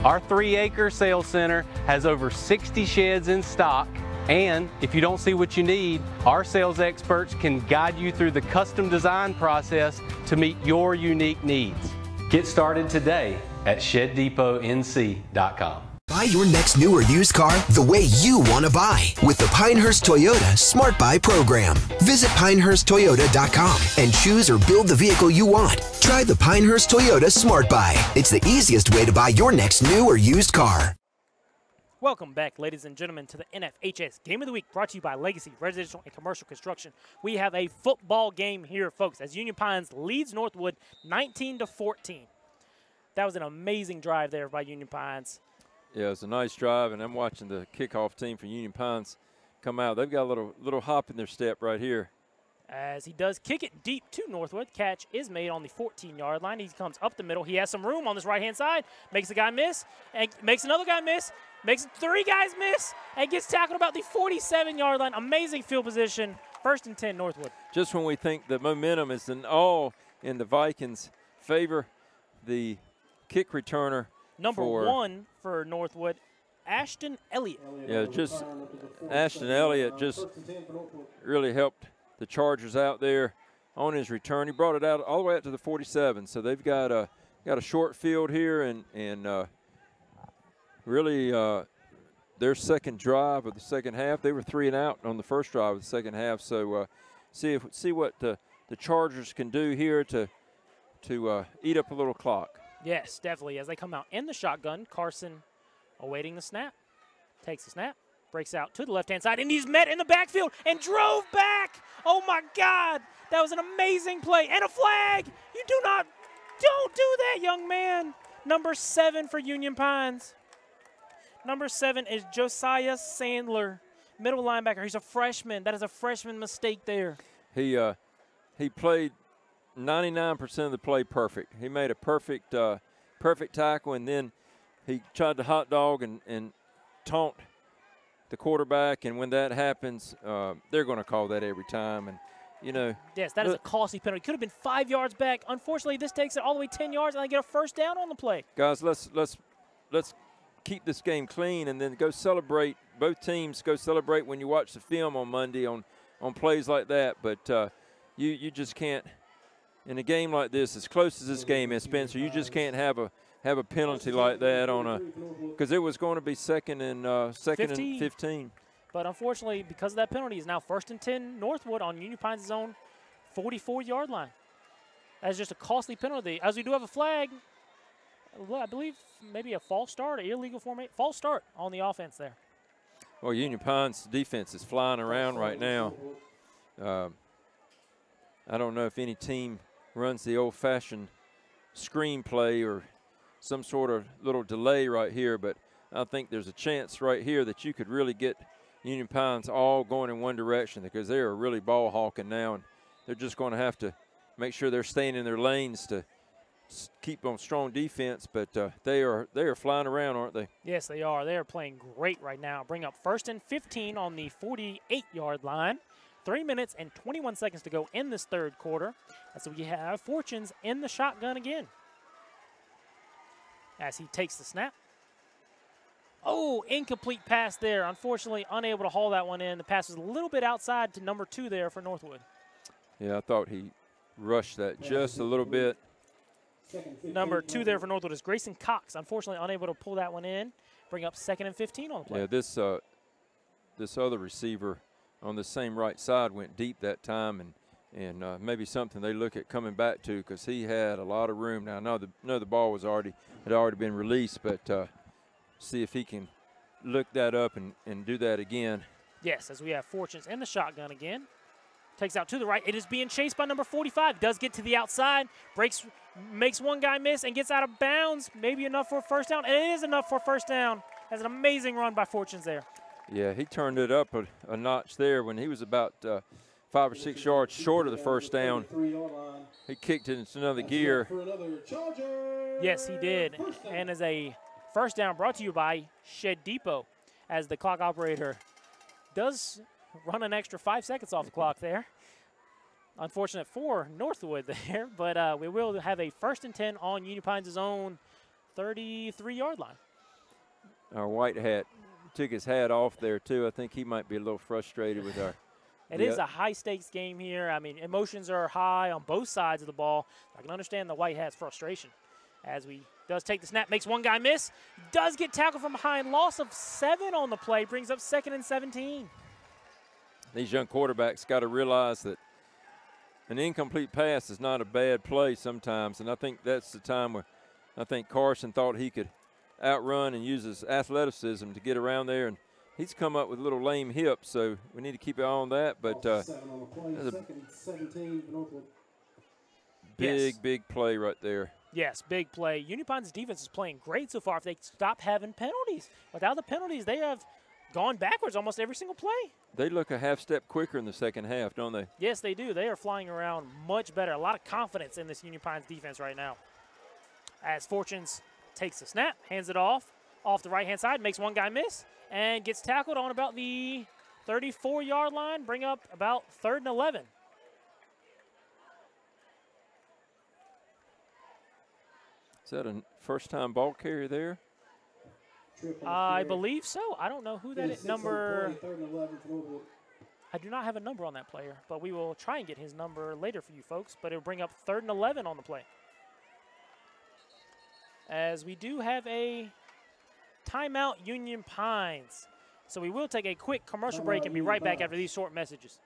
Our 3-acre sales center has over 60 sheds in stock, and if you don't see what you need, our sales experts can guide you through the custom design process to meet your unique needs. Get started today at ShedDepotNC.com. Buy your next new or used car the way you want to buy with the Pinehurst Toyota Smart Buy program. Visit PinehurstToyota.com and choose or build the vehicle you want. Try the Pinehurst Toyota Smart Buy. It's the easiest way to buy your next new or used car. Welcome back, ladies and gentlemen, to the NFHS Game of the Week, brought to you by Legacy Residential and Commercial Construction. We have a football game here, folks, as Union Pines leads Northwood 19-14. That was an amazing drive there by Union Pines. Yeah, it was a nice drive, and I'm watching the kickoff team for Union Pines come out. They've got a little hop in their step right here. As he does kick it deep to Northwood. Catch is made on the 14-yard line. He comes up the middle. He has some room on this right-hand side. Makes a guy miss, and makes another guy miss. Makes 3 guys miss, and gets tackled about the 47-yard line. Amazing field position. 1st and 10, Northwood. Just when we think the momentum is all in the Vikings' favor, the kick returner Number 1 for Northwood, Ashton Elliott. Yeah, just Ashton Elliott just really helped the Chargers out there on his return. He brought it out all the way out to the 47. So they've got a short field here, and really their second drive of the second half. They were 3 and out on the first drive of the second half. So see what the Chargers can do here to eat up a little clock. Yes, definitely. As they come out in the shotgun, Carson awaiting the snap. Takes the snap, breaks out to the left-hand side, and he's met in the backfield and drove back. Oh, my God. That was an amazing play. And a flag. Don't do that, young man. Number 7 for Union Pines. Number 7 is Josiah Sandler, middle linebacker. He's a freshman. That is a freshman mistake there. He played 99% of the play perfect. He made a perfect tackle, and then he tried to hot dog and taunt the quarterback. And when that happens, they're going to call that every time. And yes, that is a costly penalty. Could have been 5 yards back. Unfortunately, this takes it all the way 10 yards, and they get a first down on the play. Guys, let's keep this game clean, and then go celebrate. Both teams go celebrate when you watch the film on Monday on plays like that. But you just can't. In a game like this, as close as this game is, Spencer, you just can't have a penalty like that because it was going to be second and 15. But unfortunately, because of that penalty, is now 1st and 10 Northwood on Union Pines' own 44-yard line. That's just a costly penalty. As we do have a flag, well, I believe maybe a false start, an illegal false start on the offense there. Well, Union Pines' defense is flying around right now. I don't know if any team runs the old-fashioned screenplay or some sort of little delay right here, but I think there's a chance right here that you could really get Union Pines all going in one direction, because they are really ball hawking now, and they're just going to have to make sure they're staying in their lanes to keep on strong defense, but they are flying around, aren't they? Yes, they are. They are playing great right now. Bring up 1st and 15 on the 48-yard line. 3 minutes and 21 seconds to go in this third quarter. So we have Fortunes in the shotgun again. As he takes the snap. Oh, incomplete pass there. Unfortunately, unable to haul that one in. The pass was a little bit outside to number 2 there for Northwood. Yeah, I thought he rushed that just a little bit. Number 2 there for Northwood is Grayson Cox. Unfortunately, unable to pull that one in. Bring up 2nd and 15 on the play. Yeah, this other receiver on the same right side went deep that time, and maybe something they look at coming back to, because he had a lot of room. Now I know the ball had already been released, but see if he can look that up and do that again. Yes, as we have Fortunes in the shotgun again. Takes out to the right. It is being chased by number 45. Does get to the outside. Makes one guy miss and gets out of bounds. Maybe enough for a first down. And it is enough for a first down. Has an amazing run by Fortunes there. Yeah, he turned it up a notch there when he was about 5 or 6 yards short of the first down. He kicked it into another gear. Yes, he did. And as a first down brought to you by Shed Depot, as the clock operator does run an extra 5 seconds off the clock there. Unfortunate for Northwood there, but we will have a 1st and 10 on Union Pines' own 33-yard line. Our white hat took his hat off there, too. I think he might be a little frustrated with our. It is a high-stakes game here. I mean, emotions are high on both sides of the ball. I can understand the white hat's frustration as we does take the snap, makes one guy miss, does get tackled from behind, loss of 7 on the play, brings up 2nd and 17. These young quarterbacks got to realize that an incomplete pass is not a bad play sometimes, and I think that's the time where I think Carson thought he could outrun and use his athleticism to get around there, and he's come up with little lame hips, so we need to keep an eye on that. But that's a big play right there. Yes, big play. Union Pines' defense is playing great so far. If they stop having penalties. Without the penalties, they have gone backwards almost every single play. They look a half step quicker in the second half, don't they? Yes, they do. They are flying around much better. A lot of confidence in this Union Pines defense right now. As Fortunes takes the snap, hands it off the right-hand side, makes one guy miss, and gets tackled on about the 34-yard line, bring up about 3rd and 11. Is that a first-time ball carrier there? I believe so. I don't know who that is. Number. I do not have a number on that player, but we will try and get his number later for you folks. But it will bring up 3rd and 11 on the play. As we do have a timeout, Union Pines. So we will take a quick commercial break and be right back after these short messages.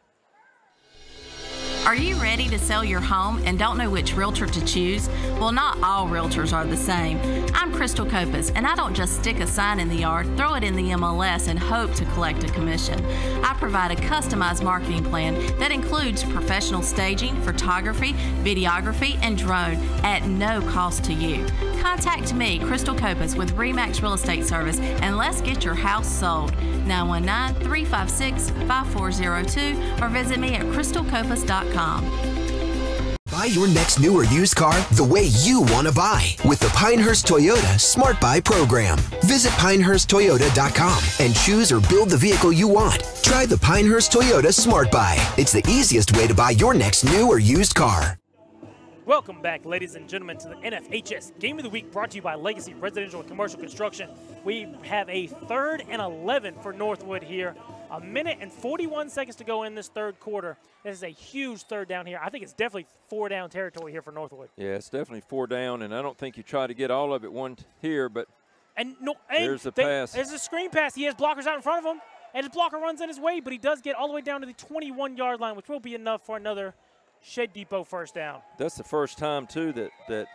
Are you ready to sell your home and don't know which realtor to choose? Well, not all realtors are the same. I'm Crystal Copas, and I don't just stick a sign in the yard, throw it in the MLS, and hope to collect a commission. I provide a customized marketing plan that includes professional staging, photography, videography, and drone at no cost to you. Contact me, Crystal Copas, with RE/MAX Real Estate Service, and let's get your house sold. 919-356-5402 or visit me at crystalcopas.com. Buy your next new or used car the way you want to buy with the Pinehurst Toyota Smart Buy program. Visit pinehursttoyota.com and choose or build the vehicle you want. Try the Pinehurst Toyota Smart Buy. It's the easiest way to buy your next new or used car. Welcome back, ladies and gentlemen, to the NFHS Game of the Week, brought to you by Legacy Residential and Commercial Construction. We have a 3rd and 11 for Northwood here. 1 minute and 41 seconds to go in this 3rd quarter. This is a huge 3rd down here. I think it's definitely 4 down territory here for Northwood. Yeah, it's definitely 4 down, and I don't think you try to get all of it here, but there's the pass. There's a screen pass. He has blockers out in front of him, and his blocker runs in his way, but he does get all the way down to the 21-yard line, which will be enough for another Shed Depot 1st down. That's the first time, too, that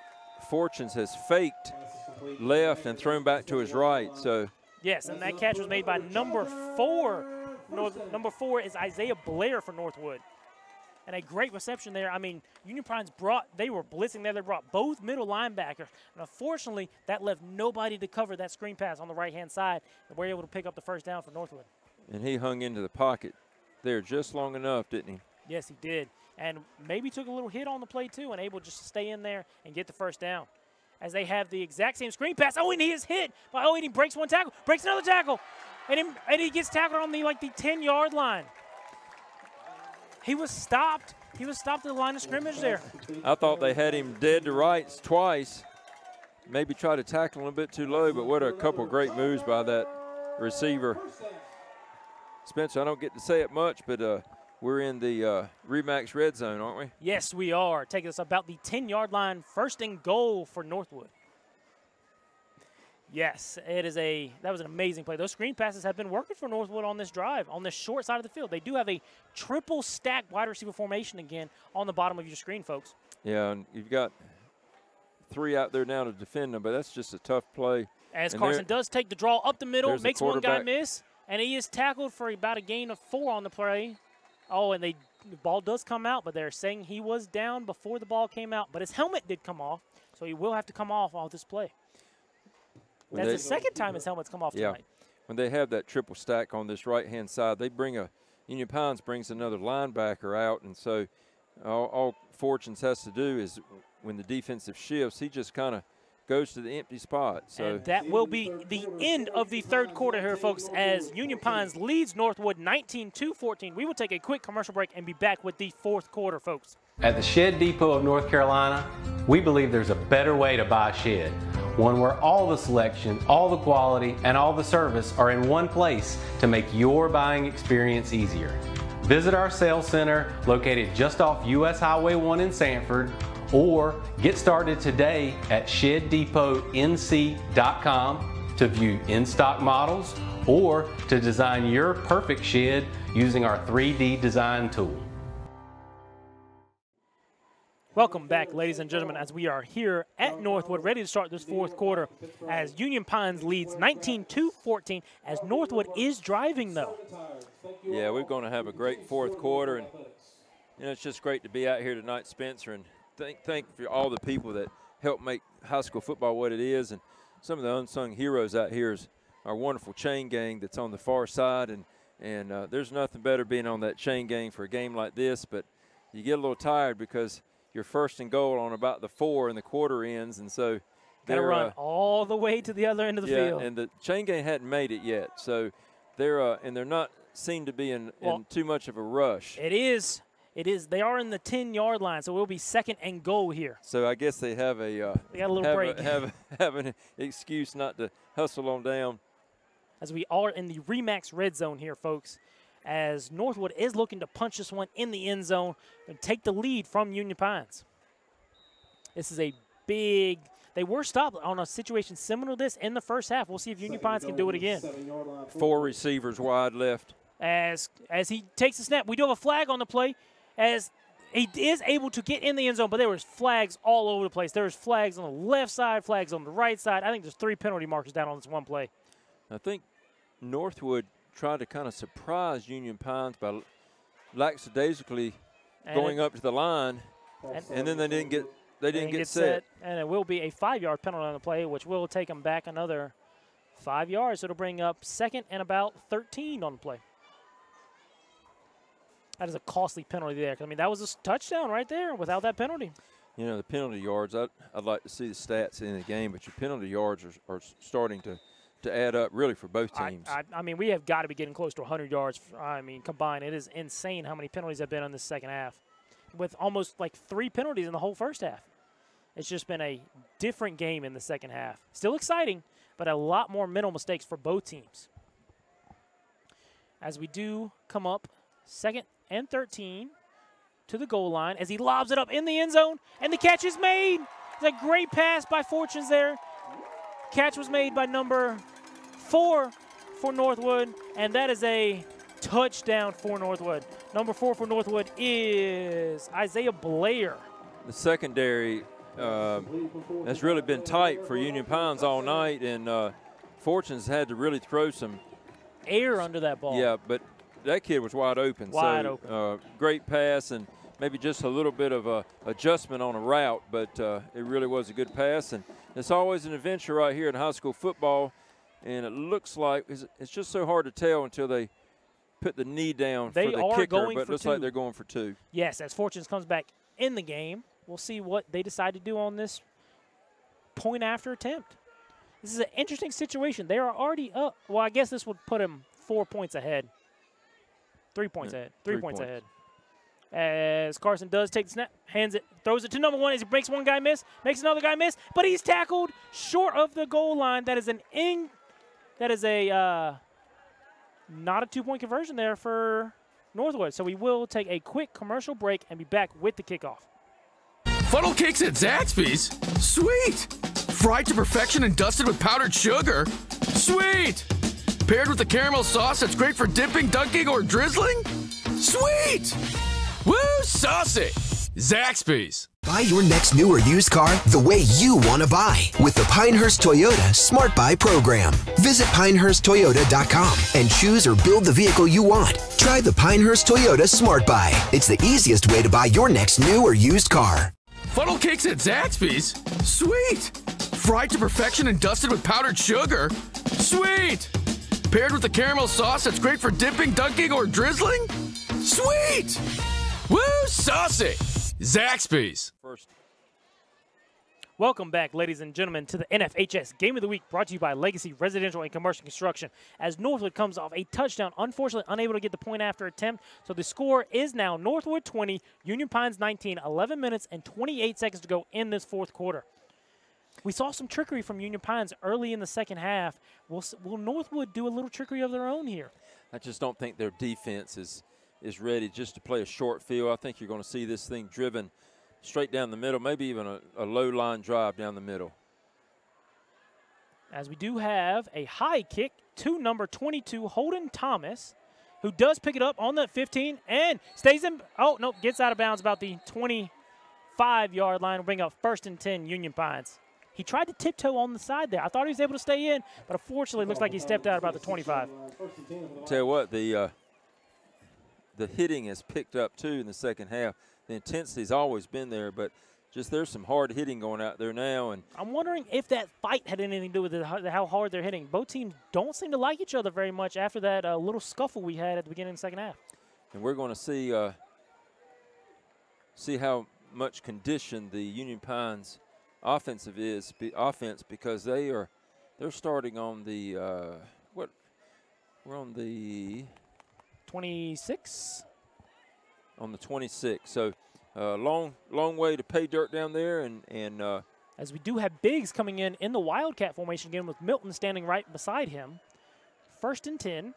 Fortunes has faked left and thrown back to his right. So yes, and that catch was made by number 4. Number 4 is Isaiah Blair for Northwood. And a great reception there. I mean, Union Pines they were blitzing there. They brought both middle linebackers. And unfortunately, that left nobody to cover that screen pass on the right-hand side. And we're able to pick up the 1st down for Northwood. And he hung into the pocket there just long enough, didn't he? Yes, he did. And maybe took a little hit on the play, too, and able just to stay in there and get the 1st down. As they have the exact same screen pass. Oh, and he is hit. Oh, and he breaks one tackle. Breaks another tackle. And he gets tackled on the 10-yard line. He was stopped. He was stopped at the line of scrimmage there. I thought they had him dead to rights twice. Maybe try to tackle a little bit too low, but what a couple great moves by that receiver. Spencer, I don't get to say it much, but we're in the RE/MAX red zone, aren't we? Yes, we are. Taking us about the 10-yard line, 1st and goal for Northwood. Yes, that was an amazing play. Those screen passes have been working for Northwood on this drive, on this short side of the field. They do have a triple stack wide receiver formation again on the bottom of your screen, folks. Yeah, and you've got 3 out there now to defend them, but that's just a tough play. As Carson does take the draw up the middle, makes one guy miss, and he is tackled for about a gain of 4 on the play. Oh, and the ball does come out, but they're saying he was down before the ball came out. But his helmet did come off, so he will have to come off this play. That's the 2nd time his helmet's come off tonight. When they have that triple stack on this right-hand side, they Union Pines brings another linebacker out, and so all Fortunes has to do is when the defensive shifts, he just kind of goes to the empty spot. So and that will be the end of the third quarter here, folks, as Union Pines leads Northwood 19-14. We will take a quick commercial break and be back with the fourth quarter, folks. At the Shed Depot of North Carolina, we believe there's a better way to buy a shed. One where all the selection, all the quality, and all the service are in one place to make your buying experience easier. Visit our sales center located just off US Highway 1 in Sanford, or get started today at ShedDepotNC.com to view in-stock models or to design your perfect shed using our 3D design tool. Welcome back, ladies and gentlemen, as we are here at Northwood, ready to start this fourth quarter as Union Pines leads 19-14, as Northwood is driving, though. Yeah, we're going to have a great fourth quarter, and it's just great to be out here tonight, Spencer, and thank for all the people that help make high school football what it is. And some of the unsung heroes out here is our wonderful chain gang that's on the far side, and there's nothing better being on that chain gang for a game like this, but you get a little tired because you're first and goal on about the 4 and the quarter ends, and so got to run all the way to the other end of the field. Yeah, and the chain gang hadn't made it yet, so they're not seem to be in too much of a rush. It is. They are in the 10-yard line, so it will be second and goal here. So I guess they have they got a little break. Have an excuse not to hustle on down. As we are in the Remax red zone here, folks, as Northwood is looking to punch this one in the end zone and take the lead from Union Pines. This is a big – they were stopped on a situation similar to this in the first half. We'll see if Union Pines can do it again. 4 receivers wide left. As he takes the snap, we do have a flag on the play as he is able to get in the end zone, but there was flags all over the place. There was flags on the left side, flags on the right side. I think there's 3 penalty markers down on this one play. I think Northwood tried to kind of surprise Union Pines by lackadaisically going up to the line, and then they didn't get set. And it will be a 5-yard penalty on the play, which will take them back another 5 yards. So it'll bring up second and about 13 on the play. That is a costly penalty there. I mean, that was a touchdown right there without that penalty. You know, the penalty yards, I'd like to see the stats in the game, but your penalty yards are starting to add up really for both teams. I mean, we have got to be getting close to 100 yards, combined. It is insane how many penalties have been in this second half, with almost like 3 penalties in the whole first half. It's just been a different game in the second half. Still exciting, but a lot more mental mistakes for both teams. As we do come up second and 13 to the goal line as he lobs it up in the end zone, and the catch is made. It's a great pass by Fortunes there. Catch was made by number 4 for Northwood, and that is a touchdown for Northwood. Number 4 for Northwood is Isaiah Blair. The secondary has really been tight for Union Pines all night, and Fortunes had to really throw some air under that ball. Yeah, but that kid was wide open. Wide open. Great pass, and maybe just a little bit of adjustment on a route, but it really was a good pass. And it's always an adventure right here in high school football, and it looks like it's just so hard to tell until they put the knee down for the kicker, but it looks like they're going for 2. Yes, as Fortunes comes back in the game, we'll see what they decide to do on this point after attempt. This is an interesting situation. They are already up. Well, I guess this would put them 4 points ahead. 3 points ahead. 3 points ahead. As Carson does take the snap, hands it, throws it to number 1 as he makes one guy miss, makes another guy miss, but he's tackled short of the goal line. That is not a 2-point conversion there for Northwood. So we will take a quick commercial break and be back with the kickoff. Funnel cakes at Zaxby's? Sweet! Fried to perfection and dusted with powdered sugar? Sweet! Paired with a caramel sauce that's great for dipping, dunking, or drizzling? Sweet! Woo, saucy! Zaxby's. Buy your next new or used car the way you want to buy with the Pinehurst Toyota Smart Buy program. Visit PinehurstToyota.com and choose or build the vehicle you want. Try the Pinehurst Toyota Smart Buy. It's the easiest way to buy your next new or used car. Funnel cakes at Zaxby's? Sweet! Fried to perfection and dusted with powdered sugar? Sweet! Paired with a caramel sauce that's great for dipping, dunking, or drizzling? Sweet! Woo, saucy! Zaxby's. Welcome Welcome back, ladies and gentlemen, to the NFHS Game of the Week, brought to you by Legacy Residential and Commercial Construction. As Northwood comes off a touchdown, unfortunately unable to get the point after attempt. So the score is now Northwood 20, Union Pines 19, 11 minutes and 28 seconds to go in this fourth quarter. We saw some trickery from Union Pines early in the second half. Will Northwood do a little trickery of their own here? I just don't think their defense is ready just to play a short field. I think you're going to see this thing driven straight down the middle, maybe even a low line drive down the middle. As we do have a high kick to number 22, Holden Thomas, who does pick it up on the 15 and stays in. Oh, no, gets out of bounds about the 25-yard line. Bring up 1st and 10, Union Pines. He tried to tiptoe on the side there. I thought he was able to stay in, but unfortunately it looks like he stepped out about the 25. Tell you what, the hitting has picked up, too, in the second half. The intensity's always been there, but just there's some hard hitting going out there now. And I'm wondering if that fight had anything to do with how hard they're hitting. Both teams don't seem to like each other very much after that little scuffle we had at the beginning of the second half. And we're going to see how much condition the Union Pines offense because they're starting on the we're on the 26. On the 26, so long way to pay dirt down there, and as we do have Biggs coming in the Wildcat formation again with Milton standing right beside him. 1st and 10,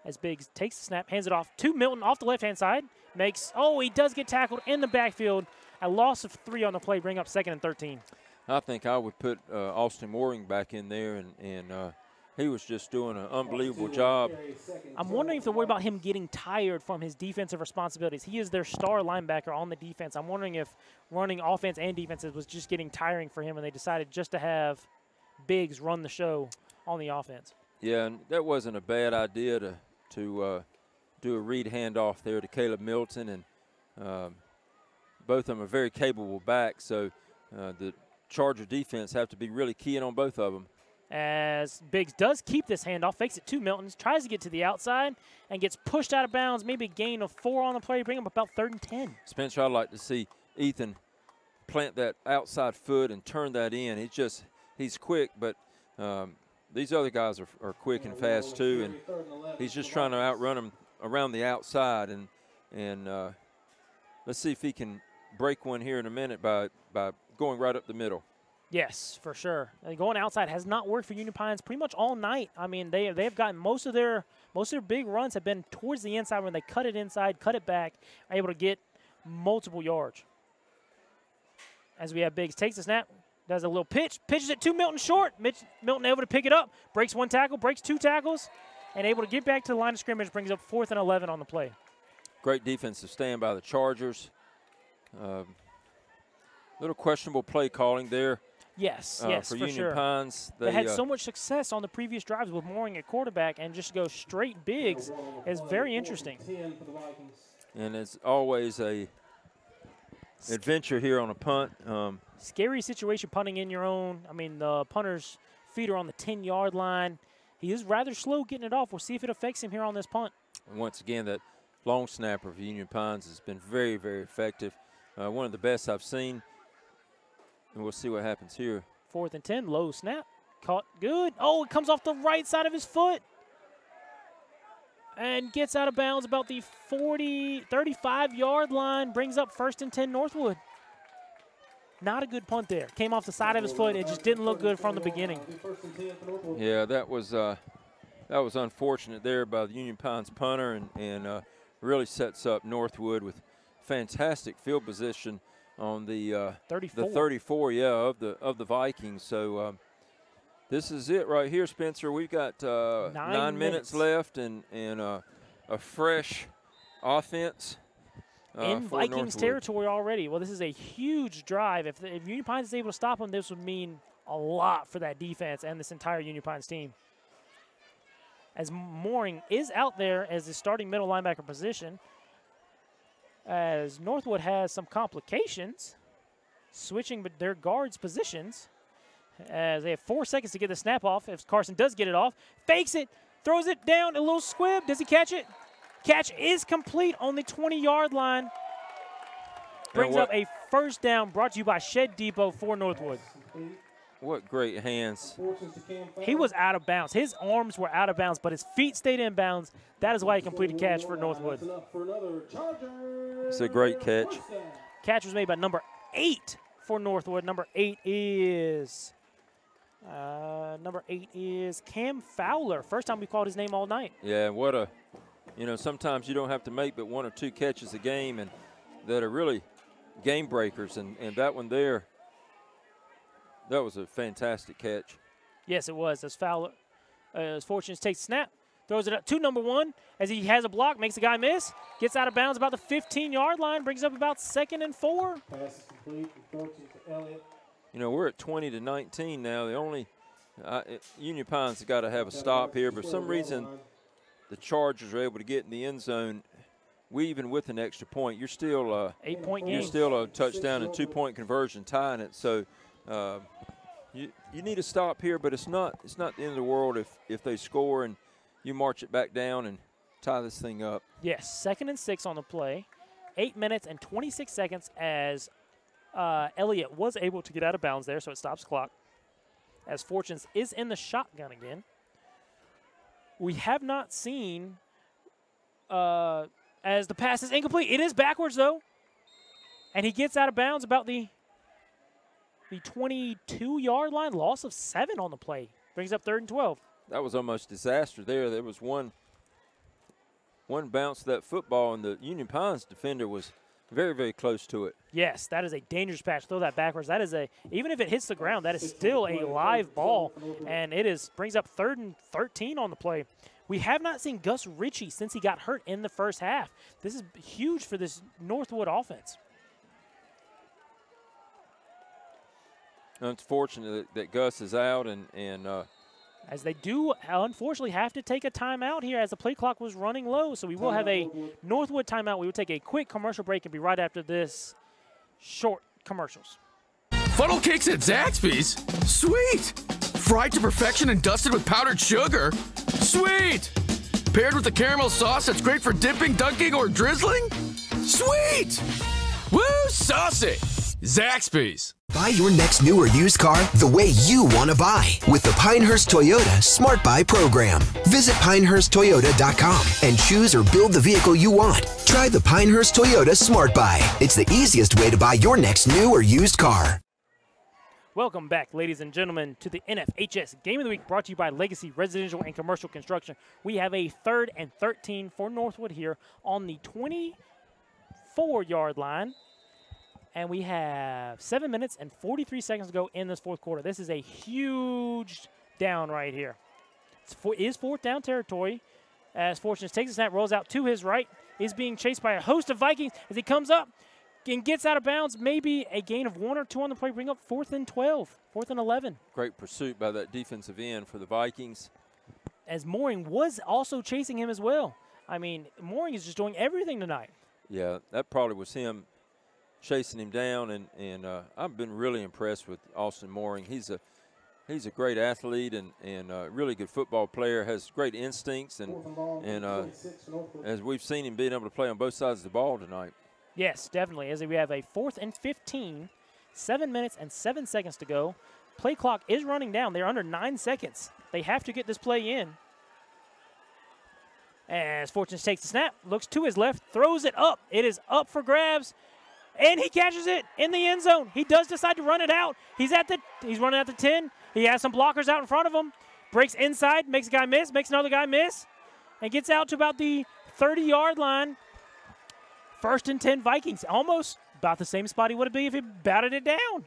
as Biggs takes the snap, hands it off to Milton off the left-hand side. He does get tackled in the backfield. A loss of 3 on the play, bring up 2nd and 13. I think I would put Austin Mooring back in there, and he was just doing an unbelievable job. I'm wondering if they're worried about him getting tired from his defensive responsibilities. He is their star linebacker on the defense. I'm wondering if running offense and defenses was just getting tiring for him, and they decided just to have Biggs run the show on the offense. Yeah, and that wasn't a bad idea to do a read handoff there to Caleb Milton, and both of them are very capable backs, so the Charger defense have to be really keying on both of them. As Biggs does keep this handoff, fakes it to Milton, tries to get to the outside, and gets pushed out of bounds, maybe a gain of 4 on the play, bring him about 3rd and 10. Spencer, I'd like to see Ethan plant that outside foot and turn that in. He's quick, but these other guys are quick and fast too, and he's just trying to outrun them around the outside, and let's see if he can break one here in a minute by going right up the middle. Yes, for sure. Going outside has not worked for Union Pines pretty much all night. I mean, they have gotten most of their big runs have been towards the inside when they cut it inside, cut it back, are able to get multiple yards. As we have Biggs takes the snap, does a little pitch, pitches it to Milton short. Milton able to pick it up, breaks 1 tackle, breaks 2 tackles, and able to get back to the line of scrimmage, brings up 4th and 11 on the play. Great defensive stand by the Chargers. Little questionable play calling there. Yes, for Union sure. Pines. They had so much success on the previous drives with Mooring at quarterback, and just go straight Biggs is very interesting. And it's always a adventure here on a punt. Scary situation punting in your own. I mean, the punter's feet are on the 10-yard line. He is rather slow getting it off. We'll see if it affects him here on this punt. And once again, that long snapper for Union Pines has been very, very effective. One of the best I've seen. And we'll see what happens here. 4th and 10, low snap. Caught good. Oh, it comes off the right side of his foot. And gets out of bounds about the 35-yard line. Brings up 1st and 10 Northwood. Not a good punt there. Came off the side of his foot. It just didn't look good from the beginning. Yeah, that was unfortunate there by the Union Pines punter, and really sets up Northwood with fantastic field position on the 34, of the Vikings. So this is it right here, Spencer. We've got 9 minutes left, and a fresh offense in Vikings territory already. Well, this is a huge drive. If Union Pines is able to stop them, this would mean a lot for that defense and this entire Union Pines team. As Mooring is out there as the starting middle linebacker position, as Northwood has some complications, switching their guards' positions, as they have 4 seconds to get the snap off. If Carson does get it off, fakes it, throws it down, a little squib. Does he catch it? Catch is complete on the 20-yard line. Brings up a first down, brought to you by Shed Depot for Northwood. What great hands. He was out of bounds. His arms were out of bounds, but his feet stayed in bounds. That is why he completed catch for Northwood. It's a great catch. Catch was made by number 8 for Northwood. Number 8 is Cam Fowler. First time we called his name all night. Yeah, what a, sometimes you don't have to make but 1 or 2 catches a game and that are really game breakers, and that one there, that was a fantastic catch. Yes, it was. As Fowler, as Fortunes takes snap, throws it up to number 1 as he has a block, makes the guy miss, gets out of bounds about the 15-yard line, brings up about 2nd and 4. Pass is complete. Fortunes to Elliott. We're at 20-19 now. The only Union Pines have got to have a stop here, but for some reason the Chargers are able to get in the end zone. Even with an extra point, you're still 8-point game. You're still a touchdown and 2-point conversion tying it. So you need a stop here, but it's not the end of the world if they score and you march it back down and tie this thing up. Yes, 2nd and 6 on the play. 8 minutes and 26 seconds as Elliott was able to get out of bounds there, so it stops clock. As Fortunes is in the shotgun again. We have not seen as the pass is incomplete. It is backwards, though. And he gets out of bounds about the 22-yard line. Loss of 7 on the play. Brings up 3rd and 12. That was almost disaster there. There was one bounce of that football, and the Union Pines defender was very, very close to it. Yes, that is a dangerous pass. Throw that backwards. That is even if it hits the ground, that is still a live ball, and it brings up 3rd and 13 on the play. We have not seen Gus Ritchie since he got hurt in the first half. This is huge for this Northwood offense. Unfortunate that Gus is out, and as they do, unfortunately, have to take a timeout here as the play clock was running low. So we will have a Northwood timeout. We will take a quick commercial break and be right after this short commercials. Funnel cakes at Zaxby's? Sweet! Fried to perfection and dusted with powdered sugar? Sweet! Paired with a caramel sauce that's great for dipping, dunking, or drizzling? Sweet! Woo, saucy! Zaxby's. Buy your next new or used car the way you want to buy with the Pinehurst Toyota Smart Buy program. Visit PinehurstToyota.com and choose or build the vehicle you want. Try the Pinehurst Toyota Smart Buy. It's the easiest way to buy your next new or used car. Welcome back, ladies and gentlemen, to the NFHS Game of the Week, brought to you by Legacy Residential and Commercial Construction. We have a 3rd and 13 for Northwood here on the 24-yard line. And we have 7 minutes and 43 seconds to go in this 4th quarter. This is a huge down right here. It is 4th down territory as Fortunes takes a snap, rolls out to his right, is being chased by a host of Vikings as he comes up and gets out of bounds. Maybe a gain of 1 or 2 on the play, bring up 4th and 12, 4th and 11. Great pursuit by that defensive end for the Vikings. As Mooring was also chasing him as well. I mean, Mooring is just doing everything tonight. Yeah, that probably was him chasing him down, and I've been really impressed with Austin Mooring. He's a great athlete and a really good football player, has great instincts, and as we've seen him being able to play on both sides of the ball tonight. Yes, definitely. As we have a 4th and 15, 7 minutes and 7 seconds to go. Play clock is running down. They're under 9 seconds. They have to get this play in. As Fortunes takes the snap, looks to his left, throws it up. It is up for grabs. And he catches it in the end zone. He does decide to run it out. He's running at the 10. He has some blockers out in front of him. Breaks inside, makes a guy miss, makes another guy miss, and gets out to about the 30-yard line. 1st and 10 Vikings. Almost about the same spot he would be if he batted it down.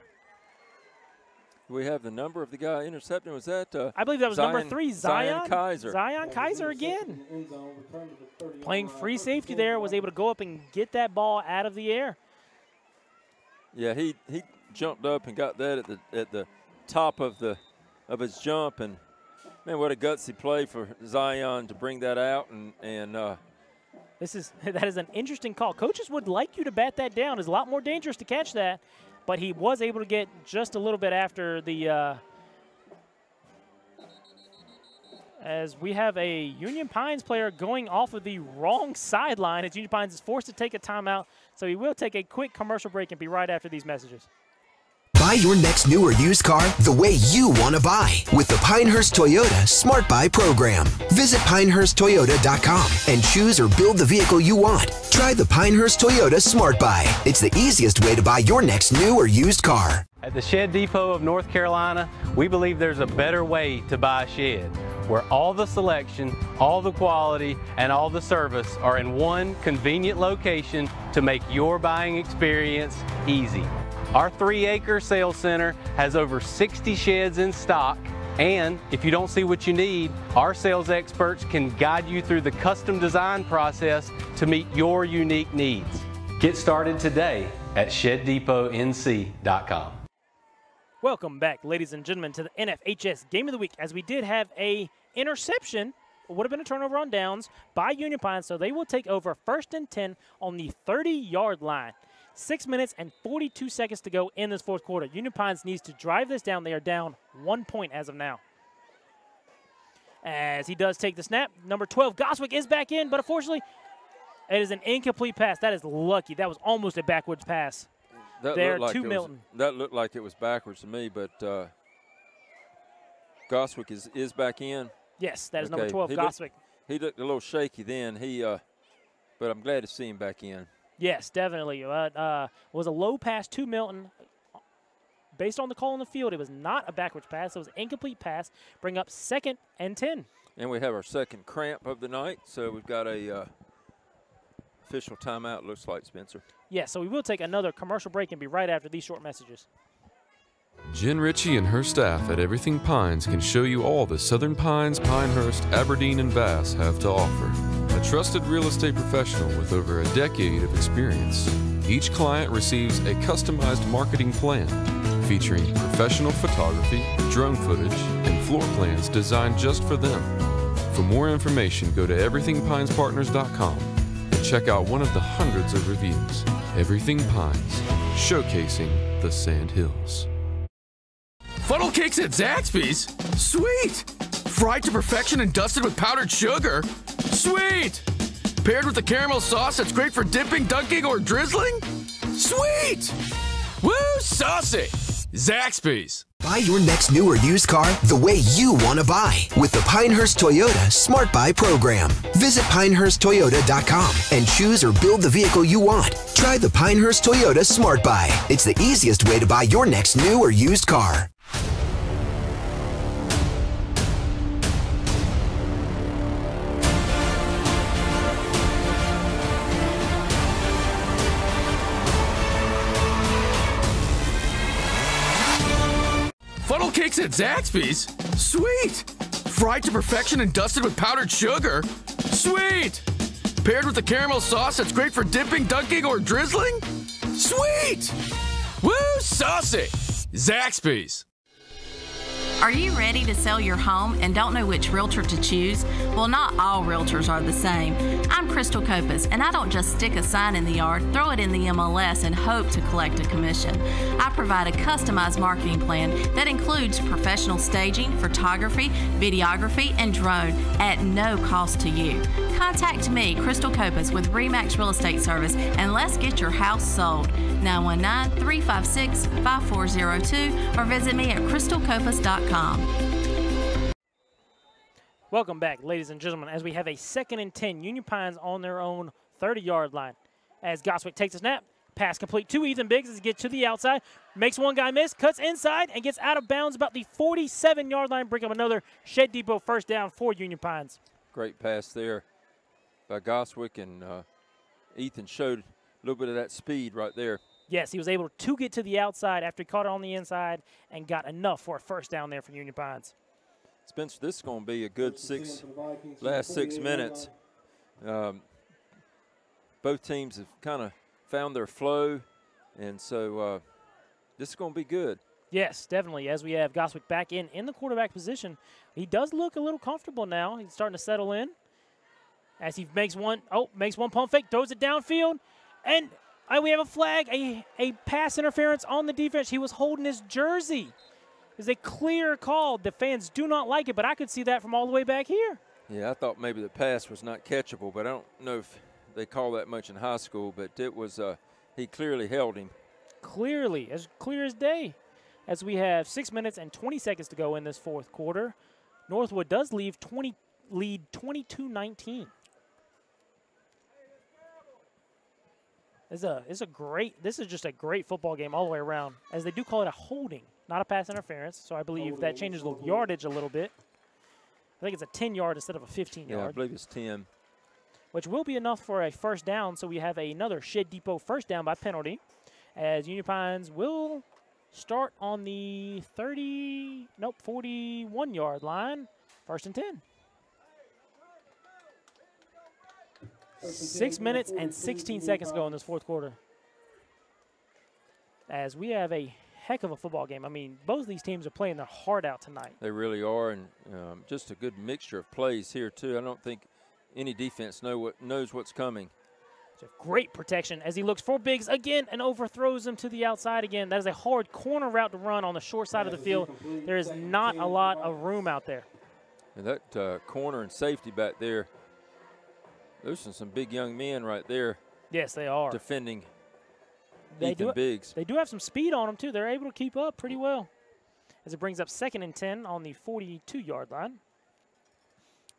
We have the number of the guy intercepting. Was that I believe that was number 3, Zion Kaiser. Zion Kaiser again. Playing free safety there, was able to go up and get that ball out of the air. Yeah, he jumped up and got that at the top of his jump, and man, what a gutsy play for Zion to bring that out, and that is an interesting call. Coaches would like you to bat that down. It's a lot more dangerous to catch that, but he was able to get just a little bit after the as we have a Union Pines player going off of the wrong sideline as Union Pines is forced to take a timeout. So he will take a quick commercial break and be right after these messages. Buy your next new or used car the way you want to buy with the Pinehurst Toyota Smart Buy program. Visit PinehurstToyota.com and choose or build the vehicle you want. Try the Pinehurst Toyota Smart Buy. It's the easiest way to buy your next new or used car. At the Shed Depot of North Carolina, we believe there's a better way to buy a shed, where all the selection, all the quality, and all the service are in one convenient location to make your buying experience easy. Our 3-acre sales center has over 60 sheds in stock, and if you don't see what you need, our sales experts can guide you through the custom design process to meet your unique needs. Get started today at ShedDepotNC.com. Welcome back, ladies and gentlemen, to the NFHS Game of the Week, as we did have a interception, would have been a turnover on downs by Union Pines, so they will take over 1st and 10 on the 30-yard line. 6 minutes and 42 seconds to go in this fourth quarter. Union Pines needs to drive this down. They are down 1 point as of now. As he does take the snap, number 12, Goswick is back in, but unfortunately, it is an incomplete pass. That is lucky. That was almost a backwards pass. There to Milton. That looked like it was backwards to me, but Goswick is back in. Yes, that is number 12, Goswick. He looked a little shaky then. But I'm glad to see him back in. Yes, definitely. Was a low pass to Milton. Based on the call on the field, it was not a backwards pass. It was an incomplete pass. Bring up 2nd and 10. And we have our second cramp of the night, so we've got a official timeout, looks like, Spencer. Yes, so we will take another commercial break and be right after these short messages. Jen Ritchie and her staff at Everything Pines can show you all the Southern Pines, Pinehurst, Aberdeen, and Bass have to offer. A trusted real estate professional with over a decade of experience. Each client receives a customized marketing plan featuring professional photography, drone footage, and floor plans designed just for them. For more information, go to everythingpinespartners.com and check out one of the hundreds of reviews. Everything Pines, showcasing the Sand Hills. Funnel cakes at Zaxby's? Sweet! Fried to perfection and dusted with powdered sugar? Sweet! Paired with the caramel sauce that's great for dipping, dunking, or drizzling? Sweet! Woo, saucy! Zaxby's. Buy your next new or used car the way you want to buy with the Pinehurst Toyota Smart Buy program. Visit PinehurstToyota.com and choose or build the vehicle you want. Try the Pinehurst Toyota Smart Buy. It's the easiest way to buy your next new or used car. Funnel cakes at Zaxby's? Sweet! Fried to perfection and dusted with powdered sugar? Sweet! Paired with the caramel sauce that's great for dipping, dunking, or drizzling? Sweet! Woo, saucy! Zaxby's. Are you ready to sell your home and don't know which realtor to choose? Well, not all realtors are the same. I'm Crystal Copas, and I don't just stick a sign in the yard, throw it in the MLS, and hope to collect a commission. I provide a customized marketing plan that includes professional staging, photography, videography, and drone at no cost to you. Contact me, Crystal Copas, with RE/MAX Real Estate Service, and let's get your house sold. 919-356-5402 or visit me at crystalcopas.com. Welcome back, ladies and gentlemen, as we have a 2nd and 10. Union Pines on their own 30-yard line. As Goswick takes a snap, pass complete to Ethan Biggs as he gets to the outside, makes one guy miss, cuts inside, and gets out of bounds about the 47-yard line, bring up another Shed Depot first down for Union Pines. Great pass there by Goswick, and Ethan showed a little bit of that speed right there. Yes, he was able to get to the outside after he caught it on the inside and got enough for a first down there for Union Pines. Spencer, this is going to be a good last 6 minutes. Both teams have kind of found their flow, and so this is going to be good. Yes, definitely. As we have Goswick back in the quarterback position, he does look a little comfortable now. He's starting to settle in. As he makes one pump fake, throws it downfield, and we have a flag, a pass interference on the defense. He was holding his jersey. is a clear call. The fans do not like it, but I could see that from all the way back here. Yeah, I thought maybe the pass was not catchable, but I don't know if they call that much in high school, but it was he clearly held him. Clearly, as clear as day. As we have 6 minutes and 20 seconds to go in this fourth quarter, Northwood does lead 22-19. This is just a great football game all the way around, as they do call it a holding, not a pass interference. So I believe that changes the yardage a little bit. I think it's a 10-yard instead of a 15-yard. Yeah, I believe it's 10. Which will be enough for a first down. So we have another Shed Depot first down by penalty, as Union Pines will start on the 41-yard line, 1st and 10. 6 minutes and 16 seconds to go in this fourth quarter. As we have a heck of a football game. I mean, both of these teams are playing their heart out tonight. They really are, and just a good mixture of plays here, too. I don't think any defense knows what's coming. Great protection as he looks for Biggs again and overthrows him to the outside again. That is a hard corner route to run on the short side of the field. There is not a lot of room out there. And that corner and safety back there, those are some big young men right there. Yes, they are. Defending Ethan Biggs. They do have some speed on them, too. They're able to keep up pretty well. As it brings up 2nd and 10 on the 42-yard line.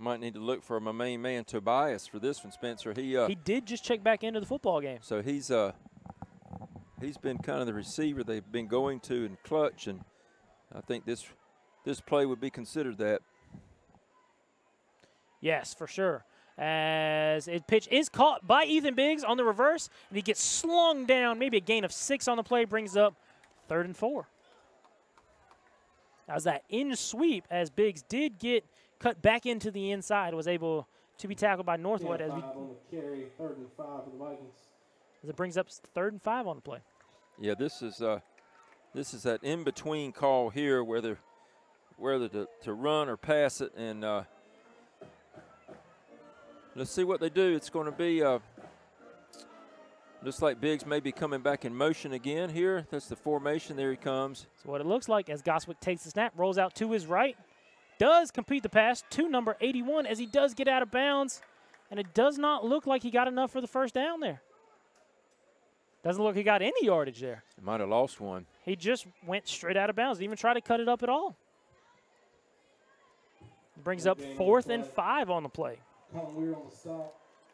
Might need to look for my main man, Tobias, for this one, Spencer. He did just check back into the football game. So he's been kind of the receiver they've been going to in clutch, and I think this play would be considered that. Yes, for sure. As a pitch is caught by Ethan Biggs on the reverse, and he gets slung down. Maybe a gain of 6 on the play brings up 3rd and 4. That was that in sweep, as Biggs did get cut back into the inside, was able to be tackled by Northwood as it brings up 3rd and 5 on the play. Yeah, this is that in between call here, whether to run or pass it, and let's see what they do. It's going to be looks like Biggs may be coming back in motion again here. That's the formation. There he comes. That's what it looks like as Goswick takes the snap, rolls out to his right. Does complete the pass to number 81 as he does get out of bounds, and it does not look like he got enough for the first down there. Doesn't look like he got any yardage there. He might have lost one. He just went straight out of bounds. Didn't even try to cut it up at all. Brings up 4th and 5 on the play.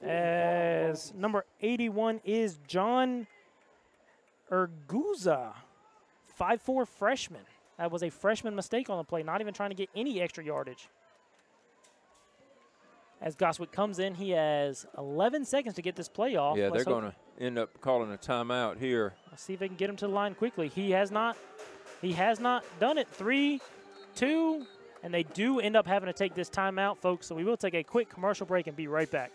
As number 81 is John Erguza, 5'4" freshman. That was a freshman mistake on the play, not even trying to get any extra yardage. As Goswick comes in, he has 11 seconds to get this play off. Yeah, they're going to end up calling a timeout here. Let's see if they can get him to the line quickly. He has not done it. 3, 2, and they do end up having to take this timeout, folks. So we will take a quick commercial break and be right back.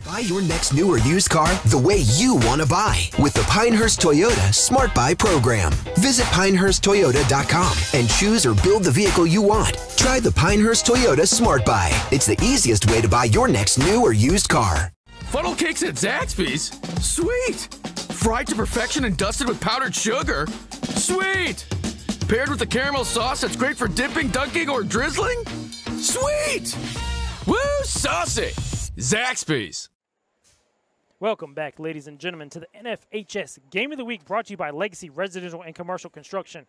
Buy your next new or used car the way you want to buy with the Pinehurst Toyota Smart Buy program. Visit PinehurstToyota.com and choose or build the vehicle you want. Try the Pinehurst Toyota Smart Buy. It's the easiest way to buy your next new or used car. Funnel cakes at Zaxby's? Sweet! Fried to perfection and dusted with powdered sugar? Sweet! Paired with a caramel sauce that's great for dipping, dunking, or drizzling? Sweet! Woo, saucy! Zaxby's. Welcome back, ladies and gentlemen, to the NFHS Game of the Week, brought to you by Legacy Residential and Commercial Construction.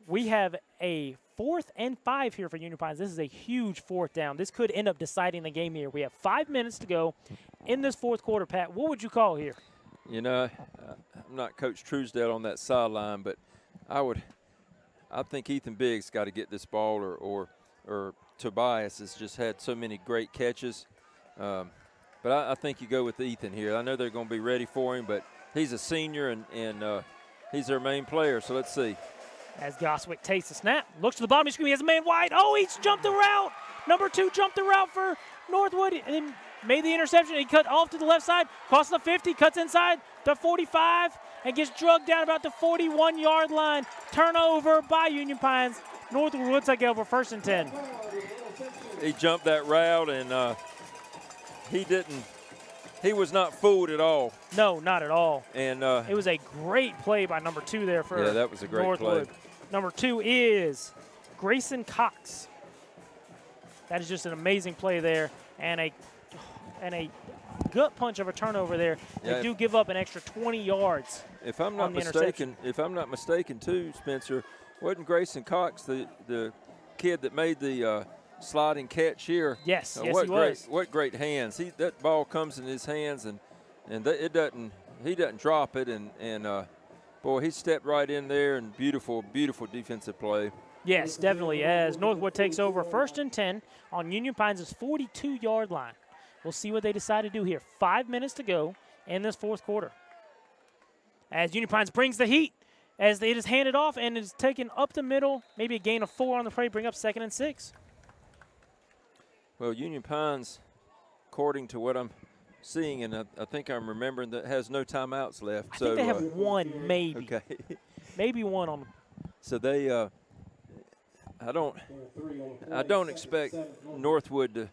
We have a 4th and 5 here for Union Pines. This is a huge 4th down. This could end up deciding the game here. We have 5 minutes to go in this fourth quarter. Pat, what would you call here? You know, I'm not Coach Truesdale on that sideline, but I think Ethan Biggs got to get this ball, or Tobias has just had so many great catches. But I think you go with Ethan here. I know they're going to be ready for him, but he's a senior, and he's their main player, so let's see. As Goswick takes the snap, looks to the bottom of the screen, he has a man wide. Oh, he's jumped the route. Number 2 jumped the route for Northwood and made the interception. He cut off to the left side, crossed the 50, cuts inside the 45, and gets drugged down about the 41-yard line. Turnover by Union Pines. Northwood will take over 1st and 10. He jumped that route, and he was not fooled at all. No, not at all. And it was a great play by number 2 there for yeah, that was a great Northwood. play. Number 2 is Grayson Cox. That is just an amazing play there, and a gut punch of a turnover there. Yeah, they do give up an extra 20 yards. If I'm not mistaken, too, Spencer, wasn't Grayson Cox the kid that made the sliding catch here? Yes, yes, what he was. What great hands! That ball comes in his hands, and he doesn't drop it, and boy, he stepped right in there, and beautiful defensive play. Yes, definitely. As Northwood takes over 1st and 10 on Union Pines' 42-yard line. We'll see what they decide to do here. 5 minutes to go in this 4th quarter. As Union Pines brings the heat, as it is handed off and is taken up the middle, maybe a gain of 4 on the play, bring up 2nd and 6. Well, Union Pines, according to what I'm seeing, and I think I'm remembering, that has no timeouts left. I think they have one, maybe. Okay. Maybe one on. So they, I don't expect Northwood to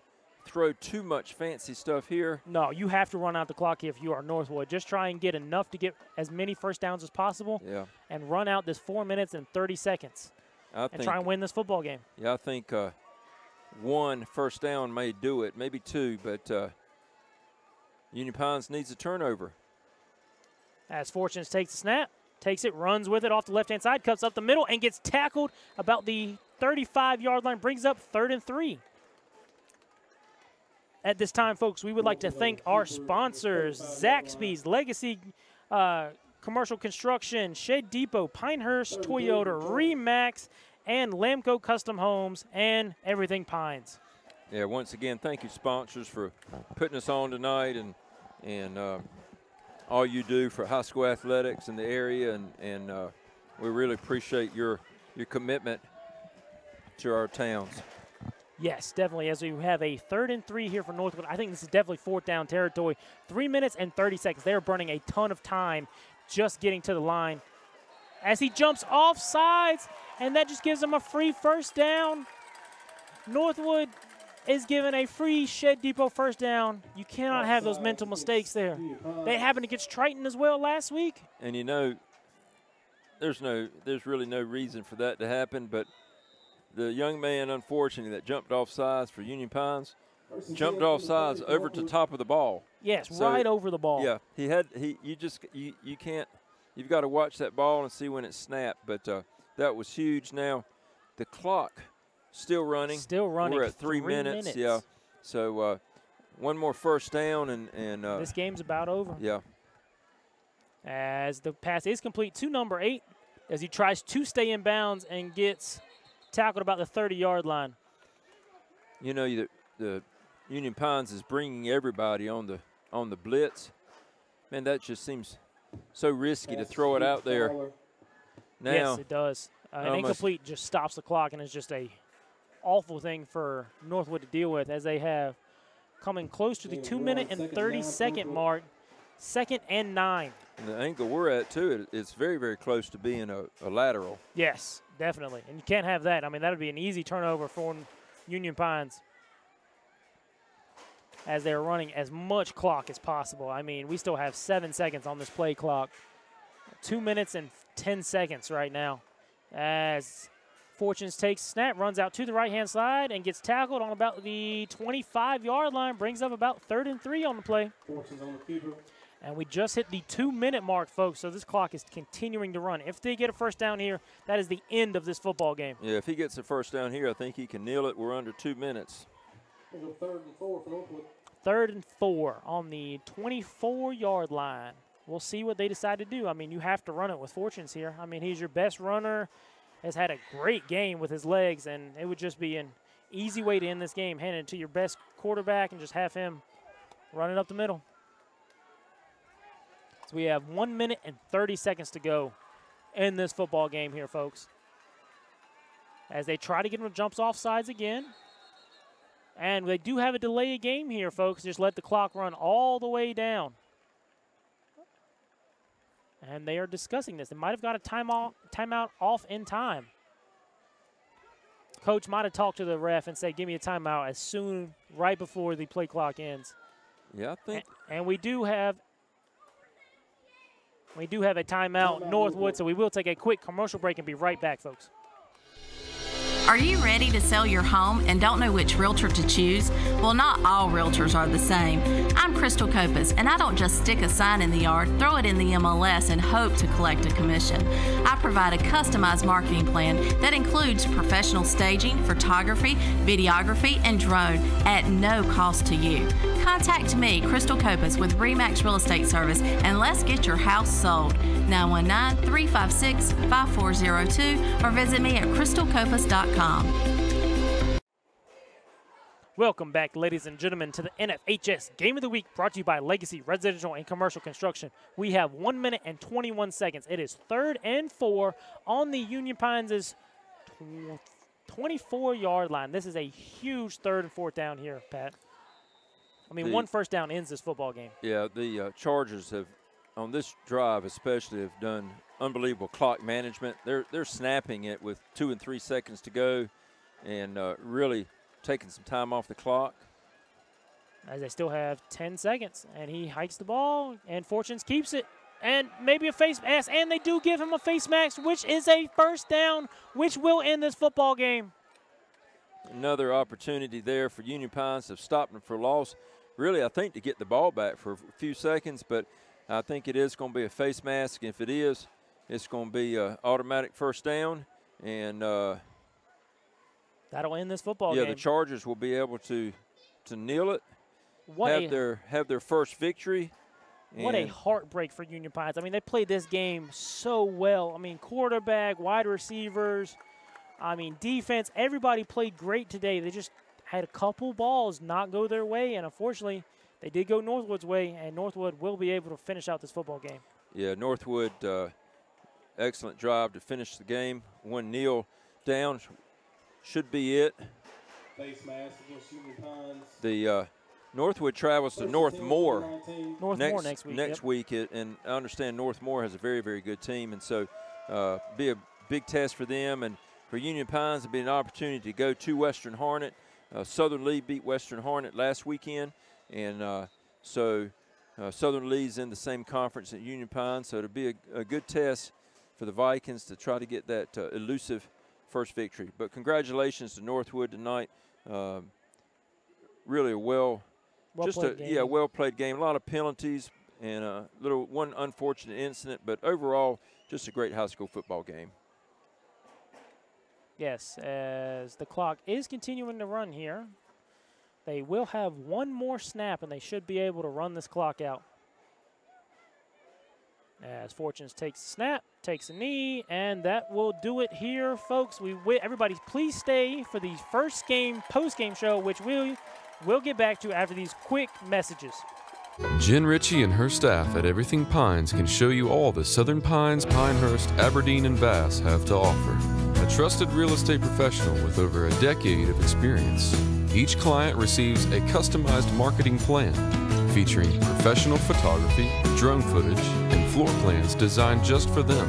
throw too much fancy stuff here. No, you have to run out the clock if you are Northwood. Just try and get enough to get as many first downs as possible. Yeah. And run out this 4 minutes and 30 seconds. And try and win this football game. Yeah, I think 1 first down may do it, maybe 2, but Union Pines needs a turnover. As Fortunes takes the snap, takes it, runs with it off the left-hand side, cuts up the middle, and gets tackled about the 35-yard line, brings up 3rd and 3. At this time, folks, we would like to thank our sponsors, Zaxby's, Legacy Commercial Construction, Shed Depot, Pinehurst Toyota, Remax, and Lamco Custom Homes, and Everything Pines. Yeah, once again, thank you, sponsors, for putting us on tonight and all you do for high school athletics in the area, and we really appreciate your commitment to our towns. Yes, definitely. As we have a 3rd and 3 here for Northwood, I think this is definitely 4th down territory. 3 minutes and 30 seconds. They're burning a ton of time just getting to the line. As he jumps off sides, and that just gives them a free first down. Northwood is given a free Shed Depot first down. You cannot have those mental mistakes there. They happened against Triton as well last week. And you know, there's really no reason for that to happen, but the young man, unfortunately, that jumped off sides for Union Pines, jumped off sides over to top of the ball. Yes, so, right over the ball. Yeah, you can't, you've got to watch that ball and see when it snapped, but that was huge. Now, the clock still running. Still running. We're at 3 minutes. Yeah, so one more first down, and this game's about over. Yeah. As the pass is complete to number 8, as he tries to stay in bounds and gets tackled about the 30-yard line. You know, the Union Pines is bringing everybody on the blitz. Man, that just seems so risky to throw it out there. Now, yes, it does. An incomplete just stops the clock, and it's just a awful thing for Northwood to deal with, as they have coming close to the 2-minute and 30-second mark. 2nd and 9. And the angle we're at, too, it's very, very close to being a lateral. Yes, definitely. And you can't have that. I mean, that would be an easy turnover for Union Pines, as they're running as much clock as possible. I mean, we still have 7 seconds on this play clock. 2 minutes and 10 seconds right now. As Fortunes takes snap, runs out to the right-hand side, and gets tackled on about the 25-yard line, brings up about 3rd and 3 on the play. Fortunes on the keeper. And we just hit the 2-minute mark, folks, so this clock is continuing to run. If they get a first down here, that is the end of this football game. Yeah, if he gets a first down here, I think he can kneel it. We're under 2 minutes. 3rd and 4 for Northwood. 3rd and 4 on the 24-yard line. We'll see what they decide to do. I mean, you have to run it with Fortunes here. I mean, he's your best runner, has had a great game with his legs, and it would just be an easy way to end this game, hand it to your best quarterback and just have him run it up the middle. So we have 1 minute and 30 seconds to go in this football game here, folks. As they try to get him to jumps off sides again. And they do have a delay of game here, folks. Just let the clock run all the way down. And they are discussing this. They might have got a timeout off in time. Coach might have talked to the ref and said, give me a timeout as soon, right before the play clock ends. Yeah, I think. And we do have We do have a timeout, Northwood, so we will take a quick commercial break and be right back, folks. Are you ready to sell your home and don't know which realtor to choose? Well, not all realtors are the same. I'm Crystal Copas, and I don't just stick a sign in the yard, throw it in the MLS, and hope to collect a commission. I provide a customized marketing plan that includes professional staging, photography, videography, and drone at no cost to you. Contact me, Crystal Copas, with RE/MAX Real Estate Service, and let's get your house sold. 919-356-5402 or visit me at crystalcopas.com. Welcome back, ladies and gentlemen, to the NFHS Game of the Week, brought to you by Legacy Residential and Commercial Construction. We have 1 minute and 21 seconds. It is 3rd and 4 on the Union Pines' 24-yard line. This is a huge 3rd and 4th down here, Pat. I mean, one first down ends this football game. Yeah, the Chargers have, on this drive especially, have done unbelievable clock management. They're snapping it with 2 and 3 seconds to go, and really taking some time off the clock. As they still have 10 seconds, and he hikes the ball, and Fortunes keeps it, and maybe a face mask, and they do give him a face mask, which is a first down, which will end this football game. Another opportunity there for Union Pines to stop them for loss. Really, I think, to get the ball back for a few seconds, but I think it is going to be a face mask. If it is, it's going to be an automatic first down, and that'll end this football game. Yeah, the Chargers will be able to kneel it, have their first victory. What a heartbreak for Union Pines. I mean, they played this game so well. I mean, quarterback, wide receivers, I mean, defense, everybody played great today. They just had a couple balls not go their way, and unfortunately, they did go Northwood's way, and Northwood will be able to finish out this football game. Yeah, Northwood, excellent drive to finish the game. One kneel down should be it. Face mask against Union Pines. The Northwood travels to Northmore next week. And I understand Northmore has a very, very good team, and so be a big test for them. And for Union Pines, it'll be an opportunity to go to Western Hornet. Southern Lee beat Western Hornet last weekend, and so Southern Lee's in the same conference at Union Pines, so it'll be a good test for the Vikings to try to get that elusive first victory. But congratulations to Northwood tonight. Really a well-played game. A lot of penalties and one unfortunate incident, but overall just a great high school football game. Yes, as the clock is continuing to run here, they will have one more snap, and they should be able to run this clock out. As Fortunes takes a snap, takes a knee, and that will do it here, folks. Everybody, please stay for the first game, post-game show, which we'll get back to after these quick messages. Jen Ritchie and her staff at Everything Pines can show you all the Southern Pines, Pinehurst, Aberdeen, and Bass have to offer. A trusted real estate professional with over a decade of experience. Each client receives a customized marketing plan featuring professional photography, drone footage, and floor plans designed just for them.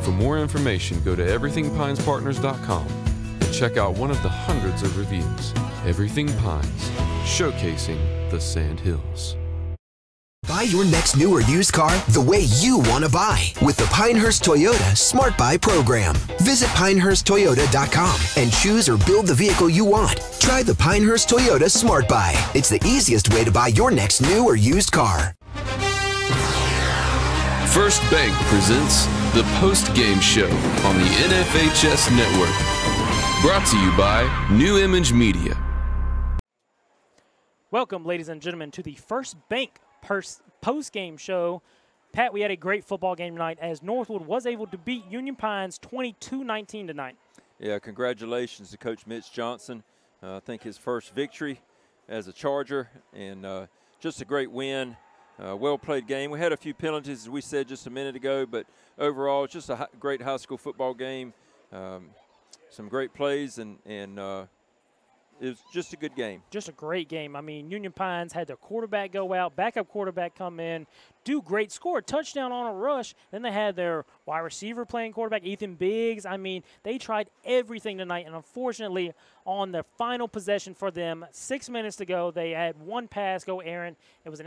For more information, go to everythingpinespartners.com and check out one of the hundreds of reviews. Everything Pines, showcasing the Sand Hills. Buy your next new or used car the way you want to buy with the Pinehurst Toyota Smart Buy program. Visit pinehursttoyota.com and choose or build the vehicle you want. Try the Pinehurst Toyota Smart Buy. It's the easiest way to buy your next new or used car. First Bank presents the post-game show on the NFHS Network. Brought to you by New Image Media. Welcome, ladies and gentlemen, to the First Bank post-game show. Pat, we had a great football game tonight as Northwood was able to beat Union Pines 22-19 tonight. Yeah, congratulations to Coach Mitch Johnson. I think his first victory as a Charger, and just a great win. Well-played game. We had a few penalties, as we said just a minute ago, but overall, it's just a great high school football game. Some great plays, and just a good game. Just a great game. I mean, Union Pines had their quarterback go out, backup quarterback come in, do great, score a touchdown on a rush. Then they had their wide receiver playing quarterback, Ethan Biggs. I mean, they tried everything tonight, and unfortunately, on the final possession for them, 6 minutes to go, they had one pass go errant. It was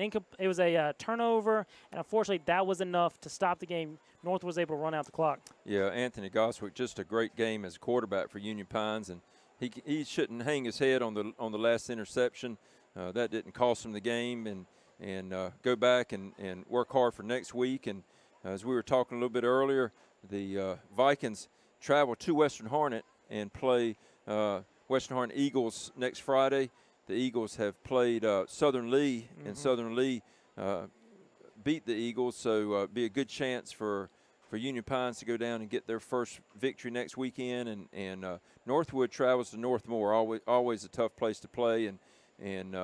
a turnover, and unfortunately, that was enough to stop the game. North was able to run out the clock. Yeah, Anthony Goswick, just a great game as a quarterback for Union Pines, and he shouldn't hang his head on the last interception. That didn't cost him the game, and go back and work hard for next week. And as we were talking a little bit earlier, the Vikings travel to Western Hornet and play Western Hornet Eagles next Friday. The Eagles have played Southern Lee, and Southern Lee beat the Eagles, so be a good chance for Union Pines to go down and get their first victory next weekend. And Northwood travels to Northmore, always a tough place to play, and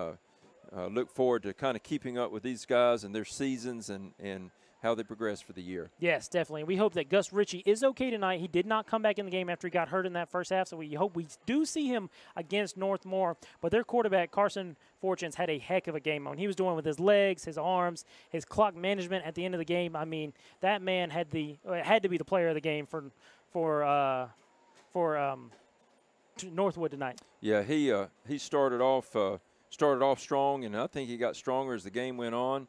look forward to kind of keeping up with these guys and their seasons and how they progress for the year. Yes, definitely. We hope that Gus Ritchie is okay tonight. He did not come back in the game after he got hurt in that first half, so we hope we do see him against Northmore. But their quarterback, Carson Fortunes, had a heck of a game on. He was doing with his legs, his arms, his clock management at the end of the game. I mean, that man had to be the player of the game for Northwood tonight. Yeah, he started off strong, and I think he got stronger as the game went on.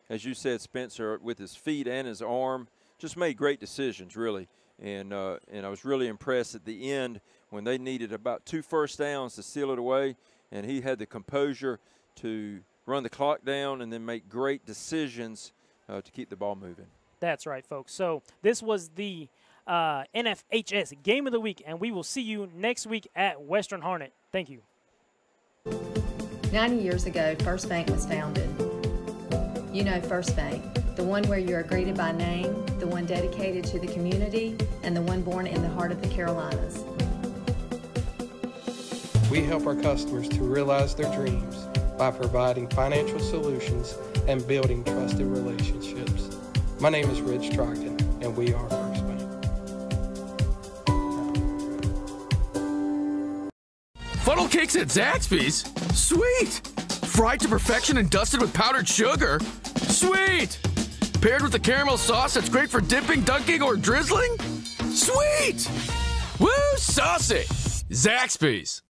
As you said, Spencer, with his feet and his arm, just made great decisions, really. And I was really impressed at the end when they needed about 2 first downs to seal it away, and he had the composure to run the clock down and then make great decisions to keep the ball moving. That's right, folks. So this was the NFHS Game of the Week, and we will see you next week at Western Hornet. Thank you. 90 years ago, First Bank was founded. You know First Bank, the one where you are greeted by name, the one dedicated to the community, and the one born in the heart of the Carolinas. We help our customers to realize their dreams by providing financial solutions and building trusted relationships. My name is Rich Trockton, and we are First Bank. Funnel cakes at Zaxby's? Sweet! Fried to perfection and dusted with powdered sugar? Sweet! Paired with a caramel sauce that's great for dipping, dunking, or drizzling? Sweet! Woo, saucy! Zaxby's.